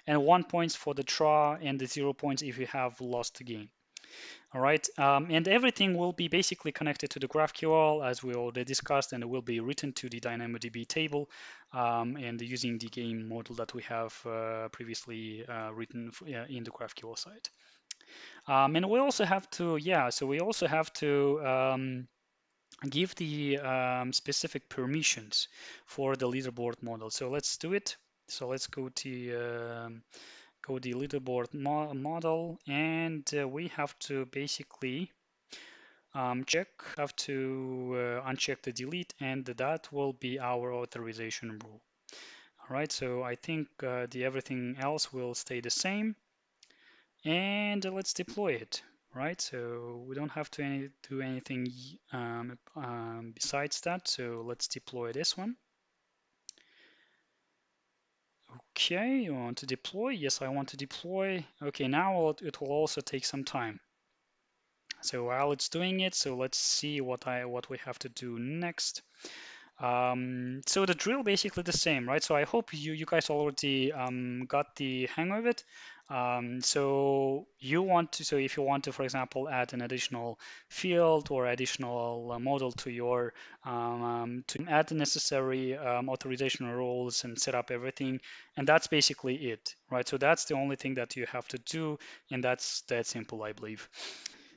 and 1 point for the draw, and the 0 points if you have lost the game. All right, and everything will be basically connected to the GraphQL as we already discussed, and it will be written to the DynamoDB table, and using the game model that we have previously written in the GraphQL side. And we also have to, yeah, so we also have to give the specific permissions for the leaderboard model. So let's do it. So let's go to the leaderboard model, and we have to basically have to uncheck the delete, and that will be our authorization rule. All right, so I think the everything else will stay the same, and let's deploy it. Right, so we don't have to do anything besides that. So let's deploy this one. Okay, you want to deploy? Yes, I want to deploy. Okay, now it will also take some time. So while it's doing it, so let's see what we have to do next. So the drill basically the same, right? So I hope you guys already got the hang of it. So if you want to, for example, add an additional field or additional model to your to add the necessary authorization rules and set up everything, and that's basically it, right? So that's the only thing that you have to do, and that's that simple, I believe.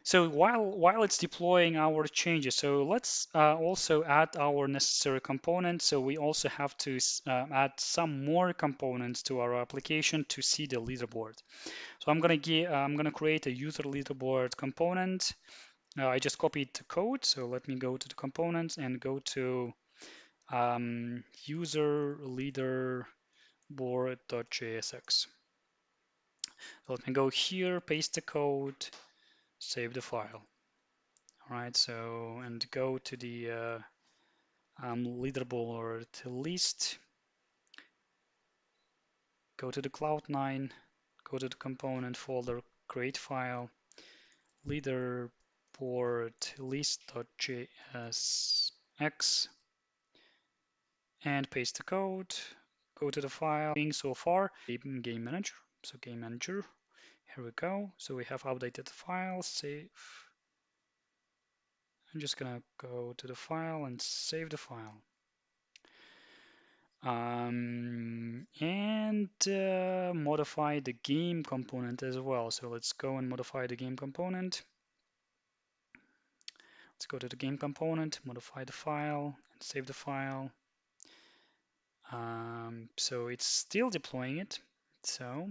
So while it's deploying our changes, so let's also add our necessary components. So we also have to add some more components to our application to see the leaderboard. So I'm gonna create a user leaderboard component. I just copied the code. So let me go to the components and go to user leaderboard.jsx. So let me go here, paste the code, save the file. All right, so and go to the leaderboard list, go to the Cloud9, go to the component folder, create file, leaderboard list.jsx, and paste the code. Go to the file. So far, game manager. So game manager. Here we go. So we have updated the file. Save. I'm just gonna go to the file and save the file. And modify the game component as well. So let's go and modify the game component. Let's go to the game component, modify the file, and save the file. So it's still deploying it. So,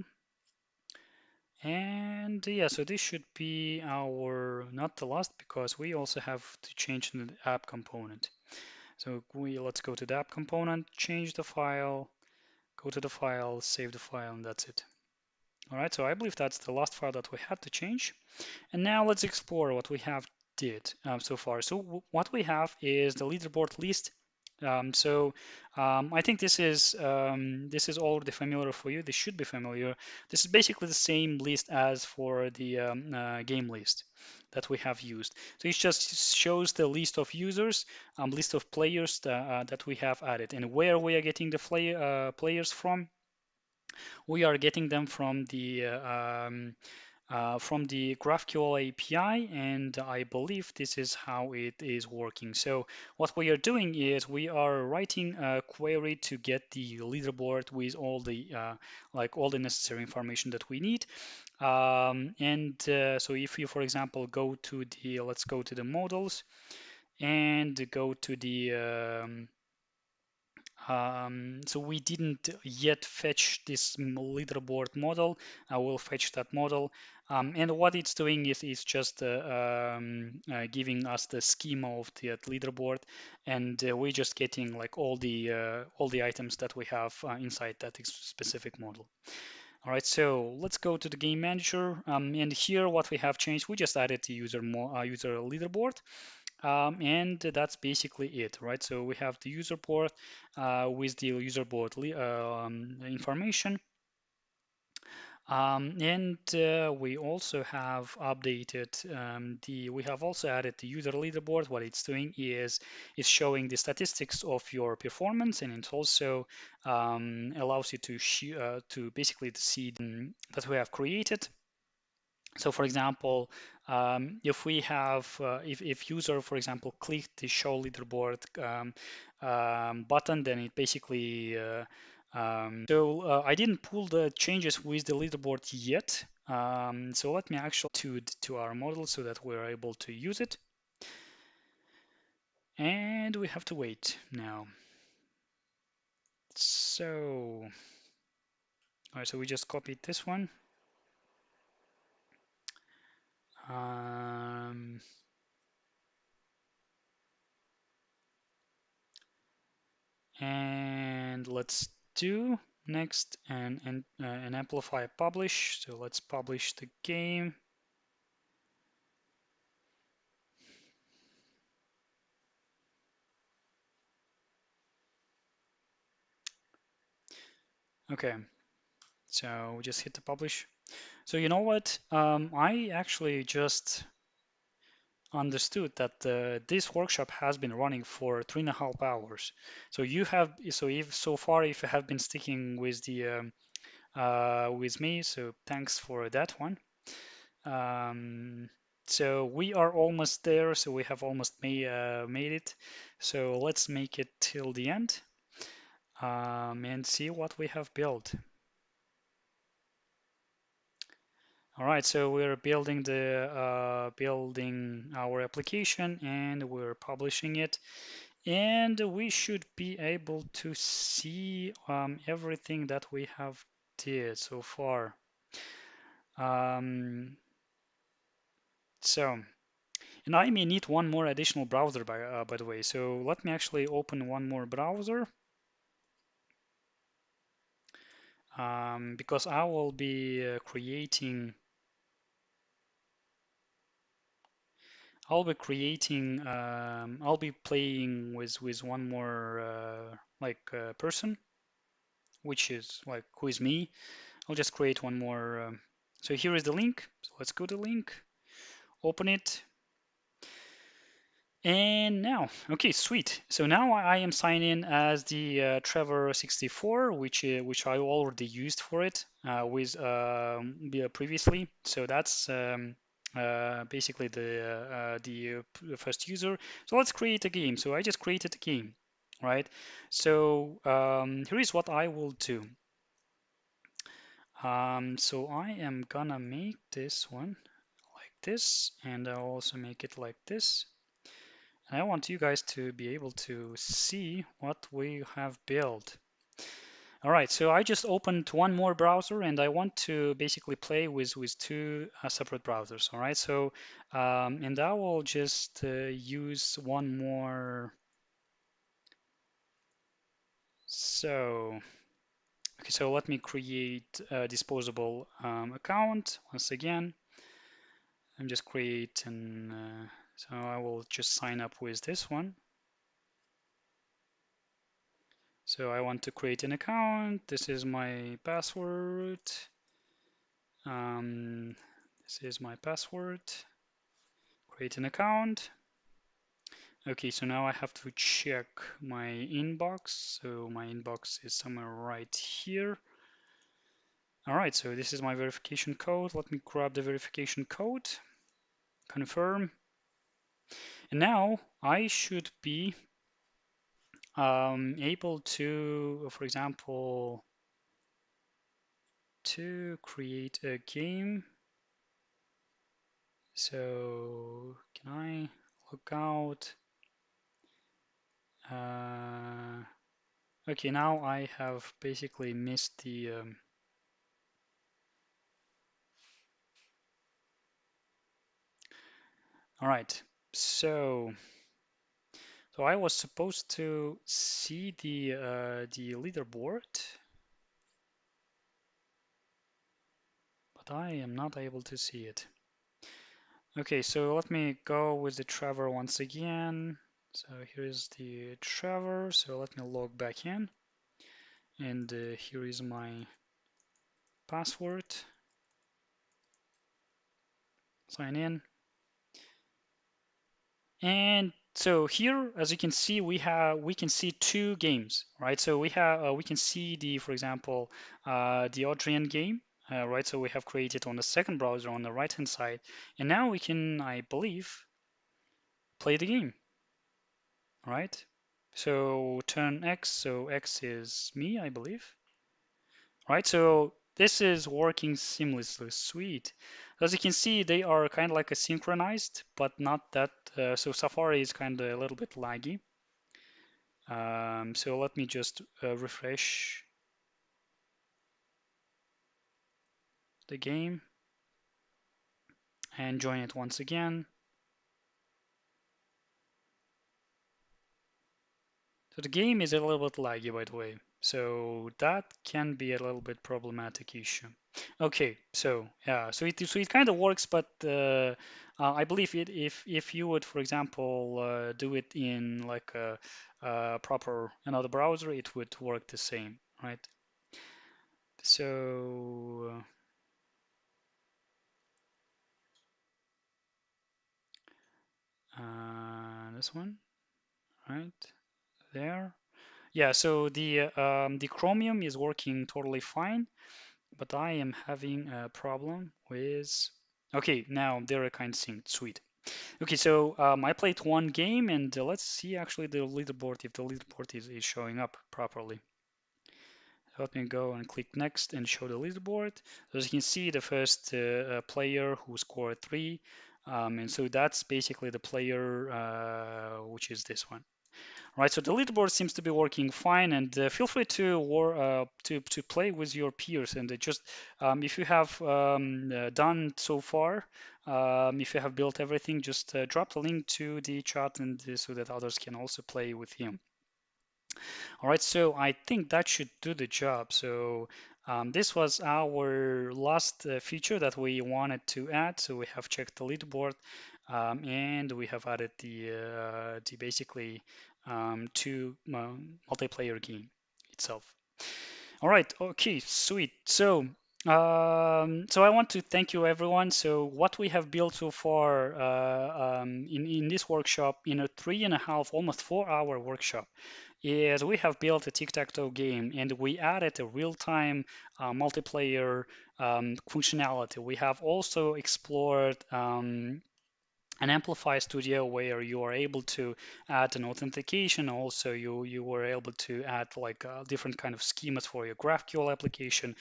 and yeah, so this should be our, not the last, because we also have to change the app component. So let's go to the app component, change the file, go to the file, save the file, and that's it. All right, so I believe that's the last file that we had to change. And now let's explore what we have did so far. So what we have is the leaderboard list. I think this is already familiar for you. This should be familiar. This is basically the same list as for the game list that we have used. So it just shows the list of users, list of players that we have added, and where we are getting the players from. We are getting them from the GraphQL API, and I believe this is how it is working. So what we are doing is we are writing a query to get the leaderboard with all the all the necessary information that we need. So if you, for example, go to the let's go to the models and go to the so we didn't yet fetch this leaderboard model. I will fetch that model. And what it's doing is it's just giving us the schema of the leaderboard, and we're just getting like all the items that we have inside that specific model. All right, so let's go to the game manager. And here what we have changed, we just added the user leaderboard. And that's basically it, right? So we have the user board with the user board information. And we also have updated we have also added the user leaderboard. What it's doing is it's showing the statistics of your performance, and it also allows you to basically see that we have created. So for example, if we have, if user, for example, clicked the show leaderboard button, then it basically, I didn't pull the changes with the leaderboard yet. So let me actually to our model so that we're able to use it. And we have to wait now. So, all right, so we just copied this one. And let's do next and Amplify publish. So let's publish the game. Okay, so we just hit the publish. So you know what? I actually just understood that this workshop has been running for 3.5 hours. So you have, so if so far, if you have been sticking with the with me, so thanks for that one. So we are almost there. So we have almost made it. So let's make it till the end and see what we have built. All right, so we're building building our application and we're publishing it, and we should be able to see everything that we have did so far. Um, so. And I may need one more additional browser by the way. So let me actually open one more browser because I will be I'll be playing with one more person, which is like who is me. I'll just create one more. So here is the link. So let's go to the link, open it. And now, okay, sweet. So now I am signing in as the Trevor64, which I already used for it with previously. So that's basically the first user. So let's create a game. So I just created a game, right? So here is what I will do. So I am gonna make this one like this, and I'll also make it like this. I want you guys to be able to see what we have built. All right, so I just opened one more browser and I want to basically play with two separate browsers. All right, so and I will just use one more. So, okay, so let me create a disposable account once again. I'm just creating, so I will just sign up with this one. So I want to create an account. This is my password. This is my password. Create an account. Okay, so now I have to check my inbox. So my inbox is somewhere right here. All right, so this is my verification code. Let me grab the verification code, confirm. And now I should be able to, for example, to create a game. So can I log out? Okay, now I have basically missed the all right. So I was supposed to see the leaderboard, but I am not able to see it. Okay, so let me go with the Trevor once again. So here's the Trevor. So let me log back in, and here is my password. sign in. And so here, as you can see, we can see two games, right? So we can see the, for example, the Adrian game, right? So we have created on the second browser on the right-hand side, and now we can, I believe, play the game, right? So turn X, so X is me, I believe, right? So this is working seamlessly. Sweet. As you can see, they are kind of like a synchronized, but not that. So Safari is kind of a little bit laggy. So let me just refresh the game and join it once again. So the game is a little bit laggy, by the way. So that can be a little bit problematic issue. Okay, so yeah, so it kind of works, but I believe if you would, for example, do it in like a proper another browser, it would work the same, right? So this one, right there. Yeah, so the Chromium is working totally fine, but I am having a problem with. Okay, now they're kind of synced. Sweet. Okay, so I played one game, and let's see actually the leaderboard if the leaderboard is showing up properly. Let me go and click next and show the leaderboard. As you can see, the first player who scored 3, and so that's basically the player which is this one. Right, so the leaderboard seems to be working fine, and feel free to play with your peers. And just if you have done so far, if you have built everything, just drop the link to the chat, and so that others can also play with him. All right, so I think that should do the job. So this was our last feature that we wanted to add. So we have checked the leaderboard, and we have added the basically to multiplayer game itself. All right, okay, sweet. So I want to thank you, everyone. So what we have built so far in this workshop, in a 3.5, almost 4-hour workshop, is we have built a tic-tac-toe game, and we added a real-time multiplayer functionality. We have also explored an Amplify Studio where you are able to add an authentication. Also, you were able to add like different kind of schemas for your GraphQL application,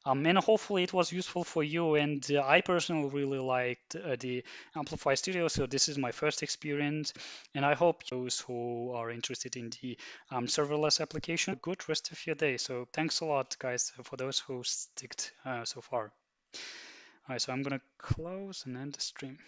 and hopefully it was useful for you. And I personally really liked the Amplify Studio, so this is my first experience, and I hope those who are interested in the serverless application, a good rest of your day. So thanks a lot, guys, for those who sticked so far. All right, so I'm gonna close and end the stream.